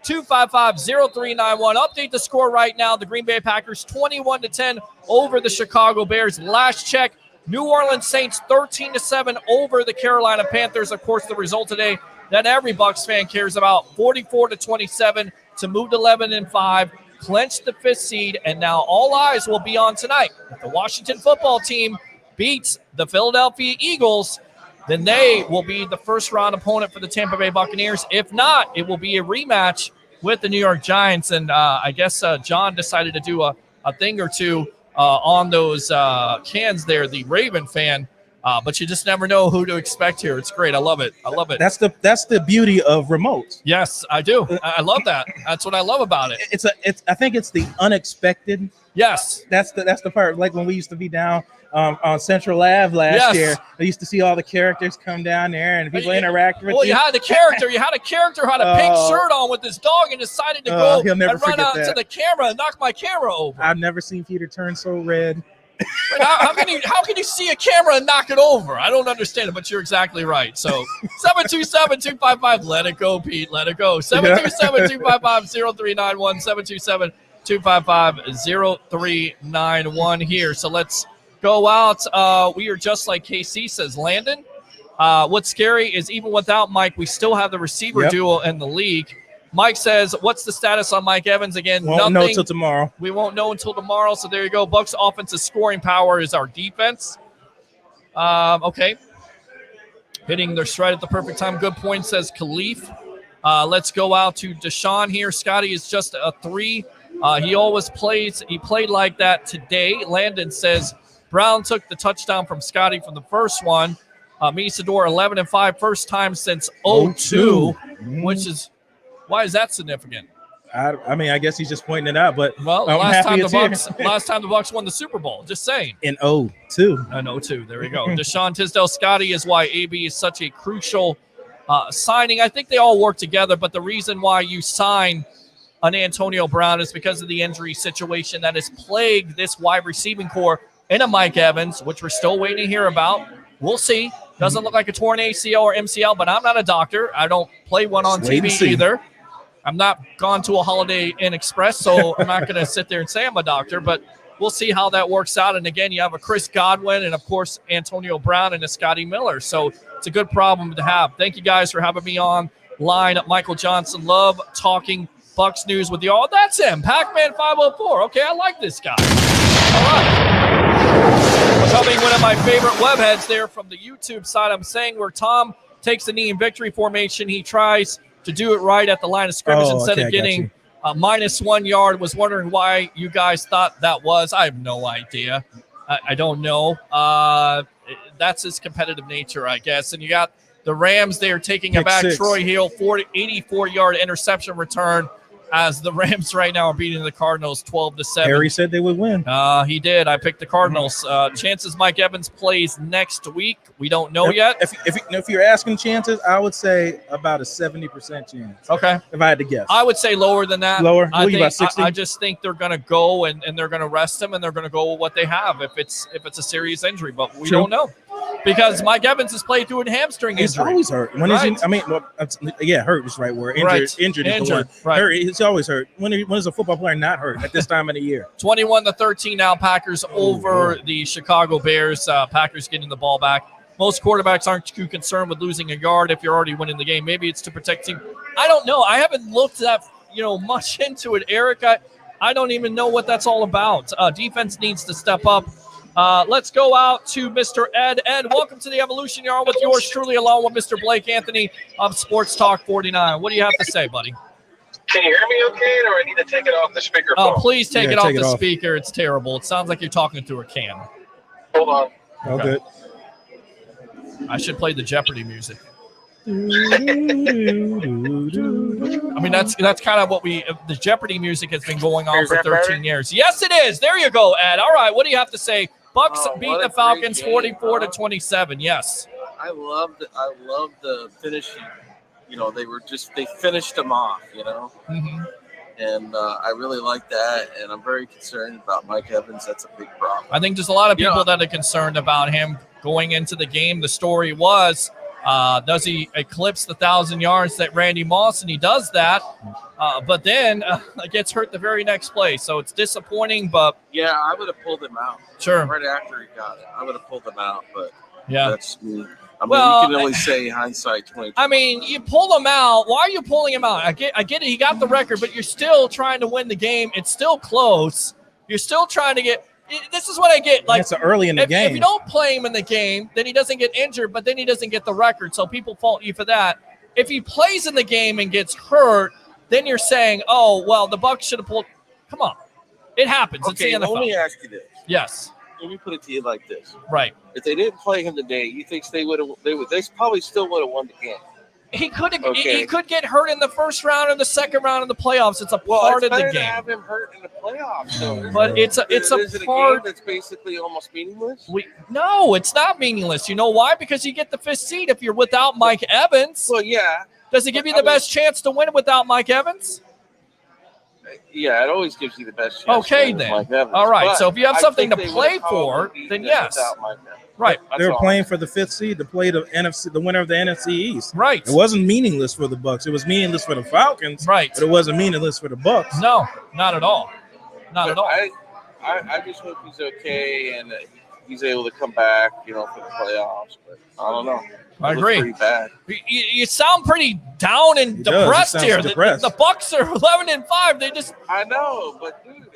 727-255-0391. Update the score right now. The Green Bay Packers 21-10 over the Chicago Bears. Last check, New Orleans Saints 13-7 over the Carolina Panthers. Of course, the result today that every Bucs fan cares about, 44-27 to move to 11-5, clinch the 5th seed, and now all eyes will be on tonight. The Washington football team beats the Philadelphia Eagles then they will be the first-round opponent for the Tampa Bay Buccaneers. If not, it will be a rematch with the New York Giants. And I guess John decided to do a thing or two on those cans there, the Raven fan. But you just never know who to expect here. It's great. I love it. I love it. That's the beauty of remotes. Yes, I do. I love that. That's what I love about it. I think it's the unexpected. Yes. That's the part. Like when we used to be down on Central Ave last year, I used to see all the characters come down there and people interact with you. Well, you had the character. You had a character who had a pink shirt on with his dog and decided to go and run out to the camera and knock my camera over. I've never seen Peter turn so red. How can you see a camera and knock it over? I don't understand it, but you're exactly right. So 727-255, let it go, Pete. Let it go. 727-255-0391, 727-255-0391 here. So let's go out. We are just like KC says, Landon. What's scary is even without Mike, we still have the receiver duo in the league. Mike says, what's the status on Mike Evans again? Won't know until tomorrow. We won't know until tomorrow. So there you go. Bucs offensive scoring power is our defense. Okay. Hitting their stride at the perfect time. Good point, says Khalif. Let's go out to Deshaun here. Scotty is just a 3. He always plays. He played like that today. Landon says Brown took the touchdown from Scotty from the first one. Misador 11-5, first time since 02, which is, why is that significant? I mean, I guess he's just pointing it out, but last time the Bucs won the Super Bowl. Just saying. In 02. In 02. There we go. Deshaun Tisdale Scotty is why AB is such a crucial signing. I think they all work together, but the reason why you sign an Antonio Brown is because of the injury situation that has plagued this wide receiving core in a Mike Evans, which we're still waiting to hear about. We'll see. Doesn't look like a torn ACL or MCL, but I'm not a doctor. I don't play one on TV either. I'm not gone to a Holiday Inn Express, so I'm not going to sit there and say I'm a doctor, but we'll see how that works out. And again, you have a Chris Godwin and, of course, Antonio Brown and a Scotty Miller. So it's a good problem to have. Thank you guys for having me on line. Michael Johnson, love talking Bucs news with you all. That's him, Pac-Man 504. Okay, I like this guy. All right. Coming one of my favorite webheads there from the YouTube side, I'm saying where Tom takes the knee in victory formation, he tries to do it right at the line of scrimmage instead of getting -1 yard. Was wondering why you guys thought that was. I have no idea. I don't know. That's his competitive nature, I guess. And you got the Rams there taking it back. Troy Hill, 84-yard interception return, as the Rams right now are beating the Cardinals 12-7. Harry said they would win. He did. I picked the Cardinals. Chances Mike Evans plays next week, we don't know yet. If you're asking chances, I would say about a 70% chance. Okay. If I had to guess. I would say lower than that. Lower? I just think they're going to go and they're going to rest him and they're going to go with what they have if it's a serious injury, but we don't know. Because Mike Evans has played through a hamstring injury. He's always hurt. When hurt is the right word. Injured is the word. Right. Hurt, he's always hurt. When is a football player not hurt at this time of the year? 21-13 now, Packers over the Chicago Bears. Packers getting the ball back. Most quarterbacks aren't too concerned with losing a yard if you're already winning the game. Maybe it's to protect you. I don't know. I haven't looked that much into it, Eric. I don't even know what that's all about. Defense needs to step up. Let's go out to Mr. Ed. Ed, welcome to the Evolution Yard with yours truly, along with Mr. Blake Anthony of Sports Talk 49. What do you have to say, buddy? Can you hear me okay, or I need to take it off the speakerphone? Oh, please take it off the speaker. It's terrible. It sounds like you're talking through a can. Hold on. Oh, good. I should play the Jeopardy music. I mean, that's kind of what the Jeopardy music has been going on for 13 years. Yes, it is. There you go, Ed. All right, what do you have to say? Bucs beat the Falcons 44-27. Yes. I love the finishing. They finished them off, Mm-hmm. And I really like that, and I'm very concerned about Mike Evans. That's a big problem. I think there's a lot of people that are concerned about him going into the game. The story was, does he eclipse the 1,000 yards that Randy Moss? And he does that, but then gets hurt the very next play. So it's disappointing, but yeah, I would have pulled him out. Sure. Right after he got it, I would have pulled him out, but yeah, that's me. I mean, you can only say hindsight 20. I mean, you pull him out. Why are you pulling him out? I get it. He got the record, but you're still trying to win the game. It's still close. You're still trying to get. This is what I get. Like, it's early in the game. If you don't play him in the game, then he doesn't get injured, but then he doesn't get the record. So people fault you for that. If he plays in the game and gets hurt, then you're saying, oh, well, the Bucs should have pulled. Come on. It happens. Okay, it's the NFL. let me ask you this. Yes. Let me put it to you like this. Right. If they didn't play him today, you think they probably still would have won the game. He could get hurt in the first round or the second round of the playoffs. It's a part it's of the better game. to have him hurt in the playoffs, though. But it's a part game that's basically almost meaningless. No, it's not meaningless. You know why? Because you get the 5th seed if you're without Mike Evans. Well, yeah. Does it give you the best chance to win without Mike Evans? Yeah, it always gives you the best chance. Okay, then. All right. But so if you have something to think they play would for, probably then beaten yes. without Mike Evans. Right. They were playing for the 5th seed to play the winner of the NFC East. Right. It wasn't meaningless for the Bucs. It was meaningless for the Falcons. Right. But it wasn't meaningless for the Bucs. No, not at all. Not at all. I just hope he's okay and he's able to come back, for the playoffs. But I don't know. I agree. Pretty bad. You sound pretty down and depressed here. The Bucs are 11-5. They just. I know, but dude,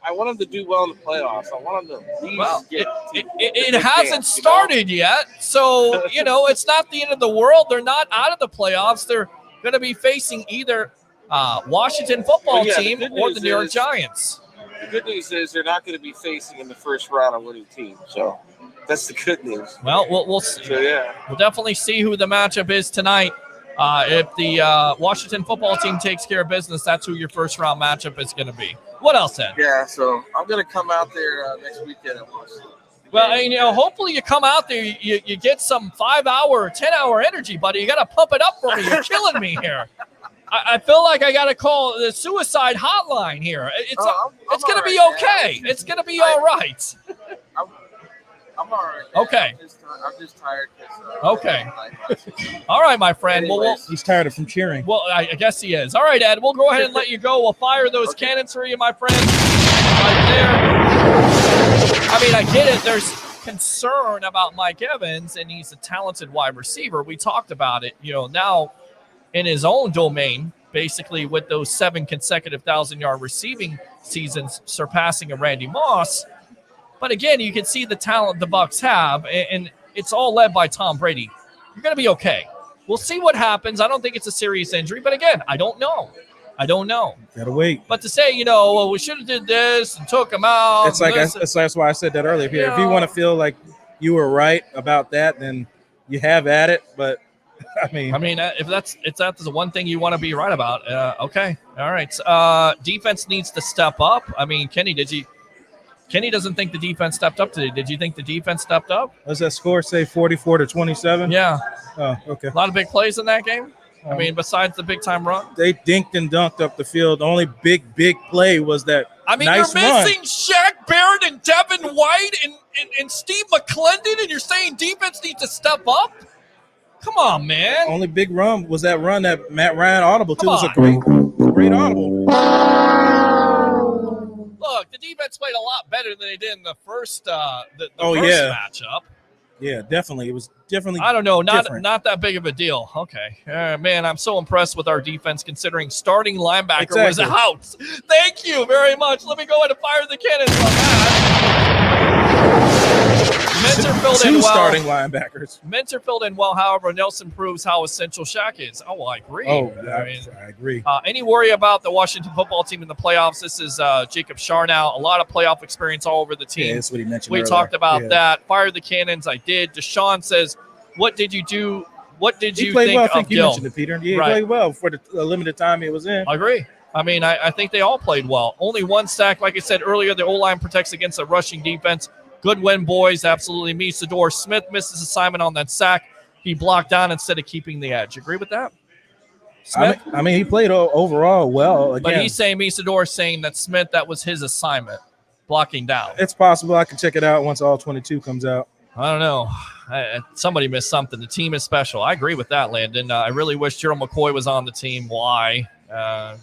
I want them to do well in the playoffs. I want them to at least get. It hasn't started yet, so it's not the end of the world. They're not out of the playoffs. They're going to be facing either Washington football team or the New York Giants. The good news is they're not going to be facing in the first round a winning team. So that's the good news. Well, we'll see. So, yeah. We'll definitely see who the matchup is tonight. If the Washington football team takes care of business, that's who your first round matchup is going to be. What else, Ed? Yeah, so I'm going to come out there next weekend and watch it. Well, hopefully you come out there, you get some 5-hour or 10-hour energy, buddy. You got to pump it up for me. You're killing me here. I feel like I got to call the suicide hotline here. It's going to be okay. Man. It's going to be all right. I'm all right. Okay. I'm just tired. Okay. All right, my friend. Well, he's tired from cheering. Well, I guess he is. All right, Ed. We'll go ahead and let you go. We'll fire those cannons for you, my friend. Right there. I mean, I get it. There's concern about Mike Evans, and he's a talented wide receiver. We talked about it. Now in his own domain, basically with those 7 consecutive 1,000-yard receiving seasons, surpassing a Randy Moss. But again, you can see the talent the Bucs have, and it's all led by Tom Brady. You're going to be okay. We'll see what happens. I don't think it's a serious injury, but again, I don't know. Gotta wait. But to say, we should have did this and took him out. It's like that's why I said that earlier. If you want to feel like you were right about that, then you have at it. But I mean, if that's the one thing you want to be right about, okay, all right. Defense needs to step up. I mean, Kenny doesn't think the defense stepped up today. Did you think the defense stepped up? Does that score say 44-27? Yeah. Oh, okay. A lot of big plays in that game. I mean, besides the big time run, they dinked and dunked up the field. The only big play was that. I mean, nice you're missing Shaq Barrett and Devin White and Steve McClendon, and you're saying defense needs to step up? Come on, man. Only big run was that run that Matt Ryan audible too. It was a great audible. Look, the defense played a lot better than they did in the first first matchup. Yeah, definitely. It was definitely. I don't know, not that big of a deal. Okay, man, I'm so impressed with our defense considering starting linebacker was out. Thank you very much. Let me go ahead and fire the cannons on that. Minter filled in well. Starting linebackers. Minter filled in well. However, Nelson proves how essential Shaq is. Oh, I agree. I agree. Any worry about the Washington football team in the playoffs? This is Jacob Charnow. A lot of playoff experience all over the team. Yeah, that's what he mentioned. We talked about that. Fire the cannons. I did. Deshaun says, "What did you do? What did you think well. I of think you Gill?" mentioned it, Peter. Yeah, he played well for the limited time he was in. I agree. I mean, I think they all played well. Only one sack. Like I said earlier, the O-line protects against a rushing defense. Good win, boys. Absolutely. Mesador Smith missed his assignment on that sack. He blocked down instead of keeping the edge. Agree with that? Smith? I mean, he played overall well. Again. But he's saying Mesador saying that Smith, that was his assignment, blocking down. It's possible. I can check it out once all 22 comes out. I don't know. Somebody missed something. The team is special. I agree with that, Landon. I really wish Gerald McCoy was on the team. Why?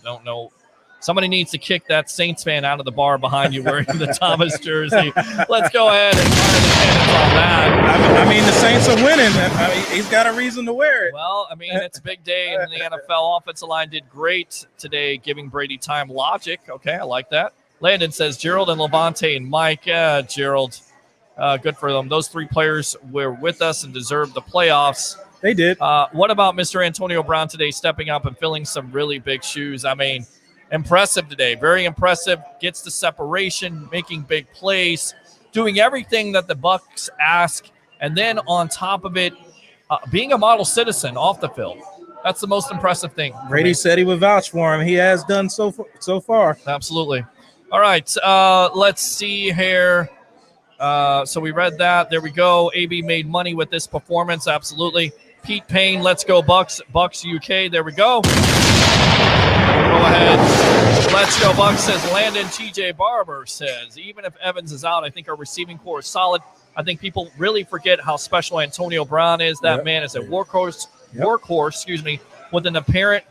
Don't know. Somebody needs to kick that Saints fan out of the bar behind you wearing the Thomas jersey. Let's go ahead and fire the cannons on that. I mean, the Saints are winning. I mean, he's got a reason to wear it. Well, I mean, it's a big day in the NFL. Offensive line did great today, giving Brady time. Logic. Okay, I like that. Landon says Gerald and Levante and Mike. Gerald, good for them. Those 3 players were with us and deserved the playoffs. They did. What about Mr. Antonio Brown today stepping up and filling some really big shoes? I mean, impressive today. Very impressive. Gets the separation, making big plays, doing everything that the Bucs ask. And then on top of it, being a model citizen off the field. That's the most impressive thing. Brady said he would vouch for him. He has done so far. Absolutely. All right. Let's see here. So we read that. There we go. AB made money with this performance. Absolutely. Pete Payne, let's go Bucs. Bucs UK. There we go. Go ahead. Let's go Bucs, says Landon. TJ Barber says, even if Evans is out, I think our receiving core is solid. I think people really forget how special Antonio Brown is. That man is a workhorse, with an apparent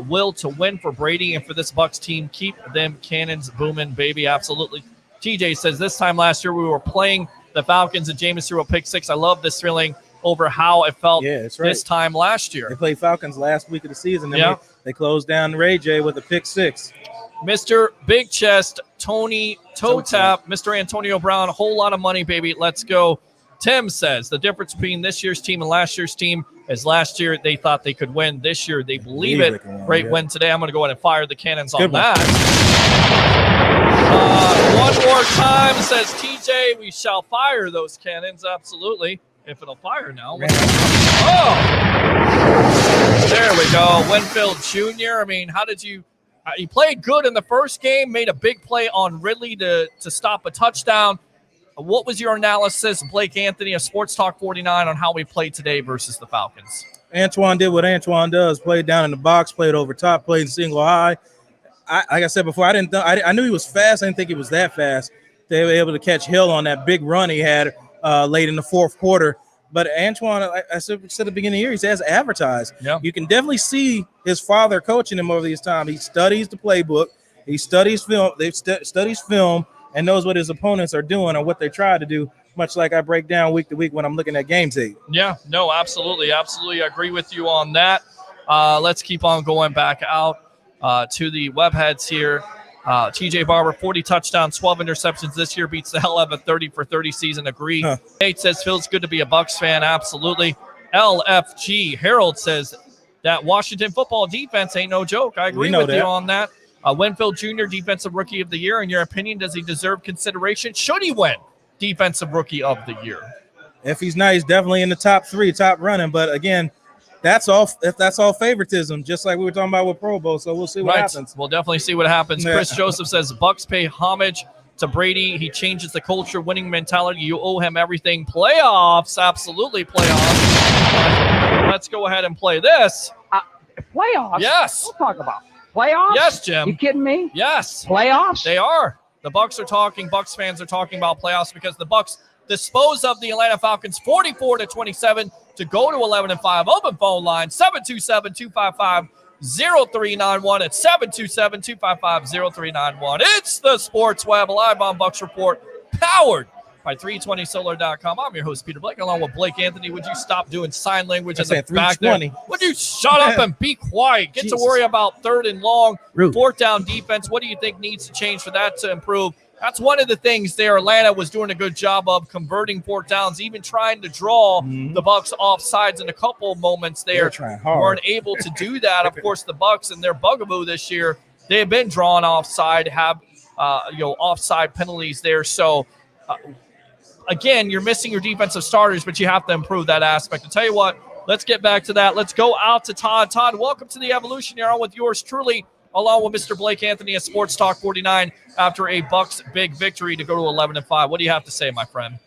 will to win for Brady and for this Bucs team. Keep them cannons booming, baby. Absolutely. TJ says, this time last year we were playing the Falcons and Jameis threw a pick 6. I love this feeling over how it felt this time last year. They played Falcons last week of the season. And they closed down Ray J with a pick 6. Mr. Big Chest, Tony Toe Tap, Mr. Antonio Brown, a whole lot of money, baby. Let's go. Tim says the difference between this year's team and last year's team is last year they thought they could win. This year they believe it. Great win today. I'm going to go ahead and fire the cannons on that. One more time, says TJ. We shall fire those cannons. Absolutely. If it'll fire now. Oh! There we go. Winfield Jr. I mean, how did you he played good in the first game, made a big play on Ridley to stop a touchdown. What was your analysis, Blake Anthony of Sports Talk 49, on how we played today versus the Falcons? Antoine did what Antoine does, played down in the box, played over top, played single high. Like I said before, I knew he was fast. I didn't think he was that fast. They were able to catch Hill on that big run he had late in the fourth quarter. But Antoine, I said at the beginning of the year, he's as advertised. Yeah. You can definitely see his father coaching him over these times. He studies the playbook. He studies film. Studies film and knows what his opponents are doing and what they try to do, much like I break down week to week when I'm looking at game tape. Yeah, no, absolutely. Absolutely. I agree with you on that. Let's keep on going back out to the webheads here. TJ Barber, 40 touchdowns, 12 interceptions this year, beats the hell out of a 30 for 30 season. Agree. Nate says, feels good to be a Bucs fan. Absolutely. LFG Harold says that Washington football defense ain't no joke. I agree with you on that. Winfield Jr., Defensive Rookie of the Year. In your opinion, does he deserve consideration? Should he win Defensive Rookie of the Year? If he's not, he's definitely in the top 3, top running. But again, that's all favoritism, just like we were talking about with Pro Bowl. So we'll see what happens. We'll definitely see what happens. Chris Joseph says Bucs pay homage to Brady. He changes the culture, winning mentality. You owe him everything. Playoffs, absolutely playoffs. Let's go ahead and play this. Playoffs? Yes. We'll talk about playoffs. Yes, Jim. You kidding me? Yes. Playoffs? They are. The Bucs are talking. Bucs fans are talking about playoffs because the Bucs dispose of the Atlanta Falcons 44-27 to go to 11-5. Open phone line 727-255-0391. It's 727-255-0391. It's the Sports Web, live on Bucs Report, powered by 320solar.com. I'm your host, Peter Blake, along with Blake Anthony. Would you stop doing sign language in the back there? Would you shut up and be quiet? Get to worry about 3rd and long, 4th down defense. What do you think needs to change for that to improve? That's one of the things there. Atlanta was doing a good job of converting 4th downs, even trying to draw the Bucs off sides in a couple of moments there. Weren't able to do that. Of course, the Bucs and their bugaboo this year, they have been drawn offside, have offside penalties there. So, again, you're missing your defensive starters, but you have to improve that aspect. I'll tell you what, let's get back to that. Let's go out to Todd. Todd, welcome to the Evolution. You're on with yours truly, along with Mr. Blake Anthony at Sports Talk 49 after a Bucs big victory to go to 11-5. What do you have to say, my friend?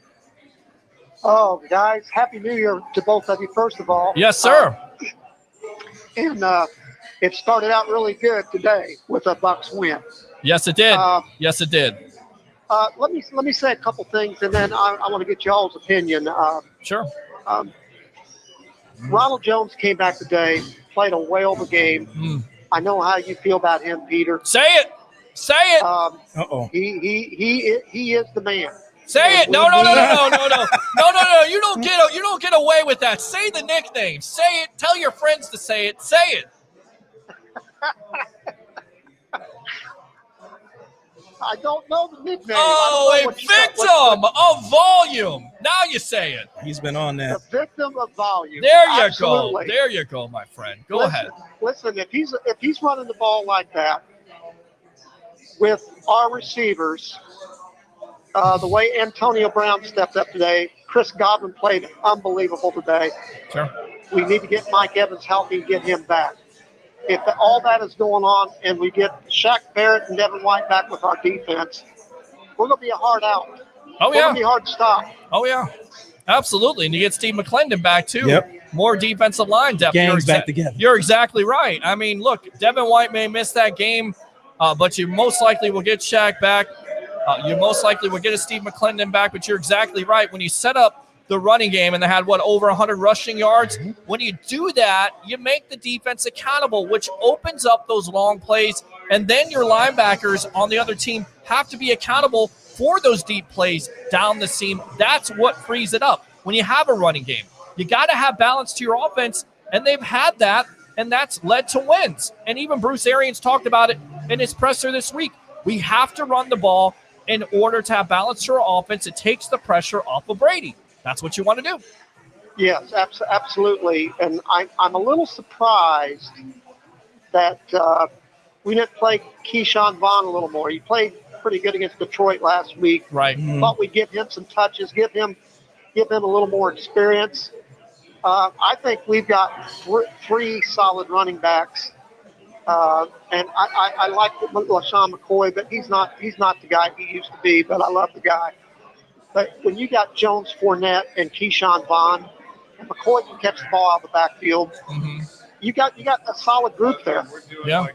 Oh, guys, Happy New Year to both of you, first of all. Yes, sir. And it started out really good today with a Bucs win. Yes, it did. Yes, it did. Let me say a couple things, and then I want to get y'all's opinion. Sure. Ronald Jones came back today, played a whale of a game. I know how you feel about him, Peter. Say it. Say it. He is the man. Say it. No. You don't get away with that. Say the nickname. Say it. Tell your friends to say it. Say it. I don't know the nickname. Oh, a victim of volume. Now you say it. He's been on that. The victim of volume. There you Absolutely. go. There you go, my friend. Go ahead. Listen, if he's running the ball like that with our receivers, the way Antonio Brown stepped up today, Chris Godwin played unbelievable today. Sure. We need to get Mike Evans healthy and get him back. If all that is going on and we get Shaq Barrett and Devin White back with our defense, we're going to be a hard out. Oh, We're yeah. going to be hard to stop. Oh, yeah. Absolutely. And you get Steve McClendon back, too. Yep. More defensive line depth. Gang's back together. You're exactly right. I mean, look, Devin White may miss that game, but you most likely will get Shaq back. You most likely will get a Steve McClendon back, but you're exactly right. When you set up the running game and they had, over 100 rushing yards, when you do that, you make the defense accountable, which opens up those long plays, and then your linebackers on the other team have to be accountable for those deep plays down the seam. That's what frees it up. When you have a running game, you got to have balance to your offense, and they've had that, and that's led to wins. And even Bruce Arians talked about it in his presser this week. We have to run the ball in order to have balance to our offense. It takes the pressure off of Brady. That's what you want to do. Yes, absolutely. And I'm a little surprised that we didn't play Keyshawn Vaughn a little more. He played pretty good against Detroit last week. Right. Thought we'd give him some touches, give him a little more experience. I think we've got three solid running backs. And I like LaShawn McCoy, but he's not the guy he used to be, but I love the guy. But when you got Jones, Fournette, and Keyshawn Vaughn, and McCoy can catch the ball out of the backfield, you got a solid group there. Yeah.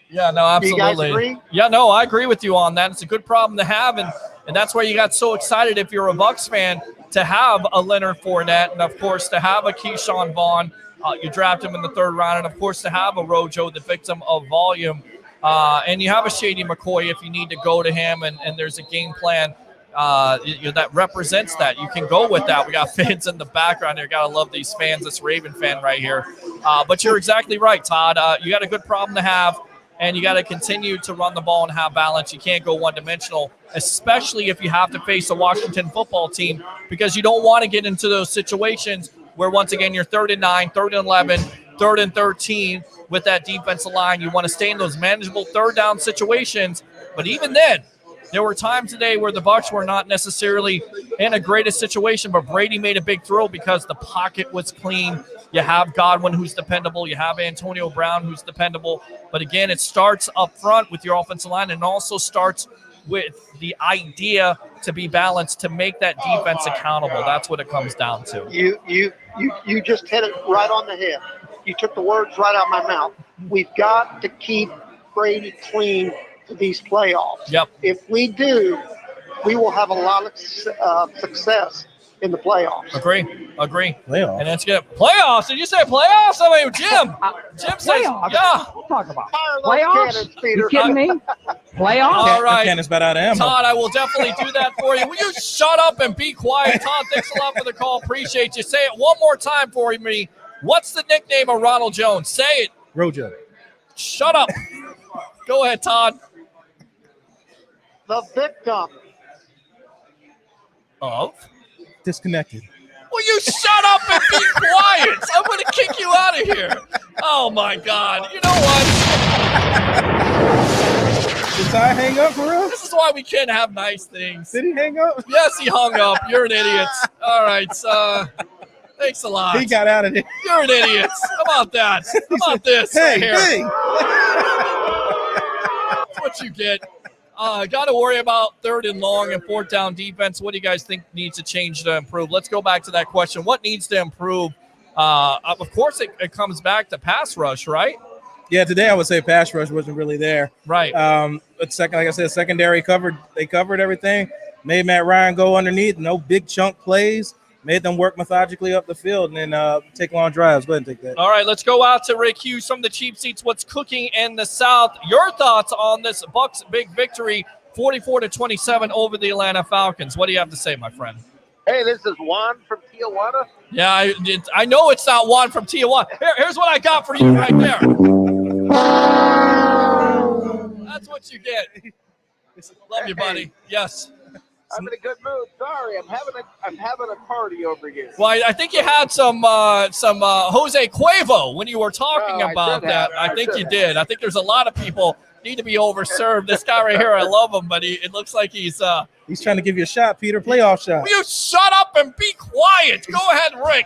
Yeah, no, absolutely. Do you guys agree? Yeah, no, I agree with you on that. It's a good problem to have, and that's why you got so excited if you're a Bucs fan to have a Leonard Fournette, and of course to have a Keyshawn Vaughn. You draft him in the third round, and of course to have a Rojo, the victim of volume, and you have a Shady McCoy if you need to go to him, and there's a game plan that represents that. You can go with that. We got fans in the background here. Gotta love these fans. This Raven fan right here. But you're exactly right, Todd. You got a good problem to have, and you got to continue to run the ball and have balance. You can't go one-dimensional, especially if you have to face a Washington football team, because you don't want to get into those situations where, once again, you're 3rd and 9, 3rd and 11, 3rd and 13 with that defensive line. You want to stay in those manageable third down situations. But even then, there were times today where the Bucs were not necessarily in a greatest situation, but Brady made a big throw because the pocket was clean. You have Godwin, who's dependable. You have Antonio Brown, who's dependable. But again, it starts up front with your offensive line, and also starts with the idea to be balanced, to make that defense accountable. That's what it comes down to. You just hit it right on the head. You took the words right out of my mouth. We've got to keep Brady clean for these playoffs. Yep. If we do, we will have a lot of success in the playoffs. Agree. Playoffs. And it's good. Playoffs? Did you say playoffs? I mean, Jim says, Playoffs? yeah. We'll talk about Fire those playoffs. cannons, Peter. You kidding me? Playoffs? All right. Cannon's about out of ammo. Todd, I will definitely do that for you. Will you shut up and be quiet? Todd, thanks a lot for the call. Appreciate you. Say it one more time for me. What's the nickname of Ronald Jones? Say it. Rojo. Shut up. Go ahead, Todd. The victim. Of? Disconnected. Will you shut up and be quiet? I'm going to kick you out of here. Oh, my God. You know what? Did I hang up for real? This is why we can't have nice things. Did he hang up? Yes, he hung up. You're an idiot. All right. Thanks a lot. He got out of there. You're an idiot. How about that? How about this? Hey, right here? hey. That's what you get. Got to worry about 3rd and long and 4th down defense. What do you guys think needs to change to improve? Let's go back to that question. What needs to improve? Of course, it comes back to pass rush, right? Yeah, today I would say pass rush wasn't really there. Right. But like I said, secondary covered everything. Made Matt Ryan go underneath. No big chunk plays. Made them work methodically up the field and then take long drives. Go ahead and take that. All right, let's go out to Rick Hughes from the cheap seats. What's cooking in the South? Your thoughts on this Bucs big victory, 44-27 over the Atlanta Falcons. What do you have to say, my friend? Hey, this is Juan from Tijuana. Yeah, I know it's not Juan from Tijuana. Here's what I got for you right there. That's what you get. Love you, buddy. Yes. I'm in a good mood. Sorry, I'm having a party over here. Well, I think you had some Jose Cuervo when you were talking about that. I think you did. I think there's a lot of people need to be overserved. This guy right here, I love him, but it looks like he's trying to give you a shot, Peter. Playoff shot. Will you shut up and be quiet? Go ahead, Rick.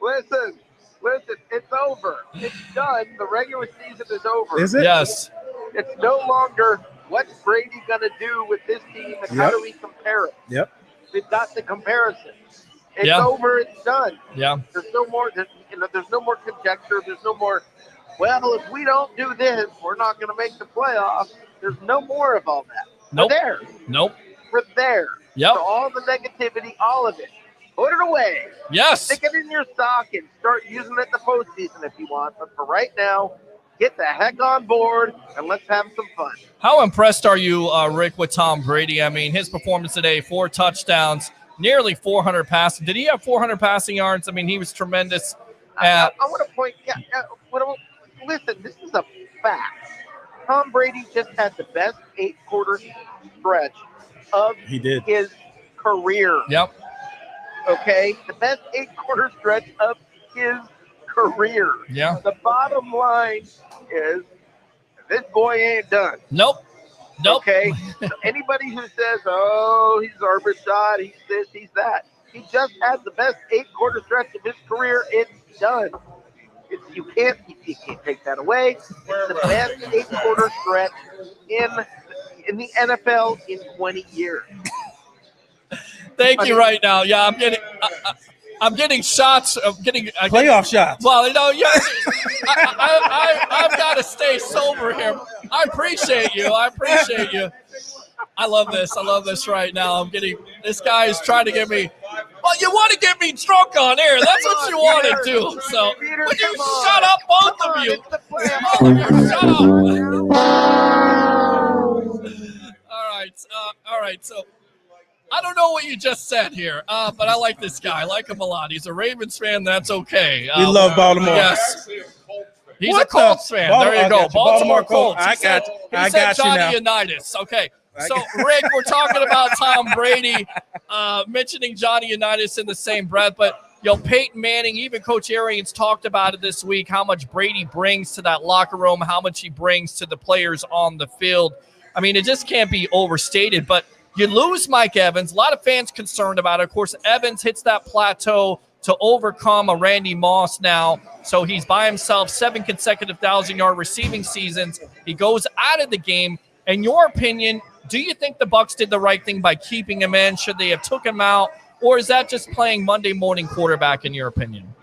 Listen, it's over. It's done. The regular season is over. Is it? Yes. It's no longer what's Brady going to do with this team and how do we compare it? Yep. We've got the comparison. It's over. It's done. Yeah. There's no more. There's no more conjecture. There's no more. Well, if we don't do this, we're not going to make the playoffs. There's no more of all that. Nope. We're there. Nope. We're there. Yep. So all the negativity, all of it, put it away. Yes. Stick it in your sock and start using it in the postseason if you want. But for right now, get the heck on board and let's have some fun. How impressed are you, Rick, with Tom Brady? I mean, his performance today, 4 touchdowns, nearly 400 passing. Did he have 400 passing yards? I mean, he was tremendous. I want to point, listen, this is a fact. Tom Brady just had the best 8-quarter stretch of his career. Yep. Okay? The best 8-quarter stretch of his career. Yeah. The bottom line is this boy ain't done. Nope. Okay? So anybody who says, oh, he's Arbishot, he's this, he's that, he just had the best 8-quarter stretch of his career. It's done. You can't take that away. It's the best 8-quarter stretch in the NFL in 20 years. Thank you right now. Yeah, I'm getting shots. I'm getting playoff shots. Well, I've got to stay sober here. I appreciate you. I love this. I love this right now. I'm getting this guy is trying to get me. Well, you want to get me drunk on air. That's what you want to do. So would you shut up, both of you? Shut up. All right. So I don't know what you just said here, but I like this guy. I like him a lot. He's a Ravens fan. That's okay. We love Baltimore. Yes. He's a Colts fan. There you go. Baltimore Colts. I got you Johnny now. Unitas. Okay. So, Rick, we're talking about Tom Brady, mentioning Johnny Unitas in the same breath, but Peyton Manning, even Coach Arians talked about it this week, how much Brady brings to that locker room, how much he brings to the players on the field. I mean, it just can't be overstated, but you lose Mike Evans. A lot of fans concerned about it. Of course, Evans hits that plateau to overcome a Randy Moss now. So he's by himself, 7 consecutive 1,000-yard receiving seasons. He goes out of the game. In your opinion, do you think the Bucs did the right thing by keeping him in? Should they have took him out? Or is that just playing Monday morning quarterback in your opinion?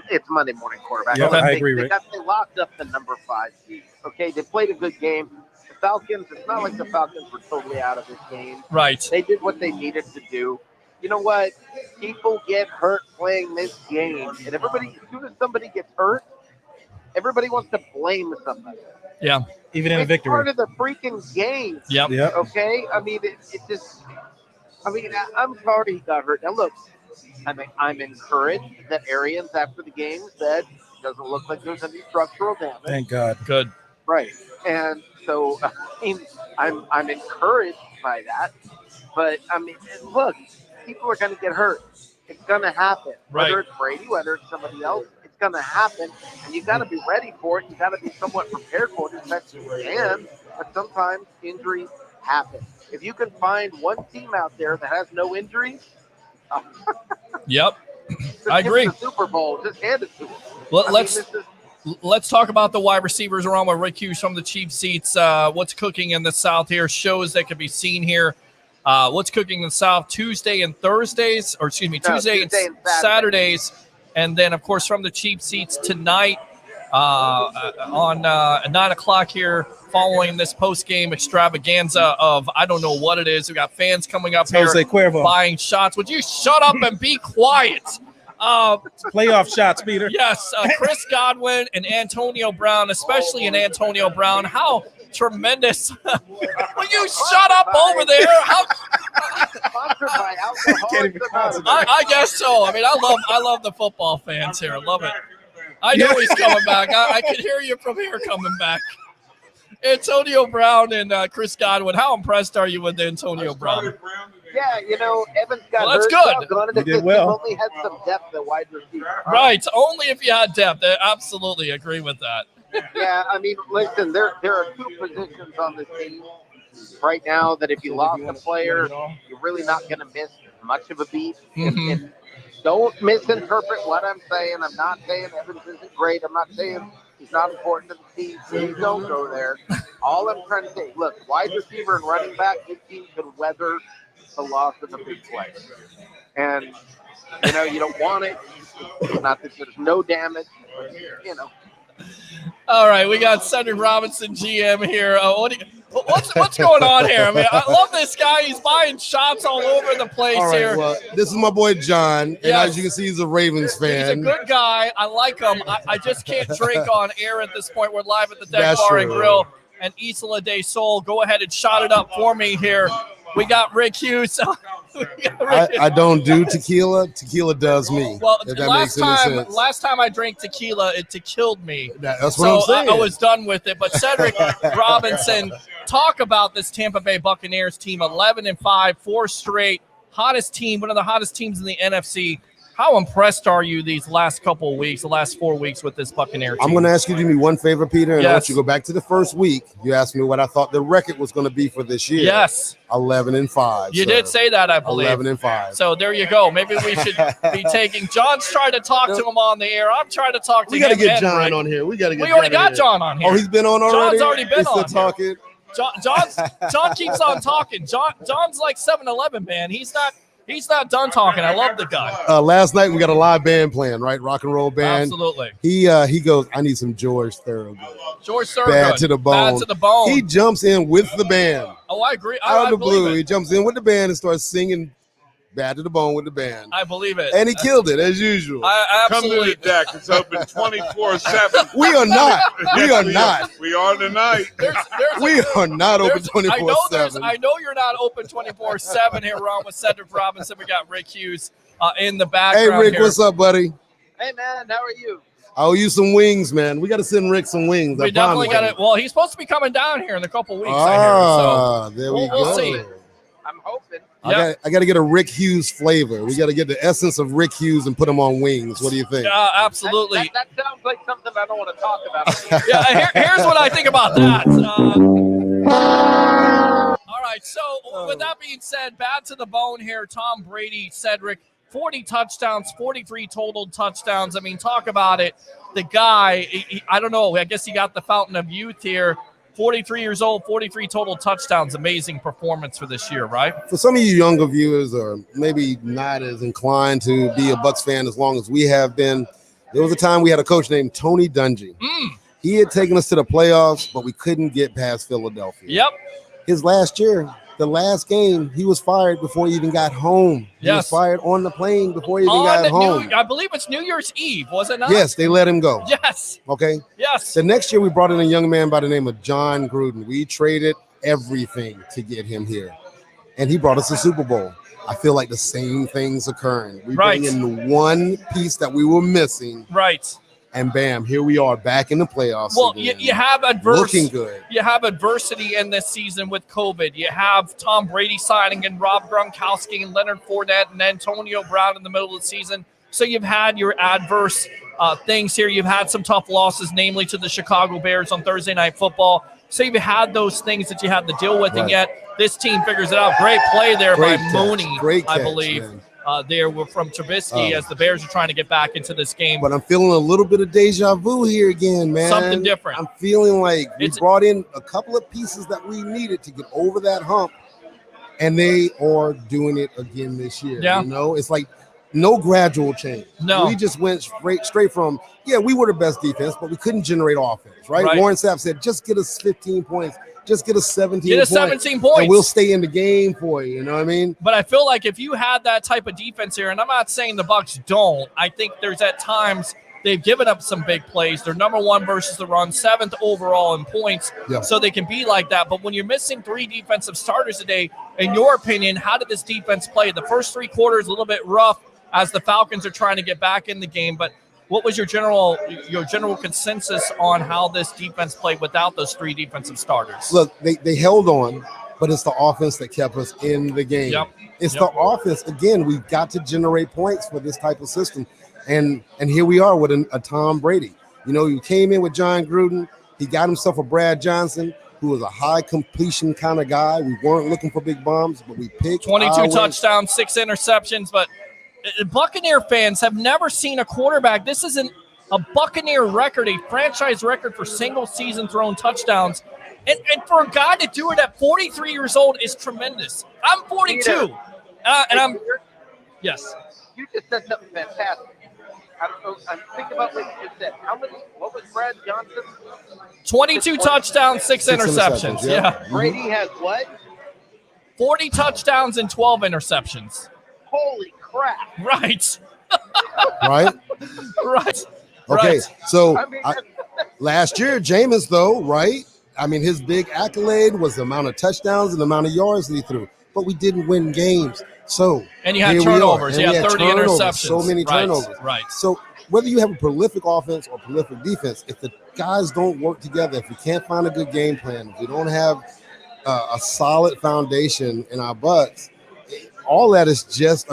It's Monday morning quarterback. Yeah, I agree, Rick. They locked up the number 5 seed. Okay, they played a good game. The Falcons, it's not like the Falcons were totally out of this game. Right. They did what they needed to do. You know what? People get hurt playing this game. And everybody, as soon as somebody gets hurt, everybody wants to blame somebody. Yeah. Even in a victory. It's part of the freaking game. Yep. Okay? I mean, it just – I mean, I'm sorry he got hurt. Now, look, I'm encouraged that Arians, after the game, said it doesn't look like there's any structural damage. Thank God. Good. Right. And so, I mean, I'm encouraged by that. But, I mean, look, people are going to get hurt. It's going to happen. Right. Whether it's Brady, whether it's somebody else, it's going to happen. And you got to be ready for it. You got to be somewhat prepared for it as best you can. But sometimes injuries happen. If you can find one team out there that has no injuries, yep, I agree. The Super Bowl, just hand it to them. Well, let's talk about the wide receivers around with Rick Hughes from the cheap seats. What's cooking in the South here? Shows that can be seen here. What's cooking in the South Tuesday and Thursdays, or excuse me, Tuesday and Saturdays. And then, of course, from the cheap seats tonight on 9 o'clock here, following this post-game extravaganza of I don't know what it is. We got fans coming up here buying shots. Would you shut up and be quiet? Playoff shots, Peter. Yes, Chris Godwin and Antonio Brown, especially in Antonio Brown. How tremendous. Will you shut up over there? I guess so. I mean, I love the football fans here. I love it. I know he's coming back. I can hear you from here coming back. Antonio Brown and Chris Godwin. How impressed are you with Antonio Brown? Yeah, Evans got Well, that's hurt. good. He did well. Only had some depth at wide receiver. Right. Only if you had depth. I absolutely agree with that. Yeah, I mean, listen, there are two positions on this team right now that if you lost a player, you're really not going to miss much of a beat. And don't misinterpret what I'm saying. I'm not saying Evans isn't great. I'm not saying he's not important to the team. Please don't go there. All I'm trying to say, look, wide receiver and running back, this team can weather the loss of the big play. And, you don't want it. It's not that there's no damage, but, All right, we got Cedric Robinson, GM here. What's going on here? I mean, I love this guy. He's buying shots all over the place all right, here. Well, this is my boy John, and Yes. as you can see, he's a Ravens fan. He's a good guy. I like him. I just can't drink on air at this point. We're live at the Deck That's Bar and true. Grill and Isla de Sol. Go ahead and shot it up for me here. We got Rick Hughes. I don't do tequila. Tequila does me. Well, if that makes any sense. last time I drank tequila, it killed me. That's what I'm saying. I was done with it. But Cedric Robinson, talk about this Tampa Bay Buccaneers team, 11-5, 4 straight, hottest team, one of the hottest teams in the NFC. How impressed are you these last couple of weeks, the last 4 weeks with this Buccaneer team? I'm going to ask you to do me one favor, Peter, and Yes. I want you to go back to the first week. You asked me what I thought the record was going to be for this year. Yes. 11-5. You did say that, I believe. 11-5. So there you go. Maybe we should be taking. John's trying to talk to him on the air. I'm trying to talk to We him. got to get and John Rick. on here. We already got John on here. Oh, he's been on already? John's already been He's on. still here. talking? John keeps on talking. John's like 7-Eleven, man. He's not done talking. I love the guy. Last night we got a live band playing, right? Rock and roll band. Absolutely. He goes, I need some George Thorogood. George Thorogood. Bad to the bone. Bad to the bone. He jumps in with the band. Oh, I agree. Out I of the believe blue, it. he jumps in with the band and starts singing Bad to the Bone with the band. I believe it. And he killed it as usual. I Come absolutely. to the Deck. It's open 24/7. We are not. We are not. We are tonight. We are not open I know 24/7. I know you're not open 24/7 here. We're on with Cedric Robinson. We got Rick Hughes in the Hey, background. Rick, here. what's up, buddy? Hey, man, how are you? I owe you some wings, man. We got to send Rick some wings. We I definitely promise got you. it. Well, he's supposed to be coming down here in a couple weeks. I Ah, hear. So there we we'll go. see. I'm hoping. I got to get a Rick Hughes flavor. We got to get the essence of Rick Hughes and put them on wings. What do you think? Absolutely. That sounds like something I don't want to talk about. Yeah, here's what I think about that. All right, so with that being said, bad to the bone here. Tom Brady, Cedric, 40 touchdowns, 43 total touchdowns. I mean, talk about it. The guy, I don't know. I guess he got the fountain of youth here. 43 years old, 43 total touchdowns. Amazing performance for this year, right? For some of you younger viewers, or maybe not as inclined to be a Bucs fan as long as we have been, there was a time we had a coach named Tony Dungy. He had taken us to the playoffs, but we couldn't get past Philadelphia. Yep. His last year, the last game, he was fired before he even got home. He was Yes. fired on the plane before he even On got home. I believe it's New Year's Eve, was it not? Yes, they let him go. Yes. Okay. Yes. The next year, we brought in a young man by the name of John Gruden. We traded everything to get him here, and he brought us a Super Bowl. I feel like the same thing's occurring. We Right. bring in the one piece that we were missing, Right. and bam, here we are back in the playoffs. Well, again. you have Looking good. You have adversity in this season with COVID. You have Tom Brady signing and Rob Gronkowski and Leonard Fournette and Antonio Brown in the middle of the season. So you've had your adverse things here. You've had some tough losses, namely to the Chicago Bears on Thursday Night Football. So you've had those things that you had to deal with, and Right. yet this team figures it out. Great play there Great by catch. Mooney, Great I catch, believe. man. There were from Trubisky Oh. as the Bears are trying to get back into this game. But I'm feeling a little bit of deja vu here again, man. Something different. I'm feeling like we brought in a couple of pieces that we needed to get over that hump, and they are doing it again this year. Yeah. You know, it's like no gradual change. No. We just went straight from, yeah, we were the best defense, but we couldn't generate offense, right? Right. Warren Sapp said, just get us 15 points. Just get us 17 Get us points. 17 points. And we'll stay in the game for you. You know what I mean? But I feel like if you had that type of defense here, and I'm not saying the Bucs don't, I think there's at times they've given up some big plays. They're number one versus the run, 7th overall in points, Yeah. so they can be like that. But when you're missing 3 defensive starters today, in your opinion, how did this defense play? The first 3 quarters a little bit rough as the Falcons are trying to get back in the game, but what was your general consensus on how this defense played without those three defensive starters? Look, they held on, but it's the offense that kept us in the game. Yep. It's the offense. Again, we've got to generate points for this type of system. And here we are with a Tom Brady. You know, he came in with John Gruden. He got himself a Brad Johnson, who was a high completion kind of guy. We weren't looking for big bombs, but we picked 22 touchdowns, 6 interceptions. But Buccaneer fans have never seen a quarterback. This isn't a Buccaneer record, a franchise record for single season thrown touchdowns. And for a guy to do it at 43 years old is tremendous. I'm 42. And I'm – yes. You just said something fantastic. I don't know. I'm thinking about what you just said. What was Brad Johnson? 22 touchdowns, 6 interceptions. Yeah. Brady has what? 40 touchdowns and 12 interceptions. Holy crap. Right. Right? Right. Okay, right. So last year, Jameis, though, right? I mean, his big accolade was the amount of touchdowns and the amount of yards that he threw. But we didn't win games. So and you had turnovers. You had 30 turnovers, interceptions. So many turnovers. Right. So whether you have a prolific offense or prolific defense, if the guys don't work together, if we can't find a good game plan, if we don't have a solid foundation in our Bucs, all that is just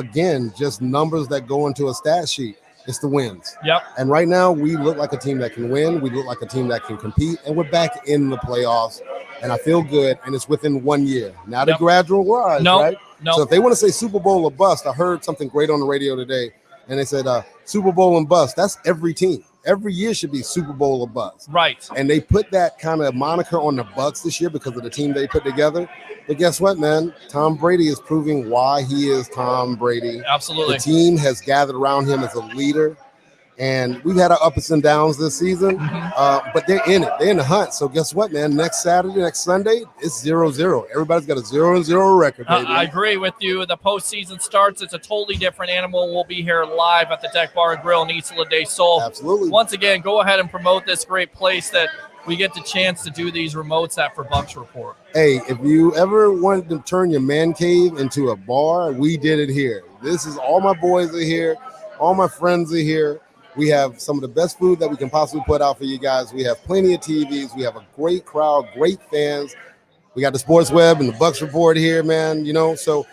numbers that go into a stat sheet. It's the wins. Yep. And right now, we look like a team that can win. We look like a team that can compete, and we're back in the playoffs. And I feel good, and it's within 1 year. Not a gradual rise, right? No. So if they want to say Super Bowl or bust, I heard something great on the radio today, and they said Super Bowl and bust. That's every team. Every year should be Super Bowl or bust. Right. And they put that kind of moniker on the Bucs this year because of the team they put together. But guess what, man? Tom Brady is proving why he is Tom Brady. Absolutely. The team has gathered around him as a leader. And we've had our ups and downs this season, but they're in it. They're in the hunt. So guess what, man? Next Saturday, next Sunday, it's 0-0. Everybody's got a 0-0 record, baby. I agree with you. The postseason starts. It's a totally different animal. We'll be here live at the Deck Bar and Grill in Isla del Sol. Absolutely. Once again, go ahead and promote this great place that we get the chance to do these remotes at for Bucs Report. Hey, if you ever wanted to turn your man cave into a bar, we did it here. This is all my boys are here. All my friends are here. We have some of the best food that we can possibly put out for you guys. We have plenty of TVs. We have a great crowd, great fans. We got the Sports Web and the Bucs Report here, man. You know, so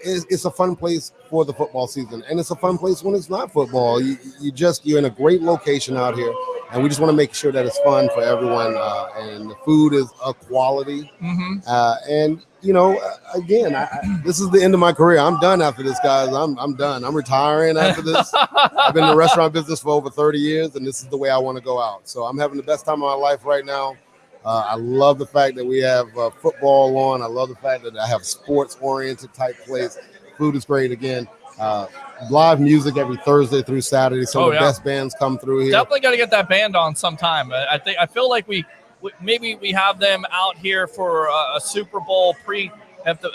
it's a fun place for the football season, and it's a fun place when it's not football. You're in a great location out here, and we just want to make sure that it's fun for everyone. And the food is of quality. And you know, again, this is the end of my career. I'm done after this, guys. I'm done. I'm retiring after this. I've been in the restaurant business for over 30 years, and this is the way I want to go out. So I'm having the best time of my life right now. I love the fact that we have football on. I love the fact that I have sports-oriented type place. Food is great. Again, live music every Thursday through Saturday. Some of the best bands come through here. Definitely got to get that band on sometime. I feel like maybe we have them out here for a Super Bowl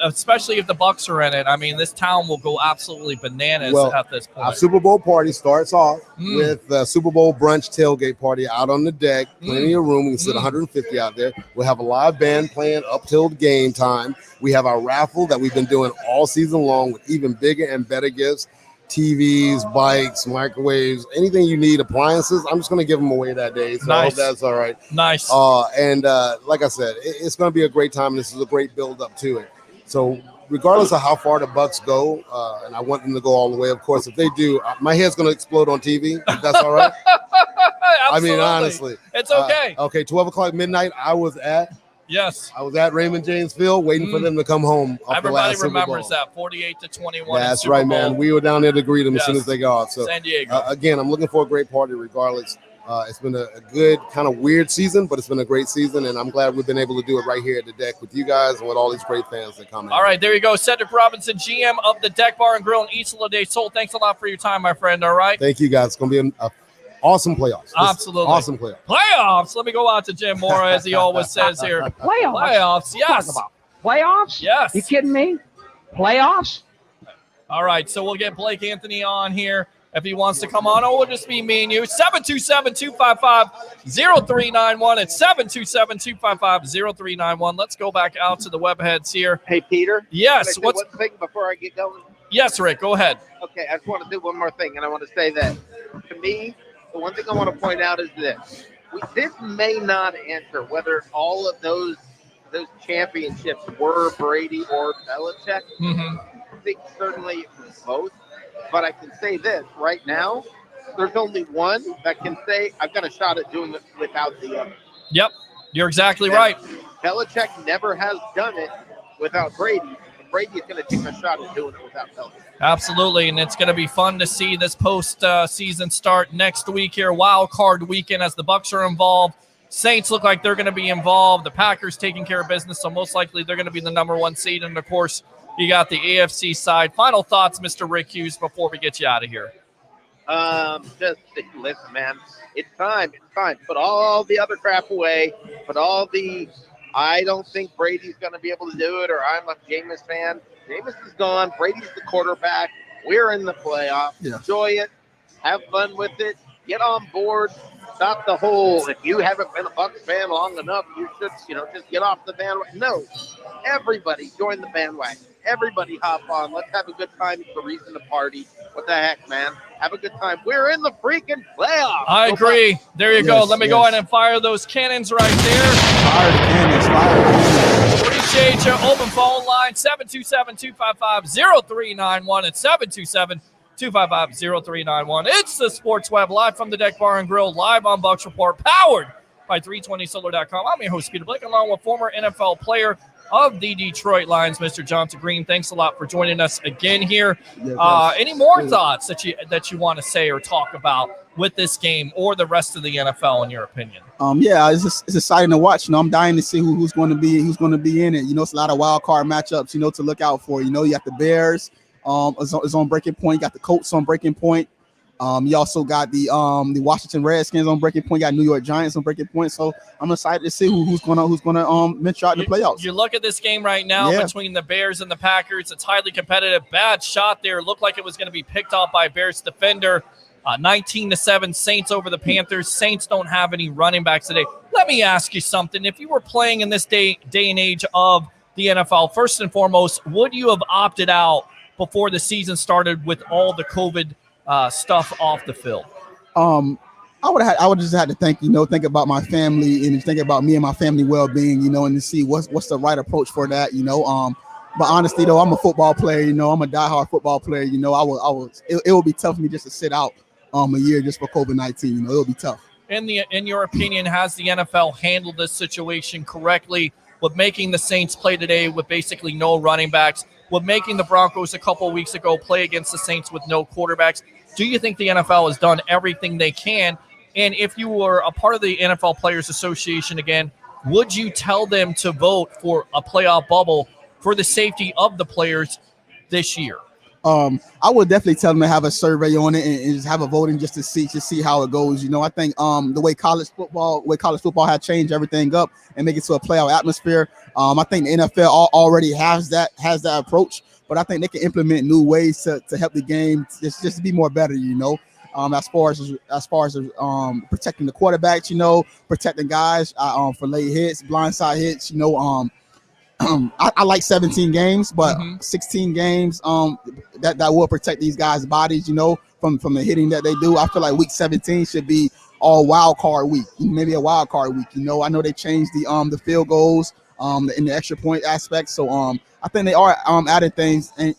especially if the Bucs are in it. I mean, this town will go absolutely bananas at this point. Our Super Bowl party starts off with the Super Bowl brunch tailgate party out on the deck. Plenty of room. We can sit 150 out there. We'll have a live band playing up till game time. We have our raffle that we've been doing all season long with even bigger and better gifts. TVs, bikes, microwaves, anything you need, appliances. I'm just going to give them away that day. So I hope that's all right. Nice. And like I said, it's going to be a great time. This is a great build up to it. So regardless of how far the Bucs go, and I want them to go all the way, of course, if they do, my head's going to explode on TV. If that's all right. I mean, honestly. It's okay. Okay, 12 o'clock midnight, I was at Raymond James Field waiting for them to come home. Everybody remembers that 48-21. That's right, man. We were down there to greet them as soon as they got off. So San Diego. Again, I'm looking for a great party regardless. It's been a good kind of weird season, but it's been a great season, and I'm glad we've been able to do it right here at the deck with you guys and with all these great fans that come in. All right, there you go. Cedric Robinson, GM of the Deck Bar and Grill in Isla del Sol. Thanks a lot for your time, my friend. All right. Thank you, guys. It's going to be an awesome playoffs. Absolutely. Awesome playoffs. Playoffs. Let me go out to Jim Mora, as he always says here. Playoffs, yes. Talk about playoffs? Yes. You kidding me? Playoffs? All right, so we'll get Blake Anthony on here if he wants to come on. Or we'll just be me and you. 727-255-0391. It's 727-255-0391. Let's go back out to the web heads here. Hey, Peter. Yes. Can I say one thing before I get going? Yes, Rick. Go ahead. Okay, I just want to do one more thing, and I want to say that to me, the one thing I want to point out is this. This may not answer whether all of those championships were Brady or Belichick. Mm-hmm. I think certainly it was both. But I can say this right now, there's only one that can say, I've got a shot at doing it without the other. Yep, you're exactly right. Belichick never has done it without Brady. Brady's going to take a shot at doing it without Belichick. Absolutely, and it's going to be fun to see this post-season start next week here, wild card weekend, as the Bucs are involved. Saints look like they're going to be involved. The Packers taking care of business, so most likely they're going to be the number one seed. And, of course, you got the AFC side. Final thoughts, Mr. Rick Hughes, before we get you out of here. Just listen, man. It's time. It's time. Put all the other crap away. Put all the I don't think Brady's going to be able to do it, or I'm a Jameis fan. Jameis is gone. Brady's the quarterback. We're in the playoffs. Yeah. Enjoy it. Have fun with it. Get on board. Stop the whole, if you haven't been a Bucs fan long enough, you should, just get off the bandwagon. No. Everybody join the bandwagon. Everybody hop on. Let's have a good time. It's a reason to party. What the heck, man? Have a good time. We're in the freaking playoffs. I agree. There you go. Let me go ahead and fire those cannons right there. Fire the cannons. Appreciate you. Open phone line, 727-255-0391 and 727-255-0391. It's the Sports Web, live from the Deck Bar and Grill, live on Bucs Report, powered by 320solar.com. I'm your host, Peter Blake, along with former NFL player of the Detroit Lions, Mr. Johnson Green. Thanks a lot for joining us again here. Any more thoughts that you want to say or talk about with this game or the rest of the NFL, in your opinion? It's exciting to watch. I'm dying to see who's going to be in it. It's a lot of wild card matchups. To look out for. You got the Bears is on breaking point. You got the Colts on breaking point. You also got the Washington Redskins on breaking point. You got New York Giants on breaking point. So I'm excited to see who's gonna venture out in the playoffs. You look at this game right now between the Bears and the Packers. It's highly competitive. Bad shot there. Looked like it was going to be picked off by a Bears defender. 19-7 Saints over the Panthers. Saints don't have any running backs today. Let me ask you something. If you were playing in this day and age of the NFL, first and foremost, would you have opted out before the season started with all the COVID stuff off the field? I would just have to think about my family and think about me and my family well-being, and to see what's the right approach for that, But honestly, though, I'm a football player, I'm a diehard football player, it would be tough for me just to sit out a year just for COVID-19, it would be tough. In your opinion, has the NFL handled this situation correctly with making the Saints play today with basically no running backs, with making the Broncos a couple of weeks ago play against the Saints with no quarterbacks? Do you think the NFL has done everything they can? And if you were a part of the NFL Players Association again, would you tell them to vote for a playoff bubble for the safety of the players this year? I would definitely tell them to have a survey on it and just have a voting just to see how it goes. I think the way college football had changed everything up and make it to a playoff atmosphere. I think the NFL already has that approach, but I think they can implement new ways to help the game just to be more better. As far as protecting the quarterbacks, protecting guys for late hits, blindside hits. I like 17 games, but 16 games that will protect these guys' bodies, from the hitting that they do. I feel like week 17 should be all wild card week, maybe a wild card week. I know they changed the field goals in the extra point aspect, so I think they are adding things to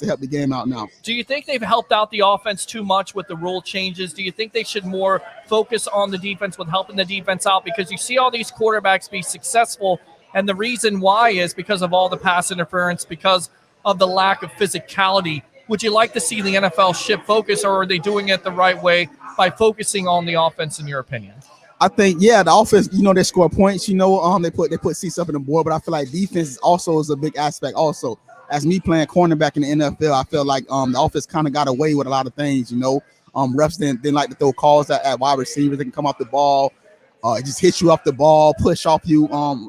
help the game out now. Do you think they've helped out the offense too much with the rule changes? Do you think they should more focus on the defense with helping the defense out? Because you see all these quarterbacks be successful, and the reason why is because of all the pass interference, because of the lack of physicality. Would you like to see the NFL shift focus, or are they doing it the right way by focusing on the offense, in your opinion? I think, the offense, they score points, they put seats up in the board, but I feel like defense also is a big aspect also. As me playing cornerback in the NFL, I feel like the offense kind of got away with a lot of things, refs didn't like to throw calls at wide receivers. They can come off the ball, it just hit you off the ball, push off you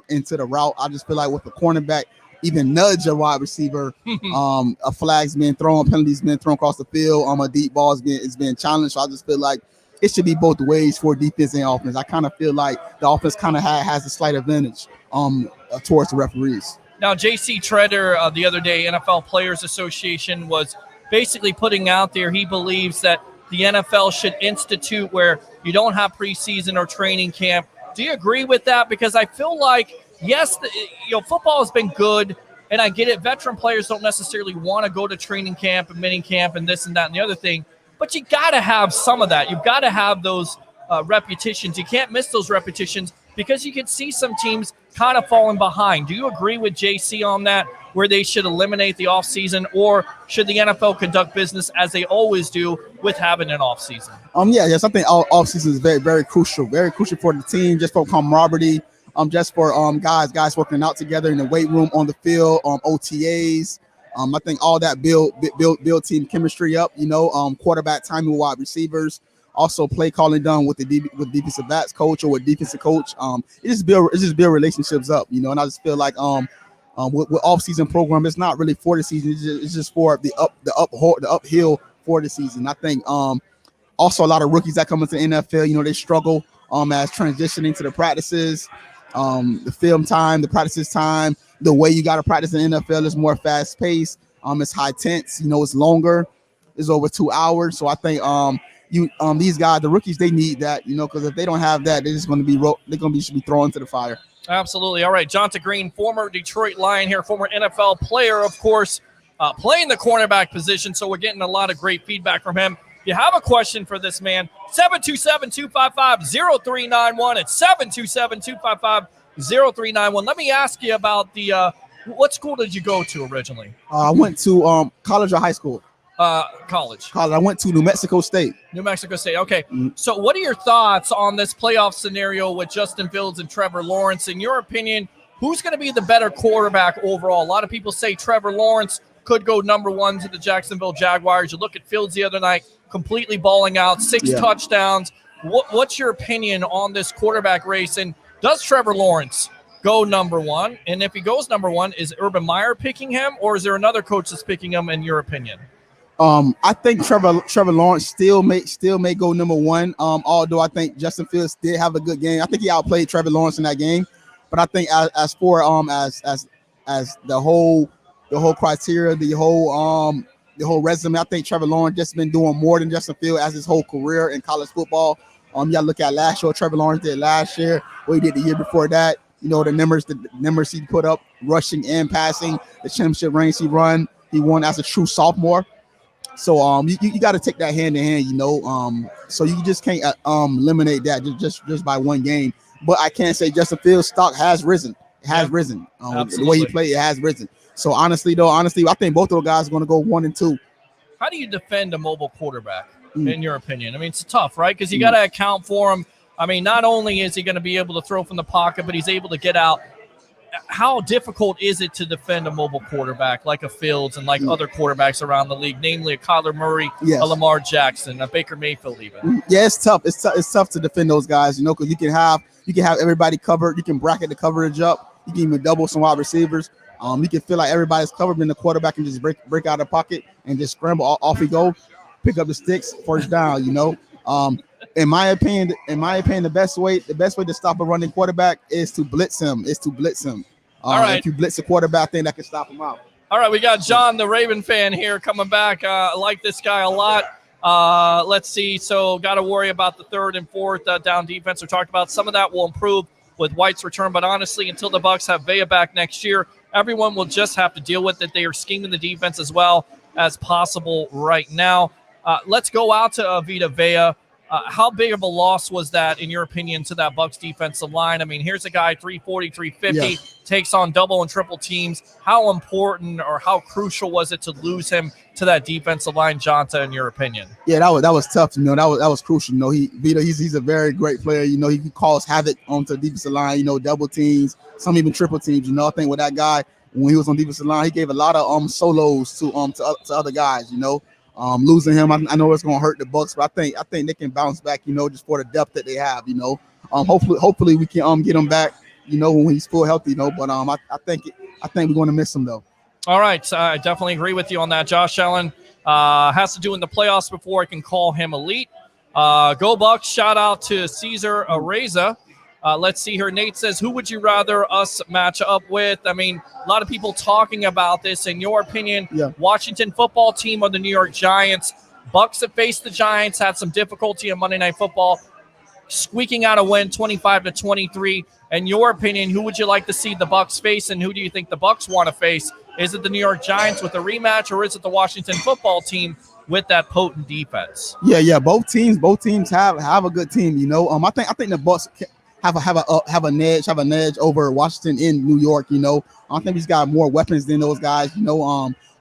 into the route. I just feel like with the cornerback, even nudge a wide receiver, a flag's being thrown, penalties being thrown across the field, a deep ball is being challenged. So I just feel like it should be both ways for defense and offense. I kind of feel like the offense kind of has a slight advantage towards the referees. Now, J.C. Treader the other day, NFL Players Association, was basically putting out there he believes that the NFL should institute where you don't have preseason or training camp. Do you agree with that? Because I feel like, yes, football has been good, and I get it. Veteran players don't necessarily want to go to training camp and mini camp and this and that and the other thing, but you got to have some of that. You've got to have those repetitions. You can't miss those repetitions because you can see some teams kind of falling behind. Do you agree with JC on that, where they should eliminate the offseason, or should the NFL conduct business as they always do with having an offseason? Yes, I think offseason is very, very crucial for the team, just for camaraderie, just for guys working out together in the weight room, on the field, OTAs. I think all that build team chemistry up. Quarterback timing with wide receivers, also play calling done with with defensive backs coach or with defensive coach. It just build relationships up. And I just feel like with off-season program, it's not really for the season. It's just for the uphill for the season. I think also a lot of rookies that come into the NFL, they struggle as transitioning to the practices, the film time, the practices time. The way you got to practice in the NFL is more fast-paced. It's high tense. It's longer. It's over 2 hours. So I think these guys, the rookies, they need that. Because if they don't have that, they're just going to be thrown into the fire. Absolutely. All right, Jonta Green, former Detroit Lion here, former NFL player, of course, playing the cornerback position. So we're getting a lot of great feedback from him. If you have a question for this man, 727-255-0391. It's 727-255-0391. Let me ask you about what school did you go to originally? I went to college or high school? College. I went to New Mexico State. New Mexico State. Okay. So what are your thoughts on this playoff scenario with Justin Fields and Trevor Lawrence? In your opinion, who's going to be the better quarterback overall? A lot of people say Trevor Lawrence could go number one to the Jacksonville Jaguars. You look at Fields the other night, completely balling out, 6 touchdowns. What's your opinion on this quarterback race? And does Trevor Lawrence go number one? And if he goes number one, is Urban Meyer picking him, or is there another coach that's picking him, in your opinion? I think Trevor Lawrence still may go number one. Although I think Justin Fields did have a good game. I think he outplayed Trevor Lawrence in that game. But I think as for the whole criteria, the whole resume, I think Trevor Lawrence just been doing more than Justin Fields as his whole career in college football. You gotta look at last year, what Trevor Lawrence did last year, what he did the year before that. The numbers he put up, rushing and passing, the championship rings he won as a true sophomore. So you got to take that hand in hand, so you just can't eliminate that just by one game. But I can't say Justin Fields' stock has risen. It has risen. The way he played, it has risen. So honestly, I think both of those guys are going to go 1 and 2. How do you defend a mobile quarterback, in your opinion? I mean, it's tough, right? Because you got to account for him. I mean, not only is he going to be able to throw from the pocket, but he's able to get out. How difficult is it to defend a mobile quarterback like a Fields and like other quarterbacks around the league, namely a Kyler Murray, a Lamar Jackson, a Baker Mayfield even? Yeah, it's tough. It's tough to defend those guys, because you can have everybody covered. You can bracket the coverage up. You can even double some wide receivers. You can feel like everybody's covered, and the quarterback can just break out of the pocket and just scramble off he go, pick up the sticks, first down. In my opinion, the best way to stop a running quarterback is to blitz him. All right. If you blitz a quarterback, then that can stop him out. All right, we got John, the Raven fan, here coming back. I like this guy a lot. Let's see. So got to worry about the third and fourth down defense. We talked about some of that will improve with White's return, but honestly, until the Bucs have Vea back next year, everyone will just have to deal with it. They are scheming the defense as well as possible right now. Let's go out to Vita Vea. How big of a loss was that, in your opinion, to that Bucs defensive line? I mean, here's a guy, 340, 350, takes on double and triple teams. How important or how crucial was it to lose him to that defensive line, Jonta, in your opinion? Yeah, that was tough. That was crucial. He's a very great player. He can cause havoc onto the defensive line. Double teams, some even triple teams. I think with that guy, when he was on defensive line, he gave a lot of solos to other guys. Losing him, I know it's going to hurt the Bucs, but I think they can bounce back, just for the depth that they have, hopefully we can get him back, when he's full healthy, but I think we're going to miss him though. All right, I definitely agree with you on that. Josh Allen has to do in the playoffs before I can call him elite. Go Bucs! Shout out to Caesar Areza. Let's see here. Nate says, who would you rather us match up with? I mean, a lot of people talking about this. In your opinion, Washington football team or the New York Giants? Bucs have faced the Giants, had some difficulty in Monday Night Football, squeaking out a win 25-23. In your opinion, who would you like to see the Bucs face, and who do you think the Bucs want to face? Is it the New York Giants with a rematch, or is it the Washington Football Team with that potent defense? Yeah. Both teams have a good team. I think the Bucs have an edge over Washington in New York. I think he's got more weapons than those guys.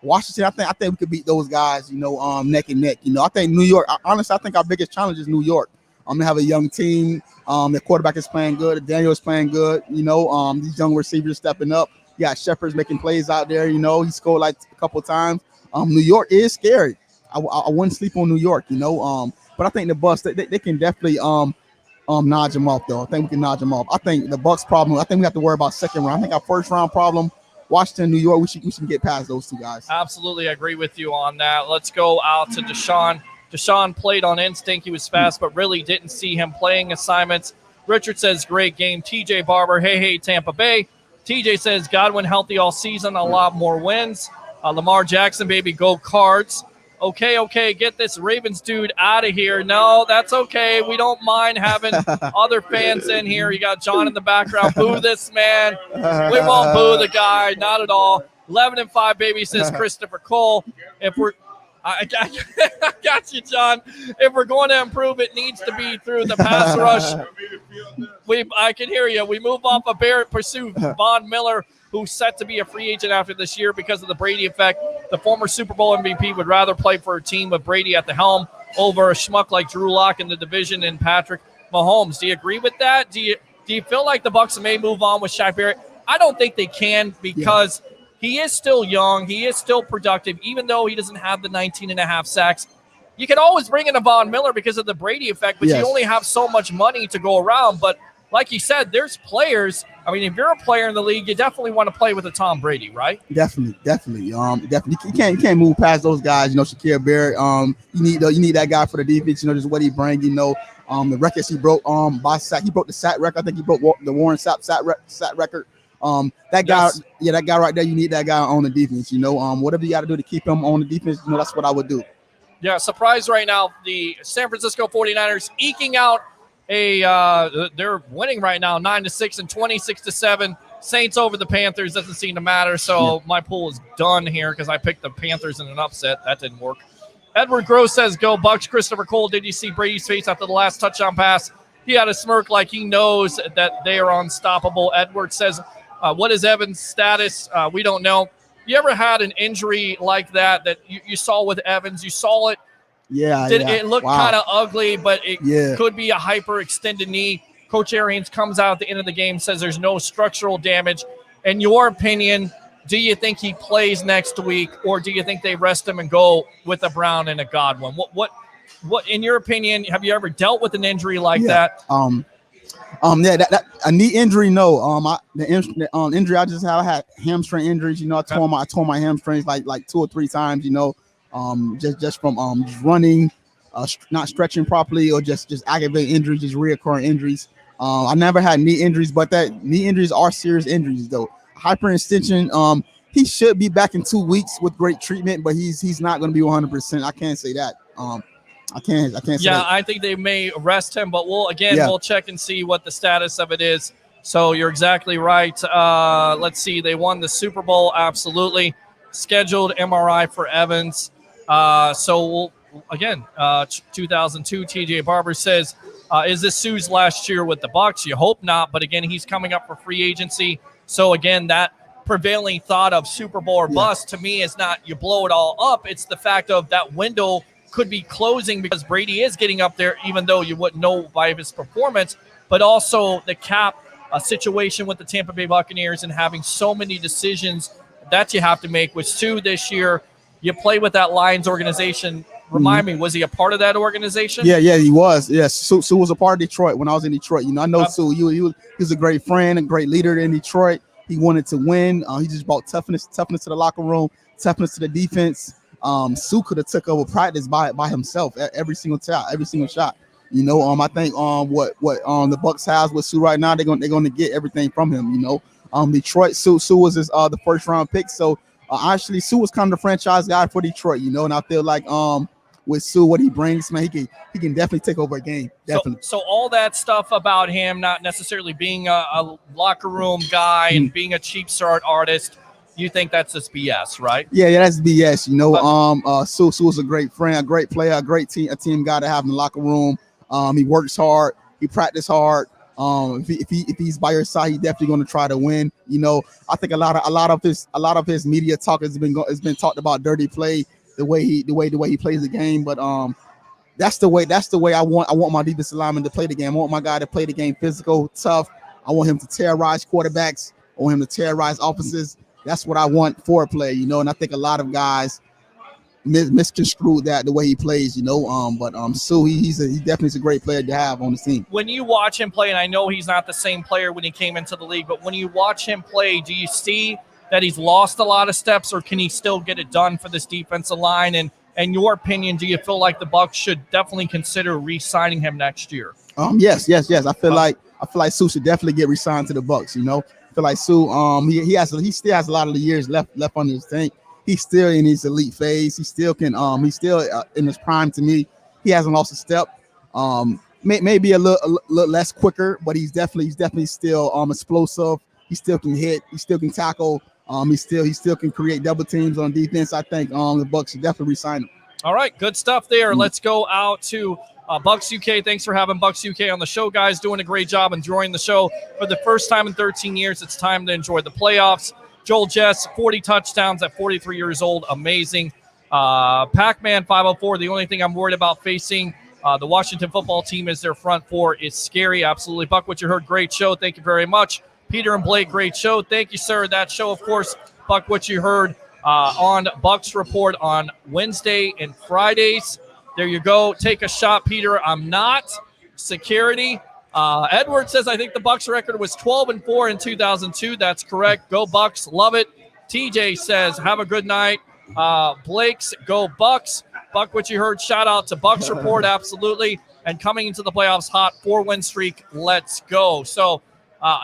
Washington, I think we could beat those guys. Neck and neck. I think New York. Honestly, I think our biggest challenge is New York. They have a young team. The quarterback is playing good. Daniel is playing good. These young receivers stepping up. You got Shepard's making plays out there. He scored like a couple times. New York is scary. I wouldn't sleep on New York. But I think the Bucs they can definitely notch them off though. I think we can notch them off. I think the Bucs problem. I think we have to worry about second round. I think our first round problem. Washington, New York. We should get past those two guys. Absolutely agree with you on that. Let's go out to Deshaun. Deshaun played on instinct. He was fast, but really didn't see him playing assignments. Richard says, great game. TJ Barber, hey, Tampa Bay. TJ says, Godwin healthy all season, a lot more wins. Lamar Jackson, baby, go Cards. Okay, get this Ravens dude out of here. No, that's okay. We don't mind having other fans in here. You got John in the background. Boo this man. We won't boo the guy. Not at all. 11-5, baby, says Christopher Cole. If we're I got you, John. If we're going to improve, it needs to be through the pass rush. I can hear you. We move off of Barrett, pursue Von Miller, who's set to be a free agent after this year because of the Brady effect. The former Super Bowl MVP would rather play for a team with Brady at the helm over a schmuck like Drew Lock in the division and Patrick Mahomes. Do you agree with that? Do you feel like the Bucs may move on with Shaq Barrett? I don't think they can because he is still young. He is still productive, even though he doesn't have the 19.5 sacks. You can always bring in a Von Miller because of the Brady effect, but you only have so much money to go around. But like you said, there's players. I mean, if you're a player in the league, you definitely want to play with a Tom Brady, right? Definitely. You can't move past those guys. Shakir Barrett. You need that guy for the defense. Just what he brings. The records he broke. By sack, he broke the sack record. I think he broke the Warren sack record. That guy, that guy right there. You need that guy on the defense. Whatever you got to do to keep him on the defense. That's what I would do. Yeah, surprise right now. The San Francisco 49ers eking out they're winning right now 9-6 and 26-7. Saints over the Panthers doesn't seem to matter. So my pool is done here because I picked the Panthers in an upset. That didn't work. Edward Gross says, go Bucs. Christopher Cole, did you see Brady's face after the last touchdown pass? He had a smirk like he knows that they are unstoppable. Edward says, what is Evans' status? We don't know. You ever had an injury like that you saw with Evans? You saw it. It looked kind of ugly, but it could be a hyperextended knee. Coach Arians comes out at the end of the game, says there's no structural damage. In your opinion, do you think he plays next week, or do you think they rest him and go with a Brown and a Godwin? What in your opinion, have you ever dealt with an injury like that? That a knee injury, no. The injury I just have, I had hamstring injuries. I tore my hamstrings like 2 or 3 times. Just from just running, not stretching properly, or just aggravating injuries, just reoccurring injuries. I never had knee injuries, but that knee injuries are serious injuries though. Hyperextension. He should be back in 2 weeks with great treatment, but he's not going to be 100%. I can't say that. I can't say that. I think they may arrest him, but we'll check and see what the status of it is. So you're exactly right. Let's see. They won the Super Bowl. Absolutely. Scheduled MRI for Evans. 2002, TJ Barber says, is this Sue's last year with the Bucs? You hope not, but again, he's coming up for free agency. So again, that prevailing thought of Super Bowl or bust to me is not you blow it all up. It's the fact of that window could be closing because Brady is getting up there, even though you wouldn't know by his performance, but also the cap situation with the Tampa Bay Buccaneers and having so many decisions that you have to make. With Sue this year, you play with that Lions organization. Remind me, was he a part of that organization? Yeah, he was. Yes, Sue was a part of Detroit when I was in Detroit. I know Sue. He was a great friend, a great leader in Detroit. He wanted to win. He just brought toughness to the locker room, toughness to the defense. Sue could have took over practice by himself every single shot. I think what the Bucs has with Sue right now, they're gonna get everything from him. Detroit, Sue was his the first round pick. So actually, Sue was kind of the franchise guy for Detroit. And I feel like with Sue, what he brings, man, he can definitely take over a game. Definitely. So all that stuff about him not necessarily being a locker room guy and being a cheap start artist, you think that's just BS, right? Yeah, that's BS. Sue was a great friend, a great player, a great a team guy to have in the locker room. He works hard, he practices hard. If he's by your side, he's definitely going to try to win. I think a lot of his media talk has been talked about dirty play, the way he plays the game. But that's the way I want my defensive lineman to play the game. I want my guy to play the game physical, tough. I want him to terrorize quarterbacks. I want him to terrorize offenses. That's what I want for a play, and I think a lot of guys misconstrued that the way he plays, But Sue, he definitely is a great player to have on the team. When you watch him play, and I know he's not the same player when he came into the league, but when you watch him play, do you see that he's lost a lot of steps, or can he still get it done for this defensive line? And in your opinion, do you feel like the Bucs should definitely consider re-signing him next year? Yes. I feel like Sue should definitely get re-signed to the Bucs. I feel like Sue, he still has a lot of the years left on his tank. He's still in his elite phase. He still can. He's still in his prime. To me, he hasn't lost a step. Maybe a little less quicker, but he's definitely still explosive. He still can hit. He still can tackle. He still can create double teams on defense. I think the Bucs should definitely re-sign him. All right, good stuff there. Let's go out to Bucs UK. Thanks for having Bucs UK on the show, guys. Doing a great job enjoying the show. For the first time in 13 years, it's time to enjoy the playoffs. Joel Jess, 40 touchdowns at 43 years old. Amazing. Pac-Man 504, the only thing I'm worried about facing the Washington football team is their front four. It's scary. Absolutely. Buck, what you heard, great show. Thank you very much. Peter and Blake, great show. Thank you, sir. That show, of course, Buck, what you heard on Bucs Report on Wednesday and Fridays. There you go. Take a shot, Peter. I'm not. Security. Edward says, I think the Bucs record was 12-4 in 2002. That's correct. Go Bucs. Love it. TJ says, have a good night. Blake's go Bucs. Buck, what you heard, shout out to Bucs Report. Absolutely. And coming into the playoffs hot, 4-win streak. Let's go. So,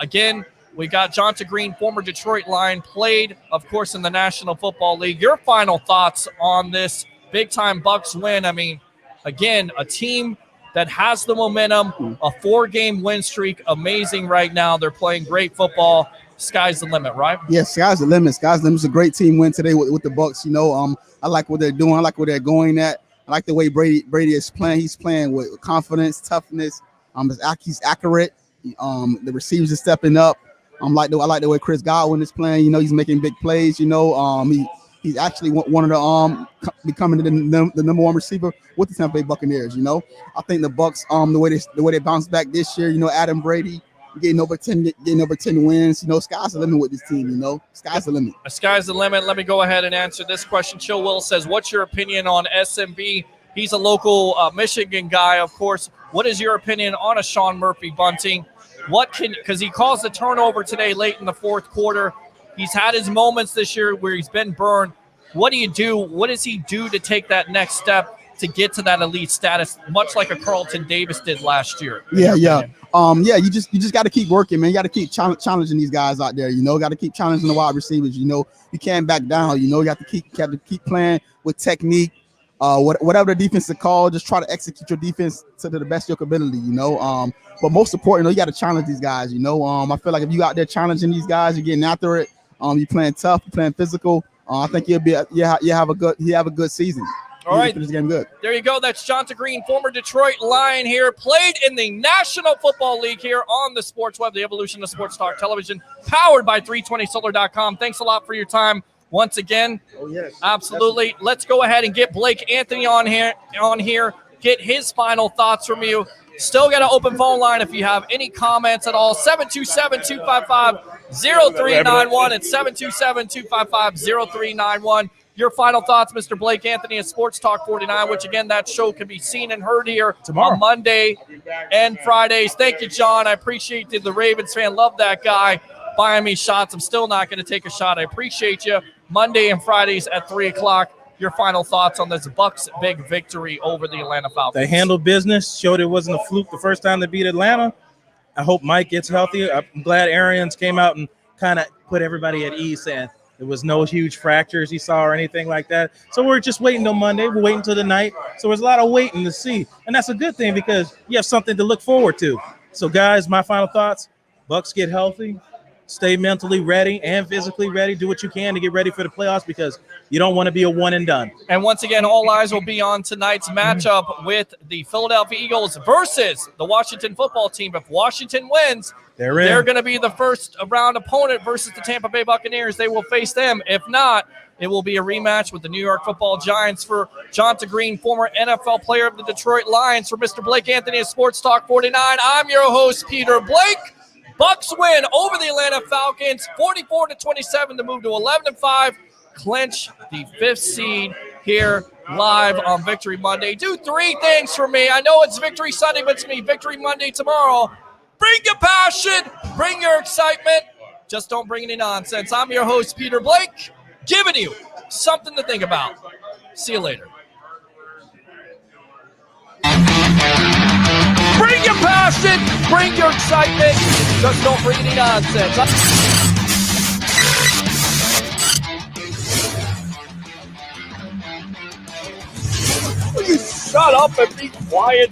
again, we got Jonta Green, former Detroit Lion, played, of course, in the National Football League. Your final thoughts on this big-time Bucs win? I mean, again, a team that has the momentum, a 4-game win streak, amazing right now. They're playing great football. Sky's the limit, right? Yeah, sky's the limit. Sky's the limit. It's a great team win today with the Bucs. I like what they're doing. I like where they're going at. I like the way Brady is playing. He's playing with confidence, toughness. He's accurate. The receivers are stepping up. I like the way Chris Godwin is playing. He's making big plays. He's actually one of the becoming the number one receiver with the Tampa Bay Buccaneers. I think the Bucs the way they bounced back this year. Adam Brady getting over 10 wins. Sky's the limit with this team. Sky's the limit. Sky's the limit. Let me go ahead and answer this question. Chill Will says, "What's your opinion on SMB?" He's a local Michigan guy, of course. What is your opinion on a Sean Murphy bunting? Because he caused a turnover today late in the fourth quarter. He's had his moments this year where he's been burned. What do you do? What does he do to take that next step to get to that elite status, much like a Carlton Davis did last year? Yeah. You just got to keep working, man. You got to keep challenging these guys out there. Got to keep challenging the wide receivers. You can't back down. You have to keep playing with technique. Whatever the defense is called, just try to execute your defense to the best of your ability. But most important, you got to challenge these guys. I feel like if you out there challenging these guys, you're getting after it. You're playing tough, you're playing physical. I think you have a good season. All right, finish the game good. There you go. That's Jonta Green, former Detroit Lion here, played in the National Football League here on the Sports Web, the evolution of sports talk television, powered by 320solar.com. Thanks a lot for your time once again. Oh yes, absolutely. Let's go ahead and get Blake Anthony on here. Get his final thoughts from you. Still got an open phone line if you have any comments at all. 727-255-0391. It's 727-255-0391. Your final thoughts, Mr. Blake Anthony at Sports Talk 49, which, again, that show can be seen and heard here tomorrow on Monday and Fridays. Thank you, John. I appreciate the Ravens fan. Love that guy buying me shots. I'm still not going to take a shot. I appreciate you. Monday and Fridays at 3 o'clock. Your final thoughts on this Bucs big victory over the Atlanta Falcons? They handled business, showed it wasn't a fluke the first time they beat Atlanta. I hope Mike gets healthy. I'm glad Arians came out and kind of put everybody at ease, saying There was no huge fractures he saw or anything like that. So we're just waiting till Monday. We're waiting till the night. So there's a lot of waiting to see. And that's a good thing because you have something to look forward to. So, guys, my final thoughts, Bucs get healthy, stay mentally ready and physically ready. Do what you can to get ready for the playoffs because you don't want to be a one and done. And once again, all eyes will be on tonight's matchup with the Philadelphia Eagles versus the Washington football team. If Washington wins, they're going to be the first round opponent versus the Tampa Bay Buccaneers. They will face them. If not, it will be a rematch with the New York Football Giants. For Jonta Green, former NFL player of the Detroit Lions, for Mr. Blake Anthony of Sports Talk 49, I'm your host, Peter Blake. Bucs win over the Atlanta Falcons, 44-27 to move to 11-5, clinch the 5th seed here live on Victory Monday. Do 3 things for me. I know it's Victory Sunday, but it's me, Victory Monday tomorrow. Bring your passion, bring your excitement. Just don't bring any nonsense. I'm your host, Peter Blake, giving you something to think about. See you later. Bring your passion, bring your excitement. Just don't bring any nonsense. Will you shut up and be quiet?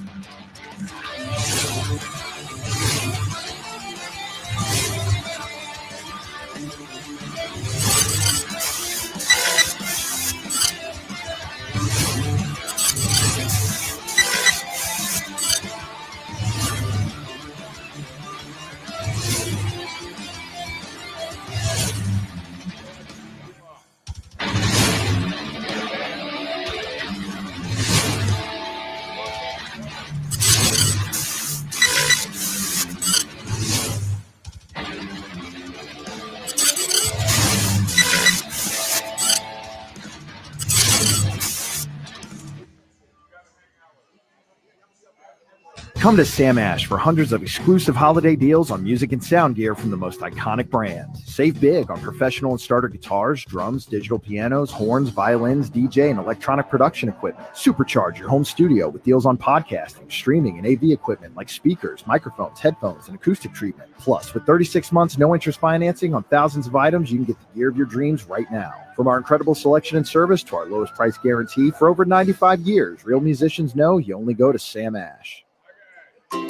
Come to Sam Ash for hundreds of exclusive holiday deals on music and sound gear from the most iconic brands. Save big on professional and starter guitars, drums, digital pianos, horns, violins, DJ, and electronic production equipment. Supercharge your home studio with deals on podcasting, streaming, and AV equipment like speakers, microphones, headphones, and acoustic treatment. Plus, with 36 months no interest financing on thousands of items, you can get the gear of your dreams right now. From our incredible selection and service to our lowest price guarantee for over 95 years, real musicians know you only go to Sam Ash.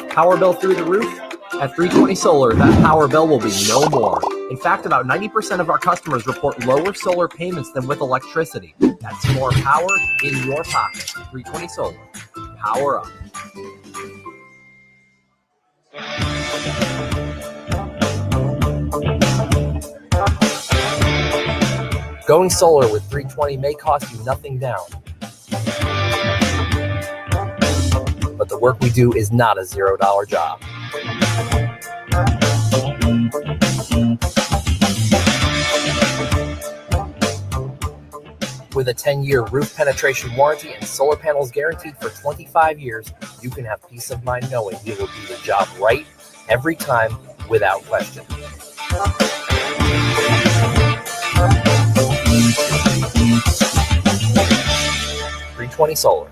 Power bill through the roof? At 320 Solar, that power bill will be no more. In fact, about 90% of our customers report lower solar payments than with electricity. That's more power in your pocket. 320 Solar. Power up. Going solar with 320 may cost you nothing down. But the work we do is not a $0 job. With a 10-year roof penetration warranty and solar panels guaranteed for 25 years, you can have peace of mind knowing you will do the job right every time without question. 320 Solar.